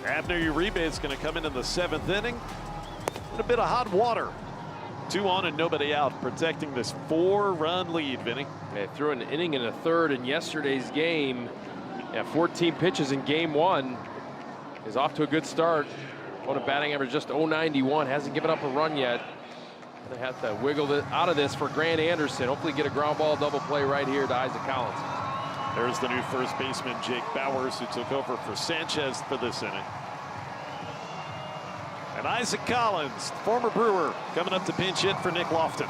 Abner Uribe is going to come in the 7th inning. And a bit of hot water. 2 on and nobody out, protecting this 4-run lead, Vinny. They threw an inning and a third in yesterday's game. 14 pitches in game 1. Is off to a good start. On a batting average just .091. Hasn't given up a run yet. They have to wiggle it out of this for Grant Anderson. Hopefully get a ground ball double play right here to Isaac Collins. There's the new first baseman, Jake Bowers, who took over for Sanchez for this inning. And Isaac Collins, former Brewer, coming up to pinch hit for Nick Lofton.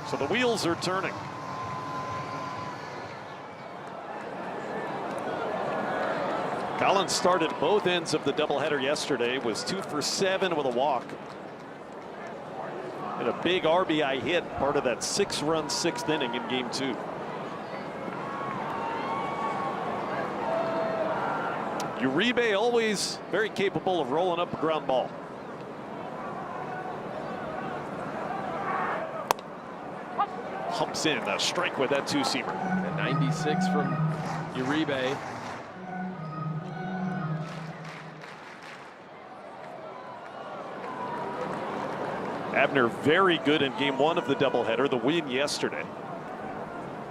So the wheels are turning. Collins started both ends of the doubleheader yesterday, was 2 for 7 with a walk. And a big RBI hit, part of that 6-run 6th inning in game 2. Uribe always very capable of rolling up a ground ball. Humps in, a strike with that 2-seamer. 96 from Uribe. Abner very good in game 1 of the doubleheader, the win yesterday.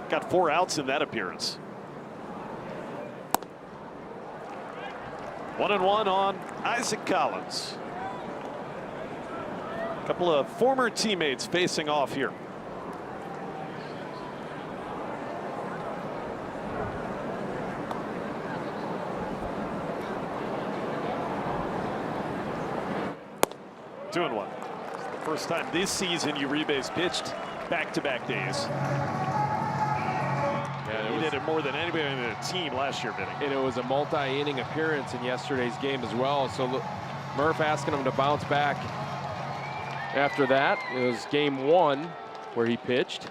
Got 4 outs in that appearance. 1-1 on Isaac Collins. A couple of former teammates facing off here. Two and 1. First time this season Uribe's pitched back-to-back days. He did it more than anybody in the team last year, Vinny. And it was a multi-inning appearance in yesterday's game as well. So Murph asking him to bounce back after that. It was game 1 where he pitched.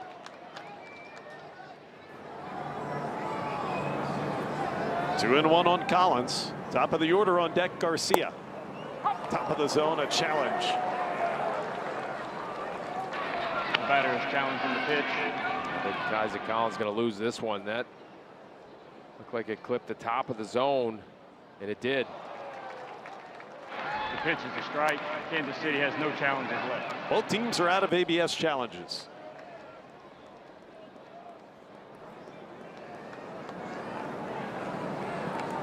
Two and 1 on Collins. Top of the order on deck, Garcia. Top of the zone, a challenge. The batter is challenging the pitch. I think Isaac Collins going to lose this one. That looked like it clipped the top of the zone, and it did. The pitch is a strike. Kansas City has no challenges left. Both teams are out of ABS challenges.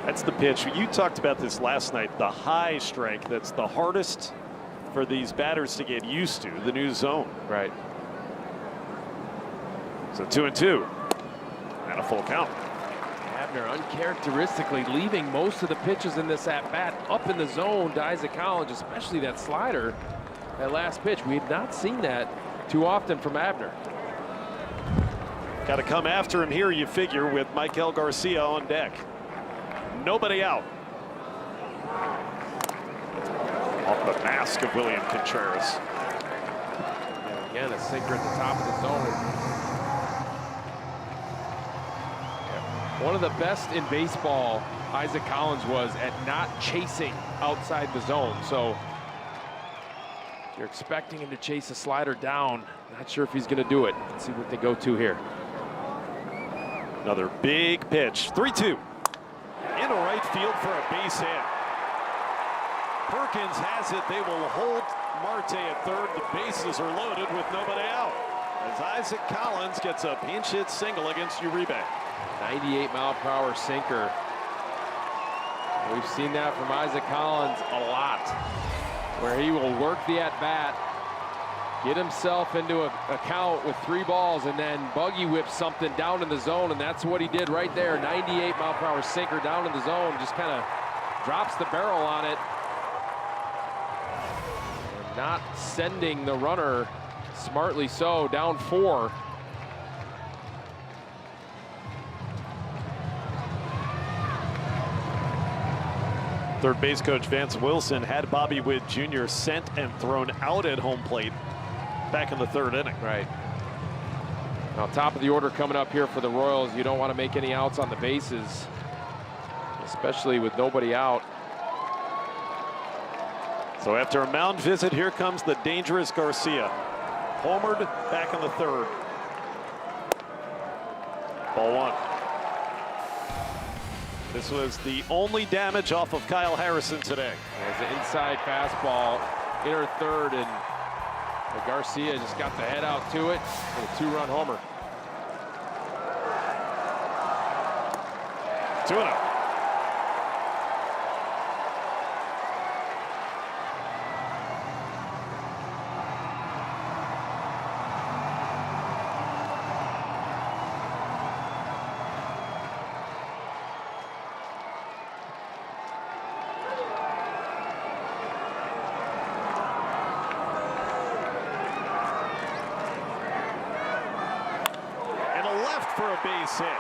That's the pitch. You talked about this last night, the high strike. That's the hardest for these batters to get used to, the new zone. Right. So 2-2 and a full count. Abner uncharacteristically leaving most of the pitches in this at-bat up in the zone to Isaac Collins, especially that slider, that last pitch. We have not seen that too often from Abner. Got to come after him here, you figure, with Michael Garcia on deck. Nobody out. Off the mask of William Contreras. And again, a sinker at the top of the zone. One of the best in baseball, Isaac Collins, was at not chasing outside the zone. So you're expecting him to chase a slider down. Not sure if he's going to do it. Let's see what they go to here. Another big pitch. 3-2. Into right field for a base hit. Perkins has it. They will hold Marte at third. The bases are loaded with nobody out, as Isaac Collins gets a pinch hit single against Uribe. 98-mile-per-hour sinker. We've seen that from Isaac Collins a lot, where he will work the at-bat, get himself into a count with 3 balls, and then buggy whip something down in the zone, and that's what he did right there. 98-mile-per-hour sinker down in the zone, just kind of drops the barrel on it. And not sending the runner, smartly so, down 4. Third base coach Vance Wilson had Bobby Witt Jr. sent and thrown out at home plate back in the 3rd inning. Right. Now, top of the order coming up here for the Royals. You don't want to make any outs on the bases, especially with nobody out. So after a mound visit, here comes the dangerous Garcia. Homered back in the 3rd. Ball 1. This was the only damage off of Kyle Harrison today. There's an inside fastball, inner 3rd, and But Garcia just got the head out to it for a 2-run homer. 2-0. For a base hit.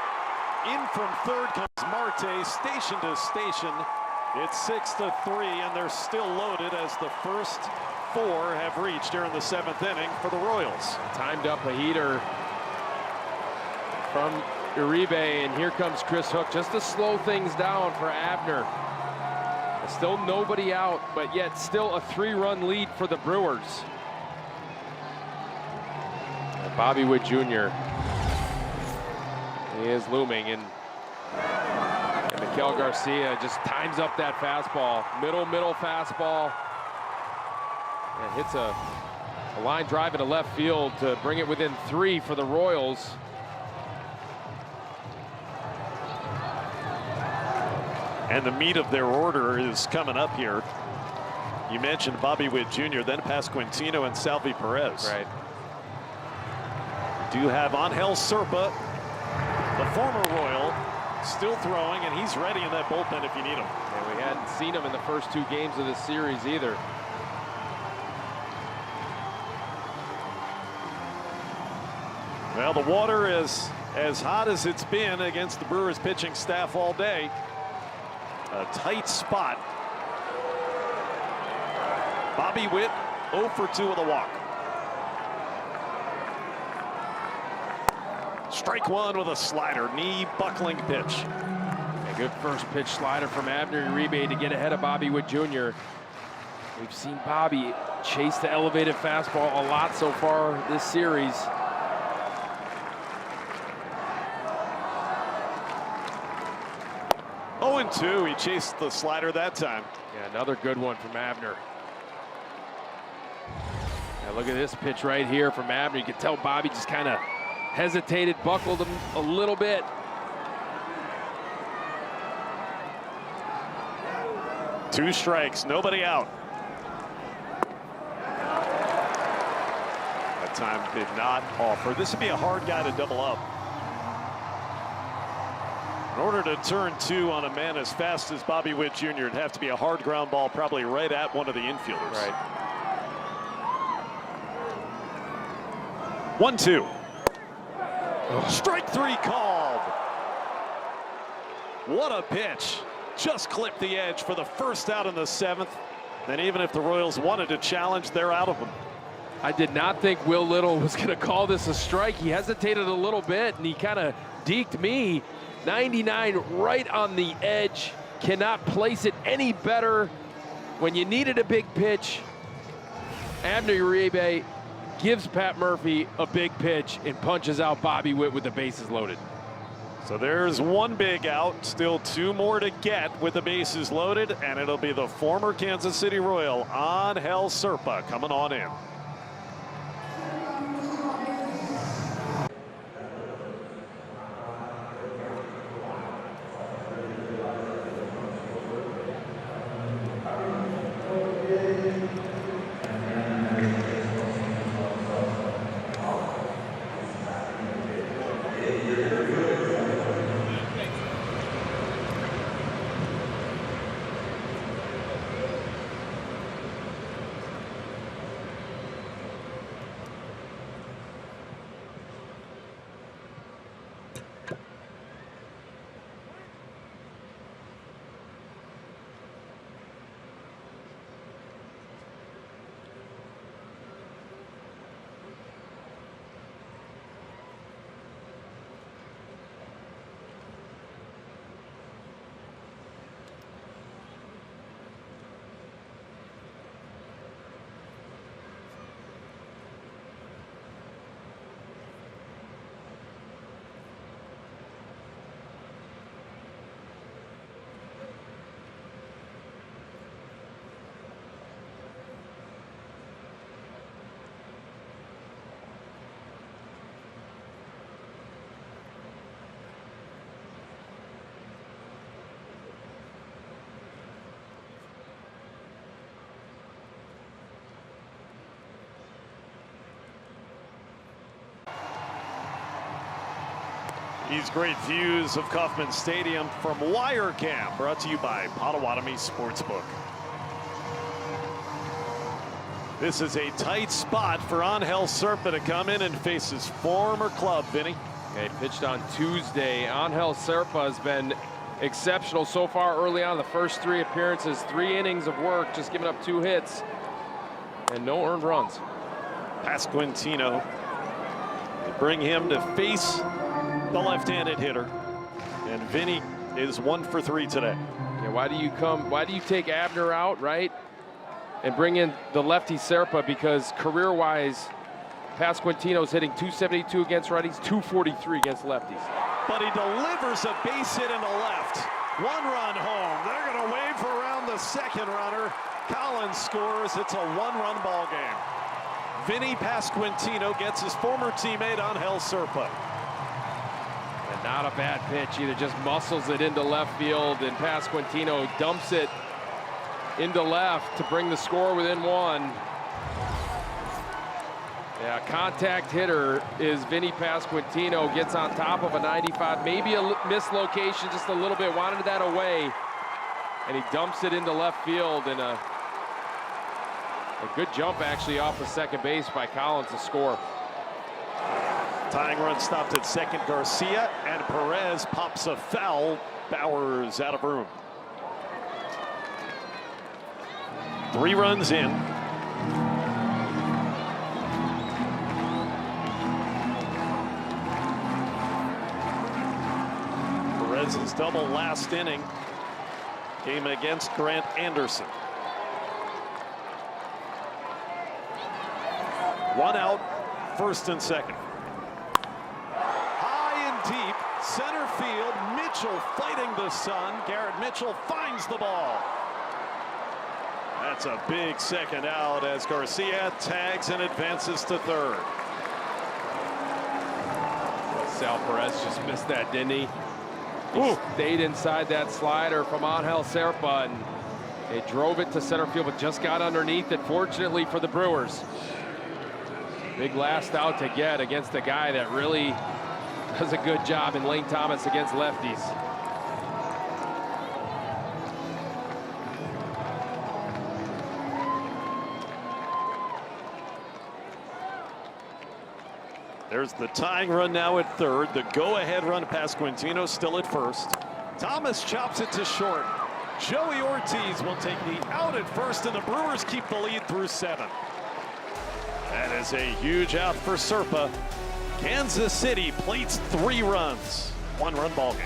In from third comes Marte, station to station. It's 6-3, and they're still loaded as the first 4 have reached during the 7th inning for the Royals. Timed up a heater from Uribe, and here comes Chris Hook just to slow things down for Abner. Still nobody out, but yet still a 3-run lead for the Brewers. And Bobby Witt Jr. He is looming, and Miguel Garcia just times up that fastball. Middle fastball. And hits a line drive into left field to bring it within 3 for the Royals. And the meat of their order is coming up here. You mentioned Bobby Witt Jr., then Pasquantino and Salvi Perez. Right. We do have Angel Serpa, the former Royal, still throwing, and he's ready in that bullpen if you need him. And we hadn't seen him in the first 2 games of this series either. Well, the water is as hot as it's been against the Brewers pitching staff all day. A tight spot. Bobby Witt 0 for 2 with a walk. Strike 1 with a slider, knee buckling pitch. A good first pitch slider from Abner Uribe to get ahead of Bobby Witt Jr. We've seen Bobby chase the elevated fastball a lot so far this series. Oh, and 2, he chased the slider that time. Yeah, another good one from Abner. Now look at this pitch right here from Abner. You can tell Bobby just kind of hesitated, buckled him a little bit. Two strikes, nobody out. That time did not offer. This would be a hard guy to double up. In order to turn 2 on a man as fast as Bobby Witt Jr., it'd have to be a hard ground ball, probably right at one of the infielders. Right. 1-2. Strike 3 called. What a pitch. Just clipped the edge for the first out in the 7th. And even if the Royals wanted to challenge, they're out of them. I did not think Will Little was going to call this a strike. He hesitated a little bit, and he kind of deked me. 99 right on the edge. Cannot place it any better. When you needed a big pitch, Abner Uribe gives Pat Murphy a big pitch and punches out Bobby Witt with the bases loaded. So there's 1 big out, still 2 more to get with the bases loaded, and it'll be the former Kansas City Royal, Angel Serpa, coming on in. These great views of Kauffman Stadium from Wirecam, brought to you by Potawatomi Sportsbook. This is a tight spot for Angel Serpa to come in and face his former club, Vinny. Okay, pitched on Tuesday. Angel Serpa has been exceptional so far early on. The first 3 appearances, 3 innings of work, just giving up 2 hits and no earned runs. Pasquantino, they bring him to face the left-handed hitter, and Vinny is 1 for 3 today. Okay, why do you take Abner out, right, and bring in the lefty Serpa? Because career-wise, Pasquantino's hitting .272 against righties, .243 against lefties. But he delivers a base hit into left. 1-run home. They're going to wave around the second runner. Collins scores. It's a 1-run ball game. Vinny Pasquantino gets his former teammate Angel Serpa. And not a bad pitch either, just muscles it into left field, and Pasquantino dumps it into left to bring the score within 1. Yeah, contact hitter is Vinny Pasquantino, gets on top of a 95, maybe a mislocation just a little bit, wanted that away, and he dumps it into left field, and a good jump actually off the second base by Collins to score. Tying run stopped at second. Garcia, and Perez pops a foul. Bowers out of room. 3 runs in. Perez's double last inning came against Grant Anderson. 1 out, first and second. High and deep, center field. Mitchell fighting the sun. Garrett Mitchell finds the ball. That's a big second out as Garcia tags and advances to third. Sal Perez just missed that, didn't he? He stayed inside that slider from Angel Serpa, and they drove it to center field, but just got underneath it, fortunately for the Brewers. Big last out to get against a guy that really does a good job in Lane Thomas against lefties. There's the tying run now at third. The go-ahead run, Pasquantino still at first. Thomas chops it to short. Joey Ortiz will take the out at first, and the Brewers keep the lead through 7. That is a huge out for Serpa. Kansas City plates 3 runs. 1-run ball game.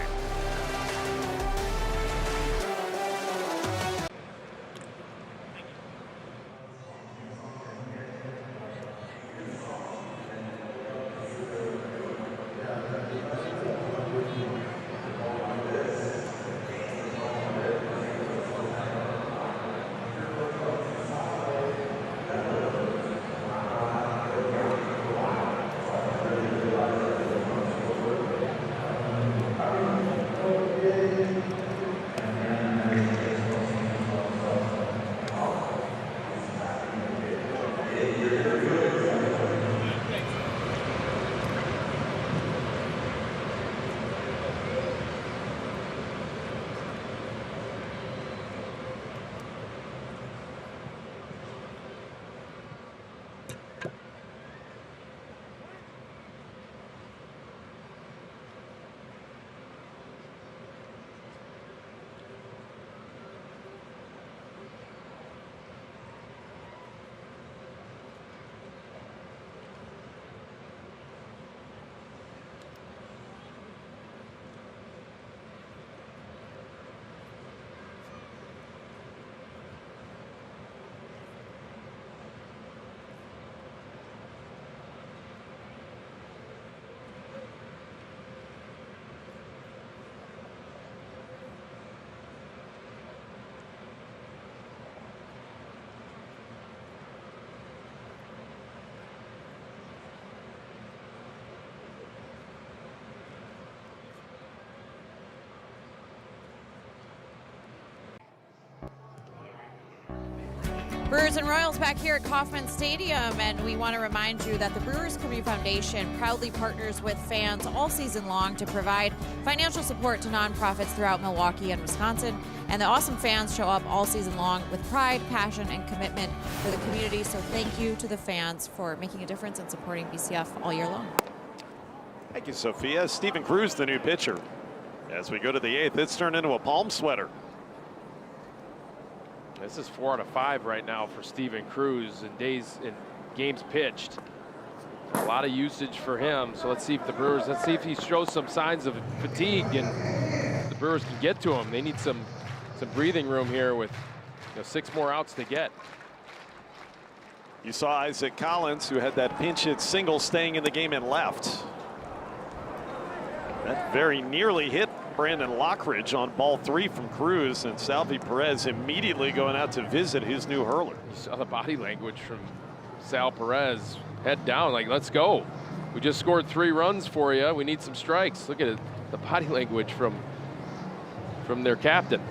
Brewers and Royals back here at Kauffman Stadium, and we want to remind you that the Brewers Community Foundation proudly partners with fans all season long to provide financial support to nonprofits throughout Milwaukee and Wisconsin. And the awesome fans show up all season long with pride, passion, and commitment for the community. So thank you to the fans for making a difference and supporting BCF all year long. Thank you, Sophia. Steven Cruz, the new pitcher. As we go to the 8th, it's turned into a palm sweater. This is 4 out of 5 right now for Steven Cruz in games pitched. A lot of usage for him. So let's see if he shows some signs of fatigue and the Brewers can get to him. They need some breathing room here with 6 more outs to get. You saw Isaac Collins, who had that pinch hit single, staying in the game and left. That very nearly hit Brandon Lockridge on ball 3 from Cruz, and Salvi Perez immediately going out to visit his new hurler. You saw the body language from Sal Perez, head down, like, let's go. We just scored 3 runs for you. We need some strikes. Look at it, the body language from their captain.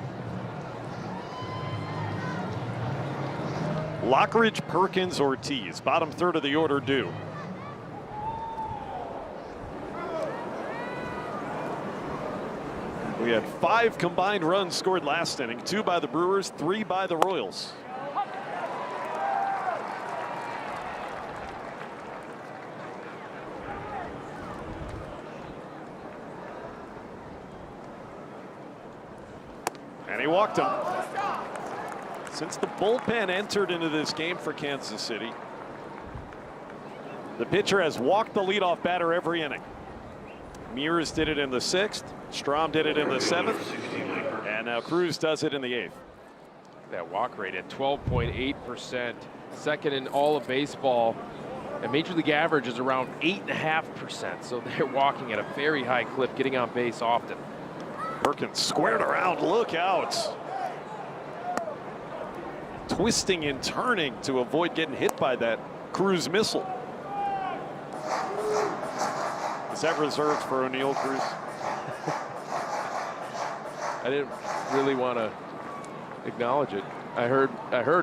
Lockridge, Perkins, Ortiz, bottom third of the order due. We had 5 combined runs scored last inning, 2 by the Brewers, 3 by the Royals. And he walked him. Since the bullpen entered into this game for Kansas City, the pitcher has walked the leadoff batter every inning. Mears did it in the 6th. Strom did it in the 7th. And now Cruz does it in the 8th. That walk rate at 12.8%, second in all of baseball. And Major League average is around 8.5%. So they're walking at a very high clip, getting on base often. Perkins squared around, look out. Twisting and turning to avoid getting hit by that Cruz missile. Is that reserved for O'Neill Cruz? I didn't really want to acknowledge it. I heard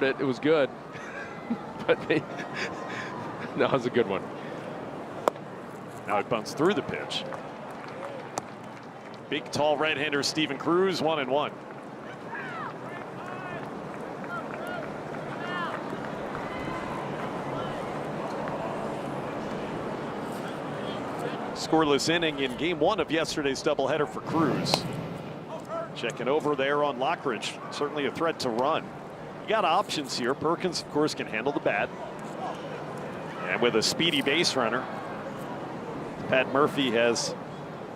it. It was good. But no, it was a good one. Now he bunts through the pitch. Big, tall right-hander Steven Cruz, 1-1. Scoreless inning in game 1 of yesterday's doubleheader for Cruz. Checking over there on Lockridge. Certainly a threat to run. You got options here. Perkins, of course, can handle the bat. And with a speedy base runner, Pat Murphy has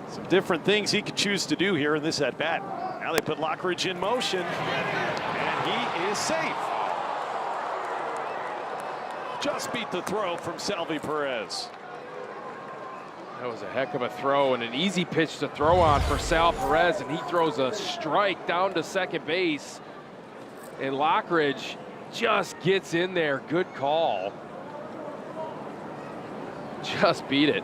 some different things he could choose to do here in this at-bat. Now they put Lockridge in motion, and he is safe. Just beat the throw from Salvi Perez. That was a heck of a throw and an easy pitch to throw on for Sal Perez, and he throws a strike down to second base. And Lockridge just gets in there. Good call. Just beat it.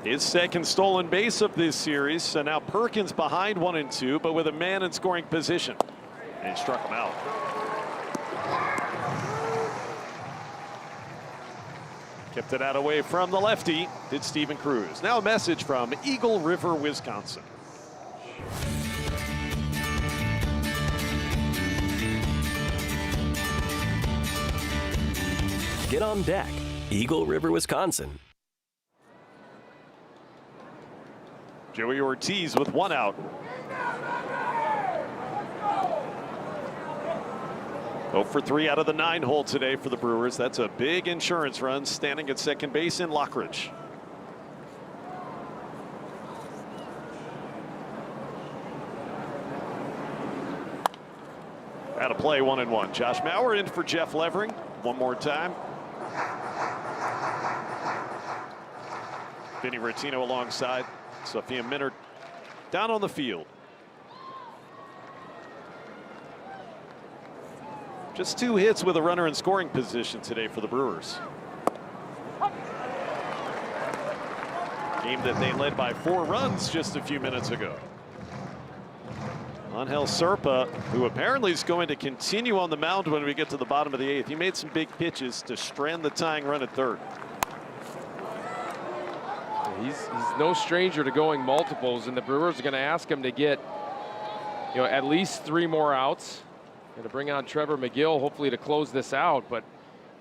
His second stolen base of this series. So now Perkins behind 1-2, but with a man in scoring position. And he struck him out. Kept it out away from the lefty, did Steven Cruz. Now a message from Eagle River, Wisconsin. Get on deck, Eagle River, Wisconsin. Joey Ortiz with 1 out. 0 for 3 out of the 9 hole today for the Brewers. That's a big insurance run, standing at second base in Lockridge. Out of play, 1-1. Josh Mauer in for Jeff Levering one more time. Vinny Rottino alongside Sophia Minard down on the field. Just 2 hits with a runner in scoring position today for the Brewers. Game that they led by 4 runs just a few minutes ago. Angel Serpa, who apparently is going to continue on the mound when we get to the bottom of the 8th. He made some big pitches to strand the tying run at third. He's no stranger to going multiples, and the Brewers are going to ask him to get, at least 3 more outs, and to bring on Trevor McGill, hopefully to close this out. But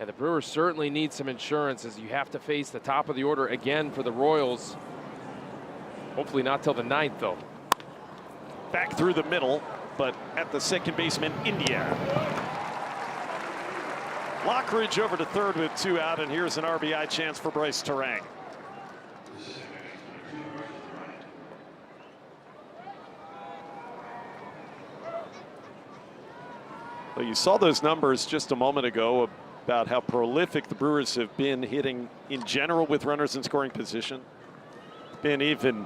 the Brewers certainly need some insurance, as you have to face the top of the order again for the Royals. Hopefully not till the 9th, though. Back through the middle, but at the second baseman, India. Lockridge over to third with 2 out, and here's an RBI chance for Bryce Terang. Well, you saw those numbers just a moment ago about how prolific the Brewers have been hitting in general with runners in scoring position. Been even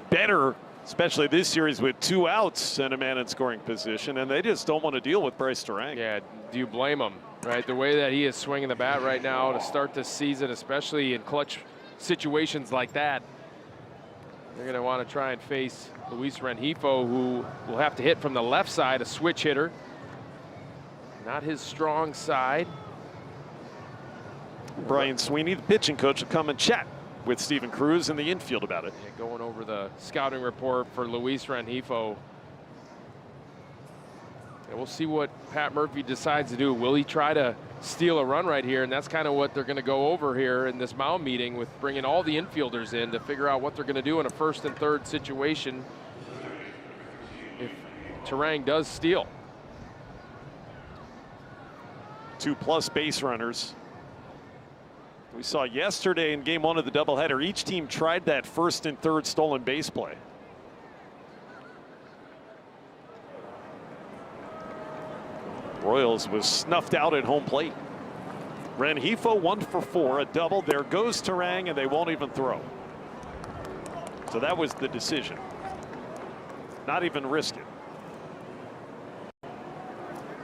better, especially this series, with 2 outs and a man in scoring position, and they just don't want to deal with Bryce Terang. Yeah, do you blame him, right? The way that he is swinging the bat right now to start this season, especially in clutch situations like that, they're going to want to try and face Luis Rengifo, who will have to hit from the left side, a switch hitter. Not his strong side. Brian Sweeney, the pitching coach, will come and chat with Steven Cruz in the infield about it. Yeah, going over the scouting report for Luis Rengifo. And we'll see what Pat Murphy decides to do. Will he try to steal a run right here? And that's kind of what they're going to go over here in this mound meeting, with bringing all the infielders in to figure out what they're going to do in a first and third situation if Terang does steal. 2+ base runners. We saw yesterday in game 1 of the doubleheader, each team tried that first and third stolen base play. Royals was snuffed out at home plate. Rengifo 1 for 4, a double. There goes Terang, and they won't even throw. So that was the decision. Not even risk it.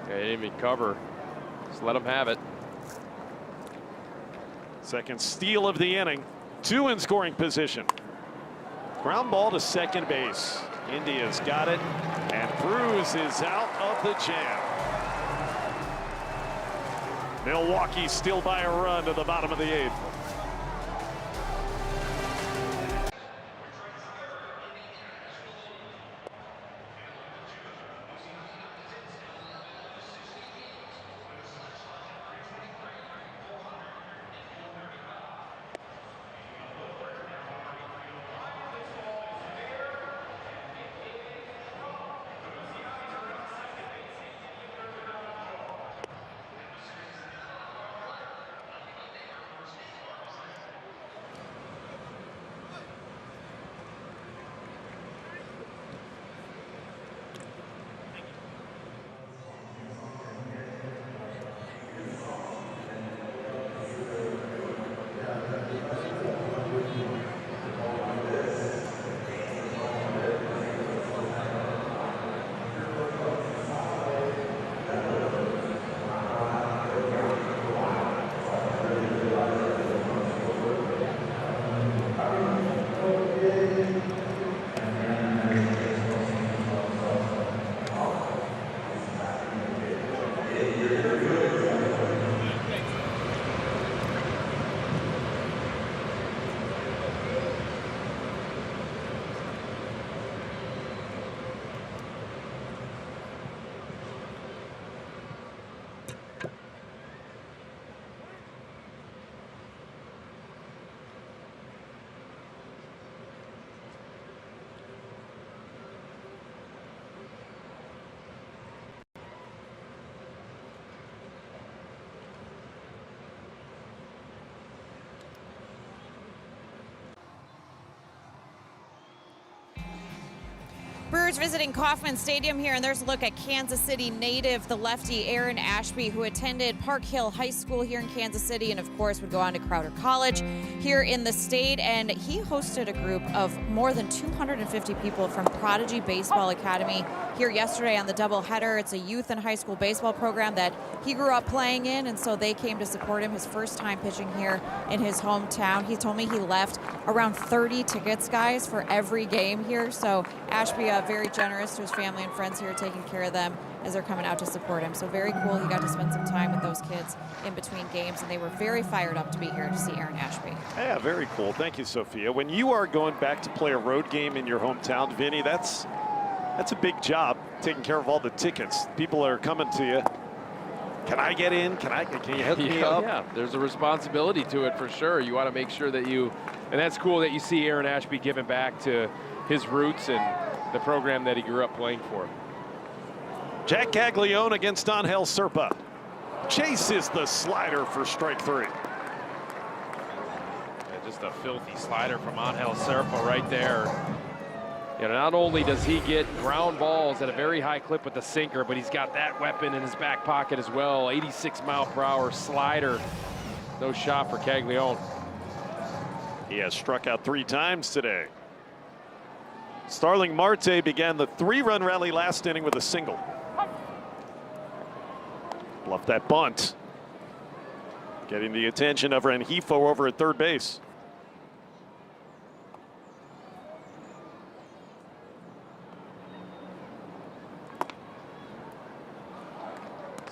Yeah, he didn't even cover. Just let him have it. Second steal of the inning. 2 in scoring position. Ground ball to second base. India's got it, and Cruz is out of the jam. Milwaukee still by a run to the bottom of the 8th. Brewers visiting Kauffman Stadium here, and there's a look at Kansas City native, the lefty Aaron Ashby, who attended Park Hill High School here in Kansas City and, of course, would go on to Crowder College here in the state. And he hosted a group of more than 250 people from Prodigy Baseball Academy here yesterday on the doubleheader. It's a youth and high school baseball program that he grew up playing in, and so they came to support him his first time pitching here in his hometown. He told me he left around 30 tickets, guys, for every game here. So Ashby, very very generous to his family and friends here, taking care of them as they're coming out to support him. So very cool. He got to spend some time with those kids in between games, and they were very fired up to be here to see Aaron Ashby. Yeah, very cool. Thank you, Sophia. When you are going back to play a road game in your hometown, Vinny, that's a big job, taking care of all the tickets. People are coming to you. Can I get in? Can you hook me up? Yeah, there's a responsibility to it for sure. You want to make sure that and that's cool that you see Aaron Ashby giving back to his roots and the program that he grew up playing for. Jack Caglione against Angel Serpa. Chases the slider for strike 3. Yeah, just a filthy slider from Angel Serpa right there. You know, not only does he get ground balls at a very high clip with the sinker, but he's got that weapon in his back pocket as well. 86 mile/hour slider. No shot for Caglione. He has struck out 3 times today. Starling Marte began the 3-run rally last inning with a single. Bluffed that bunt. Getting the attention of Rengifo over at third base.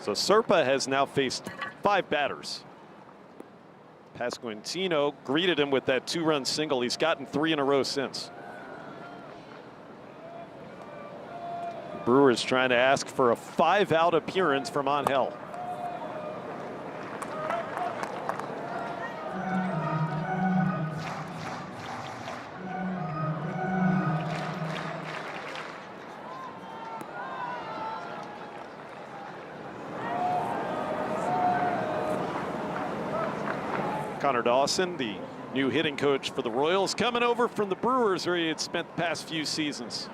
So Serpa has now faced 5 batters. Pasquantino greeted him with that 2-run single. He's gotten 3 in a row since. Brewers trying to ask for a 5-out appearance from Angel. Connor Dawson, the new hitting coach for the Royals, coming over from the Brewers where he had spent the past few seasons.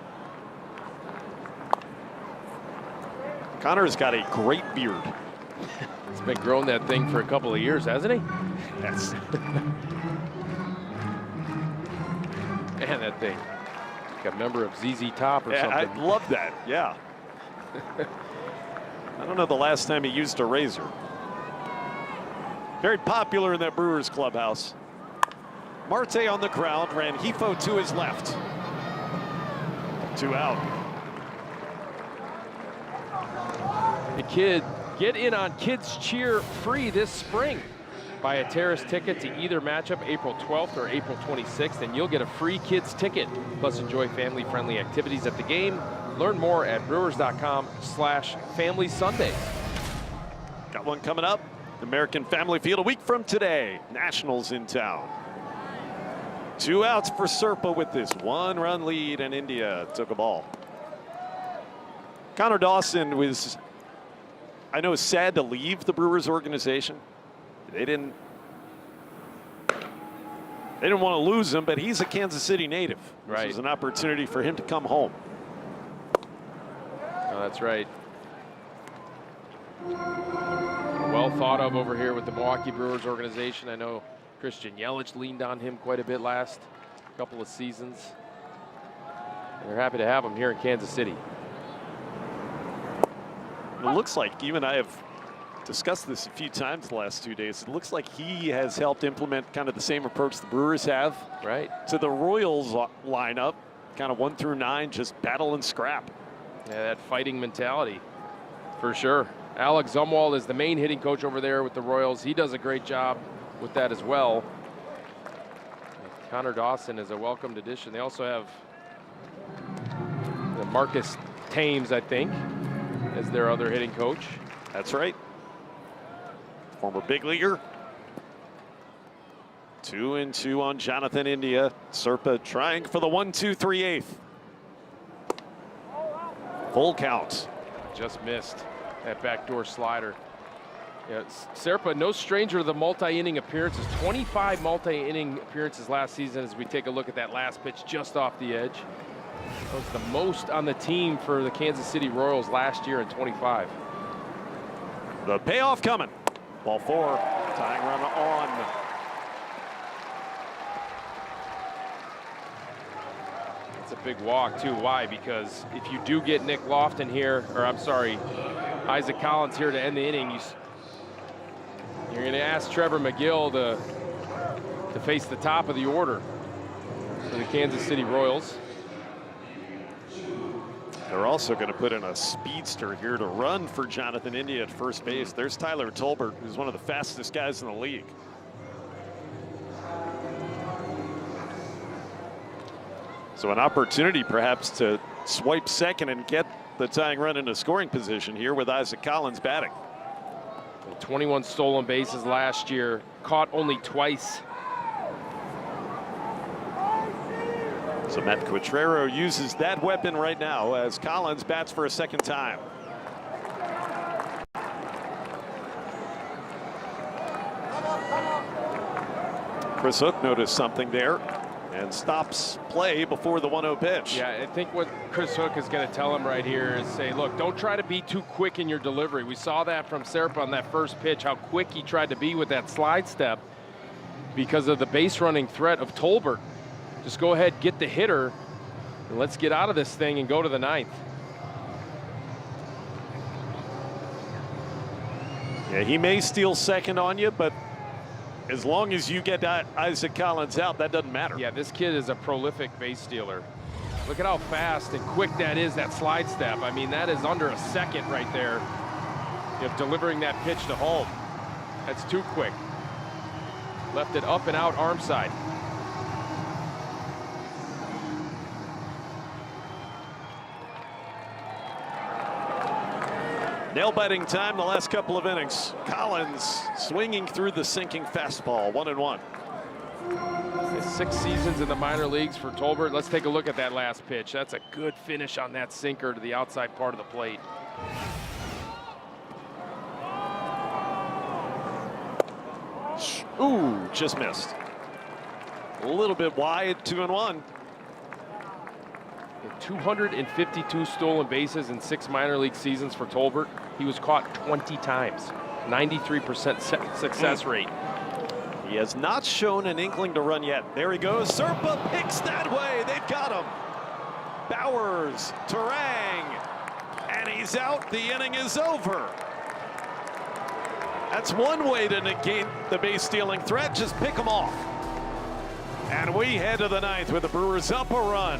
Connor's got a great beard. He's been growing that thing for a couple of years, hasn't he? Yes. Man, that thing. Like a member of ZZ Top or something. I love that, yeah. I don't know the last time he used a razor. Very popular in that Brewers clubhouse. Marte on the ground, Rengifo to his left. 2 out. The kid, get in on Kids Cheer free this spring. Buy a Terrace ticket to either matchup April 12th or April 26th, and you'll get a free kids ticket. Plus enjoy family-friendly activities at the game. Learn more at brewers.com/Family Sundays. Got one coming up. American Family Field a week from today. Nationals in town. 2 outs for Serpa with this 1-run lead, and India took a ball. Connor Dawson was, I know, sad to leave the Brewers organization. They didn't want to lose him, but he's a Kansas City native. Right. This was an opportunity for him to come home. Oh, that's right. Well thought of over here with the Milwaukee Brewers organization. I know Christian Yelich leaned on him quite a bit last couple of seasons. And they're happy to have him here in Kansas City. It looks like, you and I have discussed this a few times the last 2 days, it looks like he has helped implement kind of the same approach the Brewers have. Right. To the Royals lineup, kind of 1 through 9, just battle and scrap. Yeah, that fighting mentality, for sure. Alex Zumwalt is the main hitting coach over there with the Royals. He does a great job with that as well. And Connor Dawson is a welcomed addition. They also have the Marcus Thames, I think, as their other hitting coach. That's right. Former big leaguer. 2-2 on Jonathan India. Serpa trying for the 1-2-3/8. Full count. Just missed that backdoor slider. Yeah, Serpa, no stranger to the multi-inning appearances. 25 multi-inning appearances last season as we take a look at that last pitch just off the edge. That was the most on the team for the Kansas City Royals last year in 25. The payoff coming. Ball 4, tying run on. It's a big walk too. Why? Because if you do get Nick Lofton here, or I'm sorry, Isaac Collins here to end the inning, you're going to ask Trevor McGill to face the top of the order for the Kansas City Royals. They're also going to put in a speedster here to run for Jonathan India at first base. There's Tyler Tolbert, who's one of the fastest guys in the league. So an opportunity perhaps to swipe second and get the tying run into scoring position here with Isaac Collins batting. 21 stolen bases last year, caught only twice. So Matt Quatrero uses that weapon right now as Collins bats for a second time. Chris Hook noticed something there and stops play before the 1-0 pitch. Yeah, I think what Chris Hook is going to tell him right here is say, look, don't try to be too quick in your delivery. We saw that from Serpa on that first pitch, how quick he tried to be with that slide step because of the base running threat of Tolbert. Just go ahead, get the hitter, and let's get out of this thing and go to the 9th. Yeah, he may steal second on you, but as long as you get Isaac Collins out, that doesn't matter. Yeah, this kid is a prolific base stealer. Look at how fast and quick that is, that slide step. I mean, that is under a second right there of delivering that pitch to home. That's too quick. Left it up and out arm side. Nail-biting time the last couple of innings. Collins swinging through the sinking fastball, 1-1. 6 seasons in the minor leagues for Tolbert. Let's take a look at that last pitch. That's a good finish on that sinker to the outside part of the plate. Ooh, just missed. A little bit wide, 2-1. 252 stolen bases in 6 minor league seasons for Tolbert. He was caught 20 times, 93% success rate. He has not shown an inkling to run yet. There he goes. Serpa picks that way. They've got him. Bowers, Terang, and he's out. The inning is over. That's one way to negate the base stealing threat. Just pick them off. And we head to the 9th with the Brewers up a run.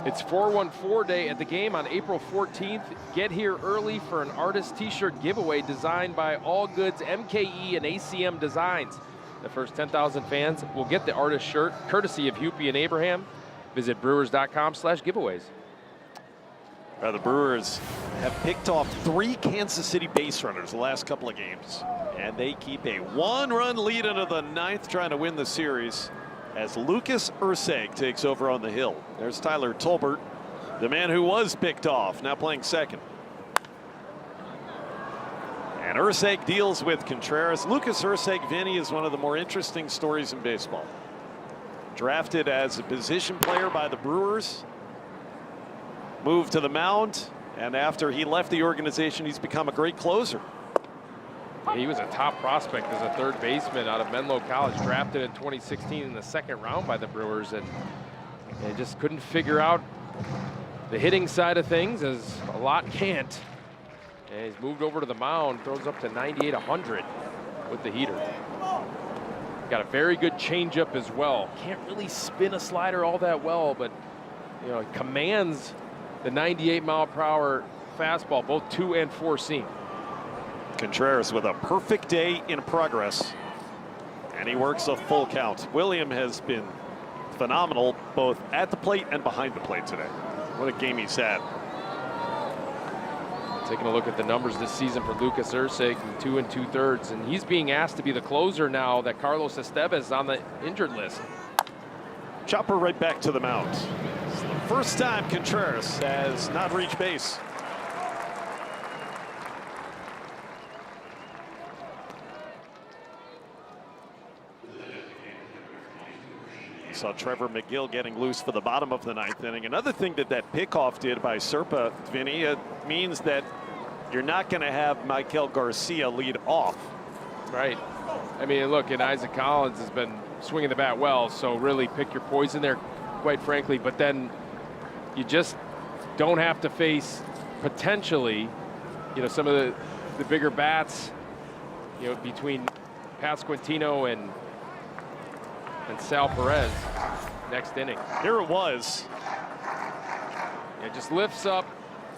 It's 414 Day at the game on April 14th. Get here early for an artist t-shirt giveaway designed by All Goods, MKE, and ACM Designs. The first 10,000 fans will get the artist shirt courtesy of Hupie and Abraham. Visit brewers.com/giveaways. The Brewers have picked off 3 Kansas City base runners the last couple of games, and they keep a 1-run lead into the 9th, trying to win the series as Lucas Urseg takes over on the hill. There's Tyler Tolbert, the man who was picked off, now playing second. And And Urseg deals with Contreras. Lucas Urseg, Vinny, is one of the more interesting stories in baseball. Drafted as a position player by the Brewers. Moved to the mound. And after he left the organization, he's become a great closer. He was a top prospect as a third baseman out of Menlo College, drafted in 2016 in the second round by the Brewers, and just couldn't figure out the hitting side of things, as a lot can't. And he's moved over to the mound, throws up to 98, 100 with the heater. Got a very good changeup as well. Can't really spin a slider all that well, but you know, commands the 98-mile-per-hour fastball, both 2 and 4 seam. Contreras with a perfect day in progress, and he works a full count. William has been phenomenal both at the plate and behind the plate today. What a game he's had. Taking a look at the numbers this season for Lucas Urseg, 2 2/3, and he's being asked to be the closer now that Carlos Estevez is on the injured list. Chopper right back to the mound. It's the first time Contreras has not reached base. Saw Trevor McGill getting loose for the bottom of the 9th inning. Another thing that pickoff did by Serpa, Vinny, it means that you're not going to have Michael Garcia lead off. Right. I mean, look, and Isaac Collins has been swinging the bat well, so really pick your poison there, quite frankly. But then you just don't have to face potentially, you know, some of the bigger bats, you know, between Pasquantino and Sal Perez next inning. Here it was. It just lifts up,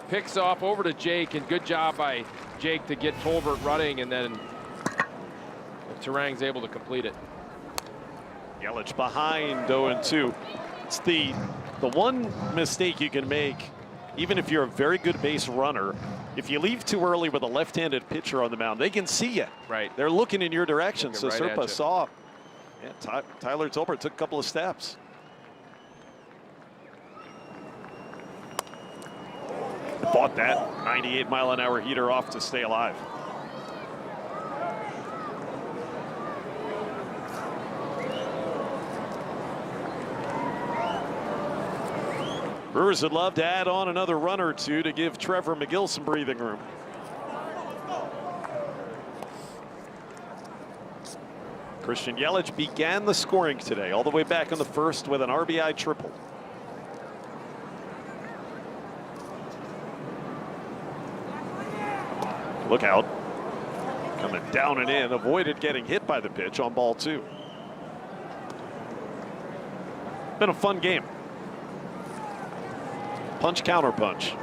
picks off over to Jake, and good job by Jake to get Tolbert running, and then Terang's able to complete it. Yelich behind 0-2. It's the one mistake you can make, even if you're a very good base runner. If you leave too early with a left-handed pitcher on the mound, they can see you. Right. They're looking in your direction. Looking So right Serpa at you. saw. Yeah, Tyler Tolbert took a couple of steps. Fought that 98-mile-an-hour heater off to stay alive. Brewers would love to add on another run or two to give Trevor McGill some breathing room. Christian Yelich began the scoring today, all the way back in the first with an RBI triple. Look out. Coming down and in, avoided getting hit by the pitch on ball 2. Been a fun game. Punch, counter punch.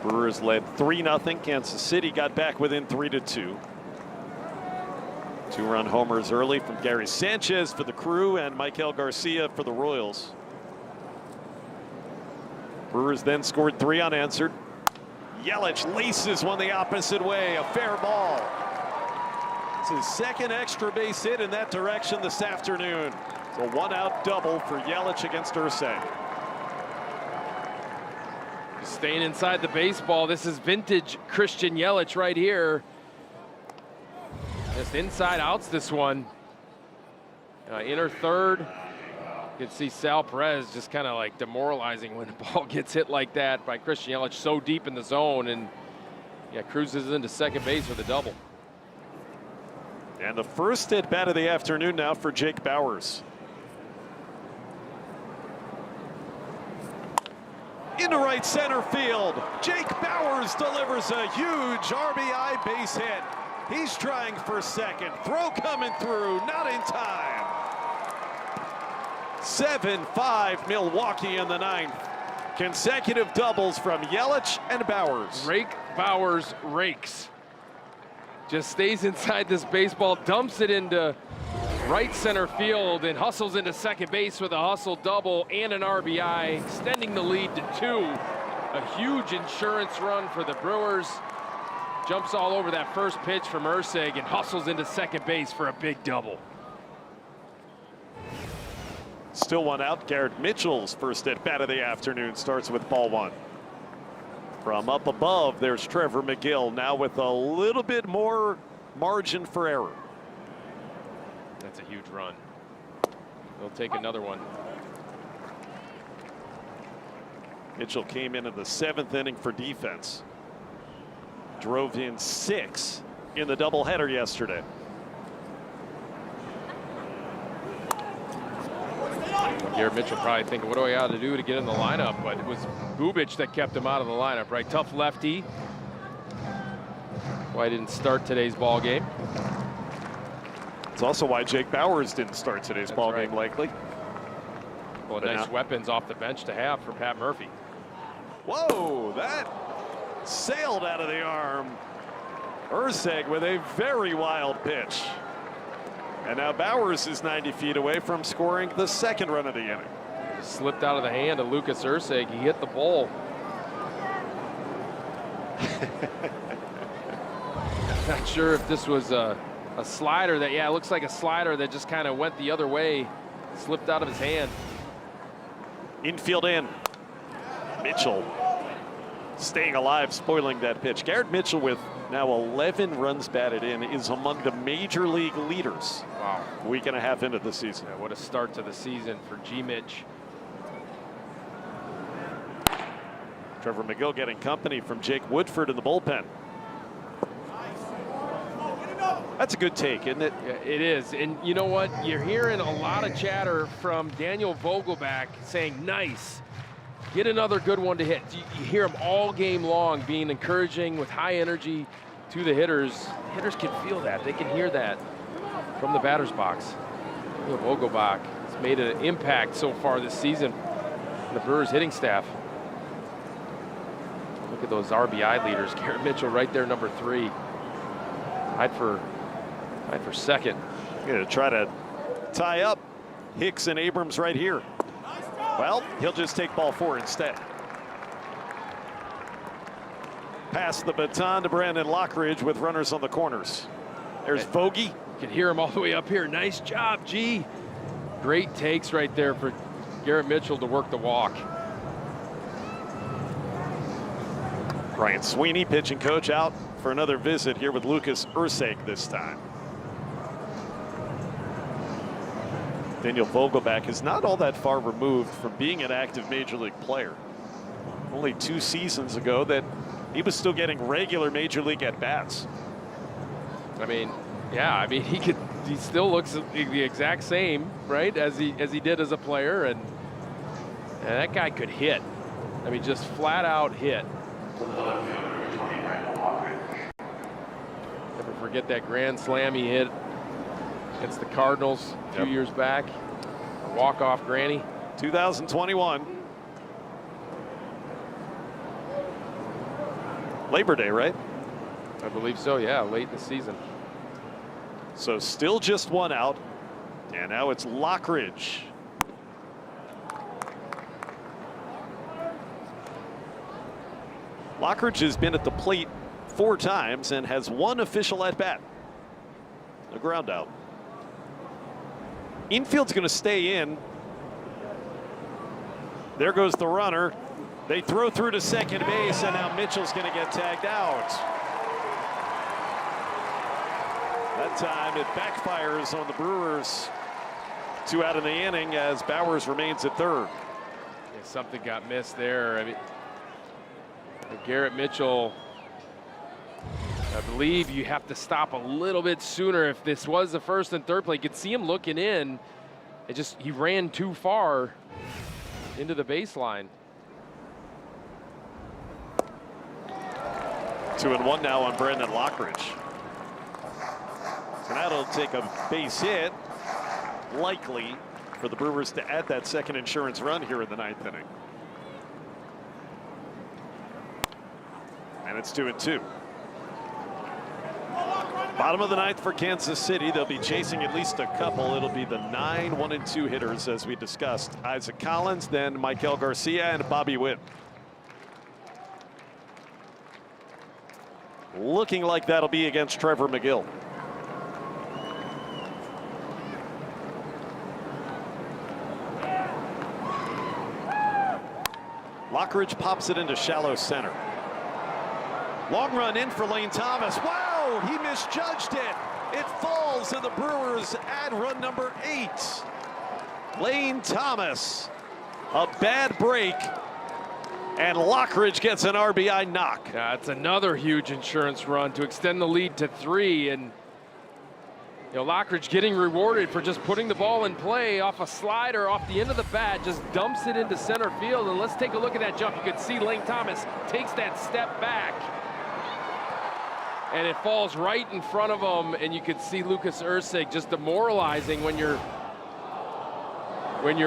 Brewers led 3-0. Kansas City got back within 3-2. 2-run homers early from Gary Sanchez for the Crew and Michael Garcia for the Royals. Brewers then scored 3 unanswered. Yelich laces one the opposite way, a fair ball. It's his second extra base hit in that direction this afternoon. It's a 1-out double for Yelich against Urseg. Staying inside the baseball, this is vintage Christian Yelich right here. Just inside outs this one. Inner third. You can see Sal Perez just kind of like demoralizing when the ball gets hit like that by Christian Yelich so deep in the zone, and yeah, cruises into second base with a double. And the first at bat of the afternoon now for Jake Bauers. Into right center field. Jake Bauers delivers a huge RBI base hit. He's trying for second. Throw coming through, not in time. 7-5 Milwaukee in the 9th. Consecutive doubles from Yelich and Bauers. Rake Bauers rakes. Just stays inside this baseball, dumps it into right center field, and hustles into second base with a hustle double and an RBI, extending the lead to 2. A huge insurance run for the Brewers. Jumps all over that first pitch from Urseg and hustles into second base for a big double. Still 1 out. Garrett Mitchell's first at bat of the afternoon starts with ball 1. From up above, there's Trevor McGill, now with a little bit more margin for error. That's a huge run. They'll take another one. Mitchell came in the 7th inning for defense. Drove in 6 in the doubleheader yesterday. Garrett Mitchell probably thinking, what do I got to do to get in the lineup? But it was Bubic that kept him out of the lineup, right? Tough lefty. Why he didn't start today's ball game. It's also why Jake Bauers didn't start today's ball right. game, likely. Well, nice weapons off the bench to have for Pat Murphy. Whoa, that sailed out of the arm. Urseg with a very wild pitch. And now Bauers is 90 feet away from scoring the 2nd run of the inning. Slipped out of the hand of Lucas Urseg. He hit the ball. Not sure if this was a slider that, yeah, it looks like a slider that just kind of went the other way, slipped out of his hand. Infield in. Mitchell staying alive, spoiling that pitch. Garrett Mitchell with now 11 runs batted in is among the major league leaders. Wow. A week and a half into the season. Yeah, what a start to the season for G-Mitch. Trevor McGill getting company from Jake Woodford in the bullpen. That's a good take, isn't it? Yeah, it is. And you know what? You're hearing a lot of chatter from Daniel Vogelback saying, nice. Get another good one to hit. You hear him all game long being encouraging with high energy to the hitters. Hitters can feel that. They can hear that from the batter's box. Daniel Vogelback has made an impact so far this season in the Brewers hitting staff. Look at those RBI leaders. Garrett Mitchell right there, number 3. Tied for 2nd. Gonna try to tie up Hicks and Abrams right here. Well, he'll just take ball 4 instead. Pass the baton to Brandon Lockridge with runners on the corners. There's Vogie. You can hear him all the way up here. Nice job, G. Great takes right there for Garrett Mitchell to work the walk. Brian Sweeney, pitching coach, out for another visit here with Lucas Urseg this time. Daniel Vogelback is not all that far removed from being an active major league player. Only 2 seasons ago that he was still getting regular major league at bats. I mean, yeah, I mean he still looks the exact same, right, as he did as a player, and that guy could hit. I mean, just flat out hit. Never forget that grand slam he hit against the Cardinals a few years back. Walk-off granny. 2021. Labor Day, right? I believe so, yeah, late in the season. So still just 1 out. And now it's Lockridge. Lockridge has been at the plate 4 times and has 1 official at bat. A ground out. Infield's going to stay in. There goes the runner. They throw through to second base, and now Mitchell's going to get tagged out. That time it backfires on the Brewers. 2 out in the inning as Bauers remains at 3rd. Yeah, something got missed there. I mean, Garrett Mitchell, I believe you have to stop a little bit sooner. If this was the 1st and 3rd play, you could see him looking in. He ran too far into the baseline. 2-1 now on Brandon Lockridge. So now it'll take a base hit, likely for the Brewers to add that 2nd insurance run here in the 9th inning. And it's 2-2. Bottom of the 9th for Kansas City. They'll be chasing at least a couple. It'll be the 9 1-2 hitters, as we discussed. Isaac Collins, then Michael Garcia, and Bobby Witt. Looking like that'll be against Trevor McGill. Lockridge pops it into shallow center. Long run in for Lane Thomas. Wow, he misjudged it. It falls, and the Brewers add run number 8. Lane Thomas, a bad break, and Lockridge gets an RBI knock. Yeah, it's another huge insurance run to extend the lead to 3, and Lockridge getting rewarded for just putting the ball in play off a slider off the end of the bat, just dumps it into center field. And let's take a look at that jump. You can see Lane Thomas takes that step back, and it falls right in front of him. And you can see Lucas Ursig just demoralizing when your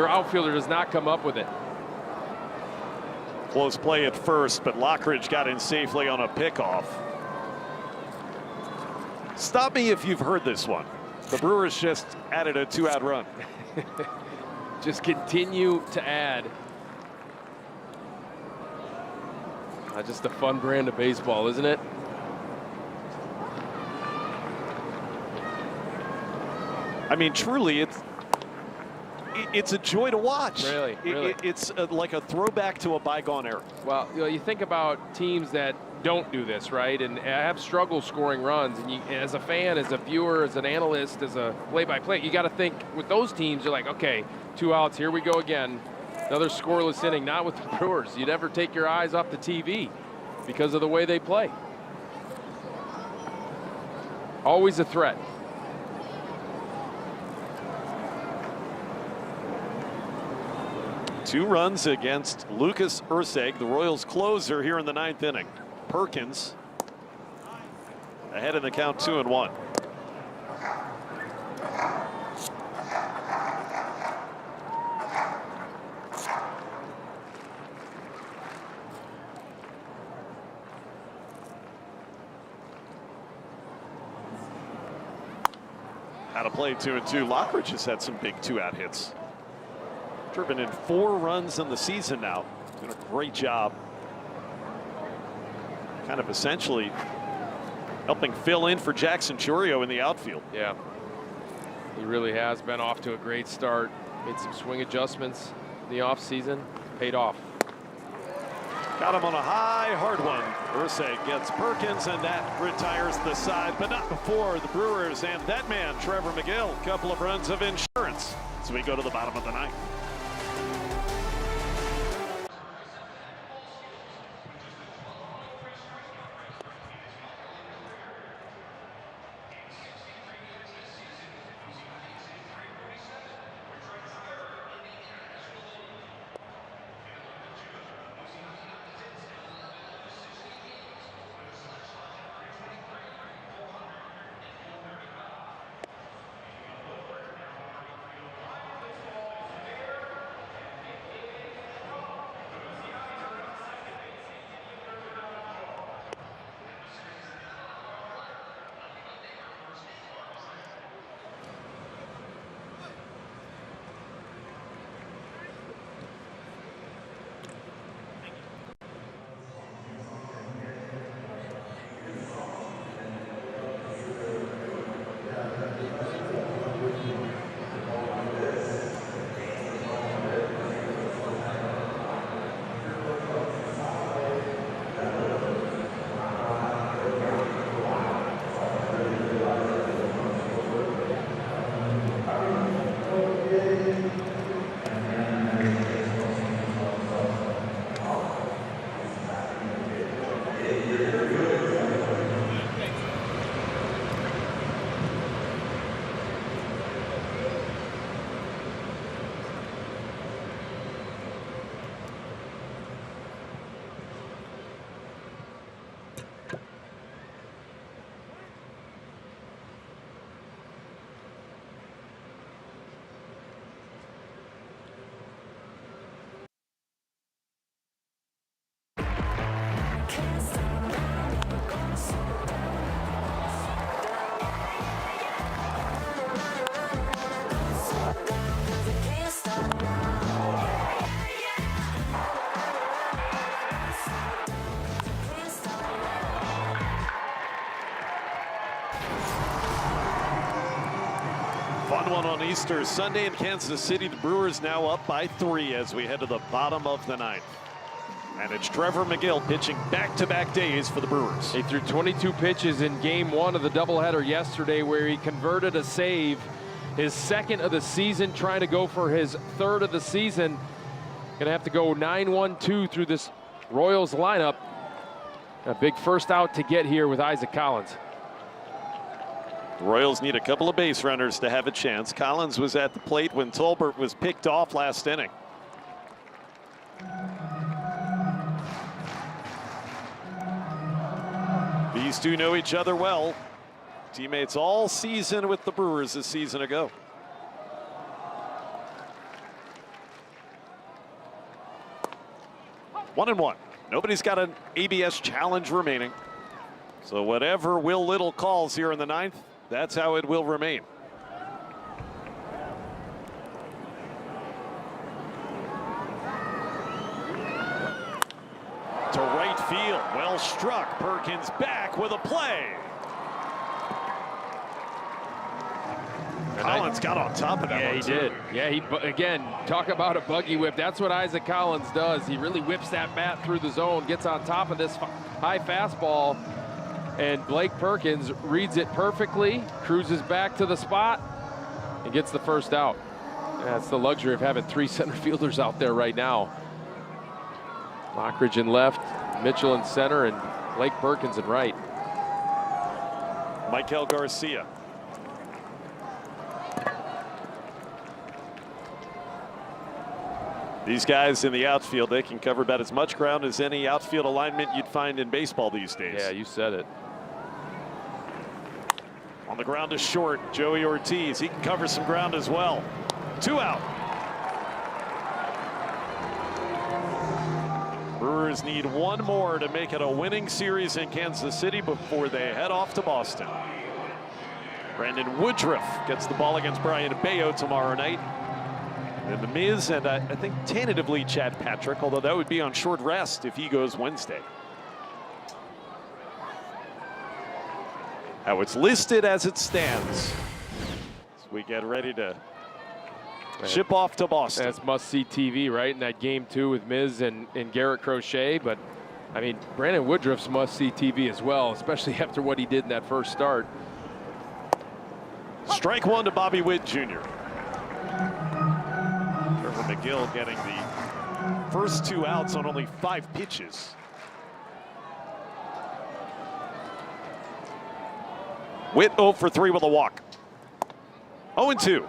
outfielder does not come up with it. Close play at first, but Lockridge got in safely on a pickoff. Stop me if you've heard this one. The Brewers just added a 2-out run. Just continue to add. Just a fun brand of baseball, isn't it? I mean, truly, it's a joy to watch. Really, really. It's like a throwback to a bygone era. Well, you think about teams that don't do this, right, and have struggled scoring runs, and as a fan, as a viewer, as an analyst, as a play-by-play, you got to think with those teams, you're like, okay, 2 outs, here we go again, another scoreless inning. Not with the Brewers. You never take your eyes off the TV because of the way they play. Always a threat. Two runs against Lucas Ursig, the Royals closer here in the 9th inning. Perkins ahead in the count, 2-1. Out of play, 2-2. Lockridge has had some big 2-out hits. Driven in 4 runs in the season now. Doing a great job. Kind of essentially helping fill in for Jackson Churio in the outfield. Yeah, he really has been off to a great start. Made some swing adjustments in the offseason. Paid off. Got him on a high, hard one. Ursig gets Perkins, and that retires the side, but not before the Brewers and that man, Trevor McGill. Couple of runs of insurance as we go to the bottom of the 9th. Fun one on Easter Sunday in Kansas City. The Brewers now up by 3 as we head to the bottom of the 9th. And it's Trevor McGill pitching back-to-back days for the Brewers. He threw 22 pitches in game 1 of the doubleheader yesterday, where he converted a save, his 2nd of the season, trying to go for his 3rd of the season. Gonna have to go 9-1-2 through this Royals lineup. A big first out to get here with Isaac Collins. The Royals need a couple of base runners to have a chance. Collins was at the plate when Tolbert was picked off last inning. These two know each other well. Teammates all season with the Brewers a season ago. One and one. Nobody's got an ABS challenge remaining. So whatever Will Little calls here in the 9th, that's how it will remain. To right field, well struck. Perkins back with a play. Collins got on top of that. Yeah, he did. Yeah, again, talk about a buggy whip. That's what Isaac Collins does. He really whips that bat through the zone, gets on top of this high fastball, and Blake Perkins reads it perfectly, cruises back to the spot, and gets the first out. That's the luxury of having 3 center fielders out there right now. Lockridge in left, Mitchell in center, and Blake Perkins in right. Michael Garcia. These guys in the outfield, they can cover about as much ground as any outfield alignment you'd find in baseball these days. Yeah, you said it. On the ground is short, Joey Ortiz. He can cover some ground as well. 2 out. Brewers need 1 more to make it a winning series in Kansas City before they head off to Boston. Brandon Woodruff gets the ball against Brian Bayo tomorrow night. And the Miz, and I think tentatively Chad Patrick, although that would be on short rest if he goes Wednesday. How it's listed as it stands. As we get ready to ship off to Boston. That's must-see TV, right? In that game 2 with Miz and Garrett Crochet. But, I mean, Brandon Woodruff's must-see TV as well, especially after what he did in that first start. Strike 1 to Bobby Witt Jr. Trevor McGill getting the first 2 outs on only 5 pitches. Witt 0 for 3 with a walk. 0-2.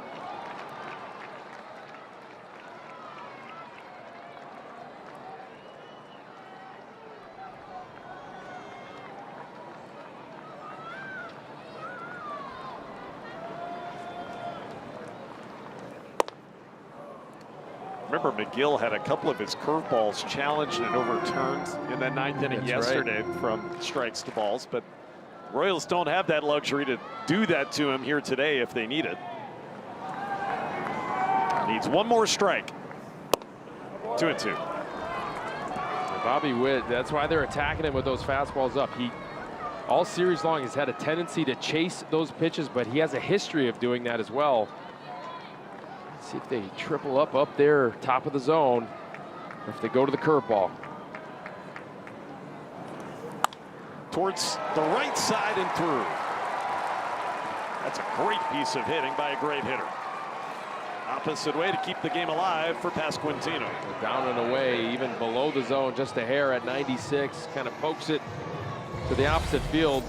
Remember, McGill had a couple of his curveballs challenged and overturned in that 9th inning yesterday from strikes to balls, but Royals don't have that luxury to do that to him here today if they need it. Needs 1 more strike. 2-2. Bobby Witt, that's why they're attacking him with those fastballs up. He, all series long, has had a tendency to chase those pitches, but he has a history of doing that as well. See if they triple up there, top of the zone, or if they go to the curveball. Towards the right side and through. That's a great piece of hitting by a great hitter. Opposite way to keep the game alive for Pasquantino. Down and away, even below the zone, just a hair at 96. Kind of pokes it to the opposite field.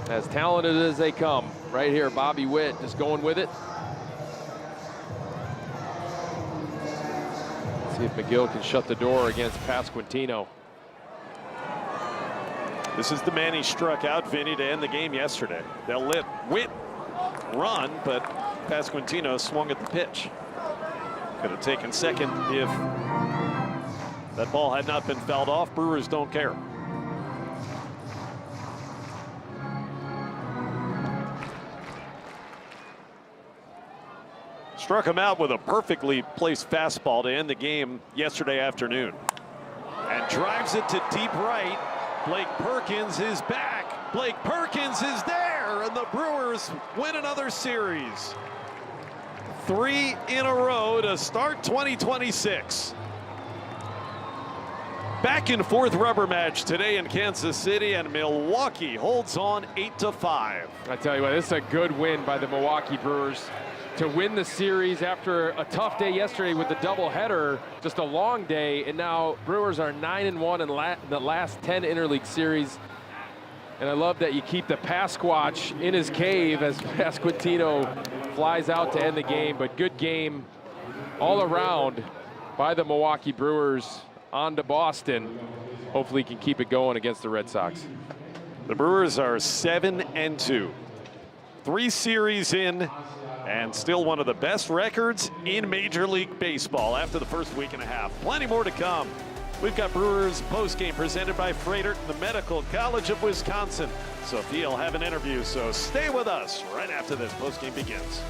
As talented as they come. Right here, Bobby Witt just going with it. See if McGill can shut the door against Pasquantino. This is the man he struck out, Vinny, to end the game yesterday. They'll let Witt run, but Pasquantino swung at the pitch. Could have taken second if that ball had not been fouled off. Brewers don't care. Struck him out with a perfectly placed fastball to end the game yesterday afternoon. And drives it to deep right. Blake Perkins is back. Blake Perkins is there, and the Brewers win another series. 3 in a row to start 2026. Back and forth rubber match today in Kansas City, and Milwaukee holds on 8-5. I tell you what, this is a good win by the Milwaukee Brewers to win the series after a tough day yesterday with the doubleheader, just a long day, and now Brewers are 9-1 in the last 10 interleague series. And I love that you keep the Pasquatch in his cave as Pasquantino flies out to end the game, but good game all around by the Milwaukee Brewers. On to Boston. Hopefully he can keep it going against the Red Sox. The Brewers are 7-2. 3 series in, and still one of the best records in Major League Baseball after the first week and a half. Plenty more to come. We've got Brewers postgame presented by Freighter, the Medical College of Wisconsin. Sophia will have an interview, so stay with us right after this postgame begins.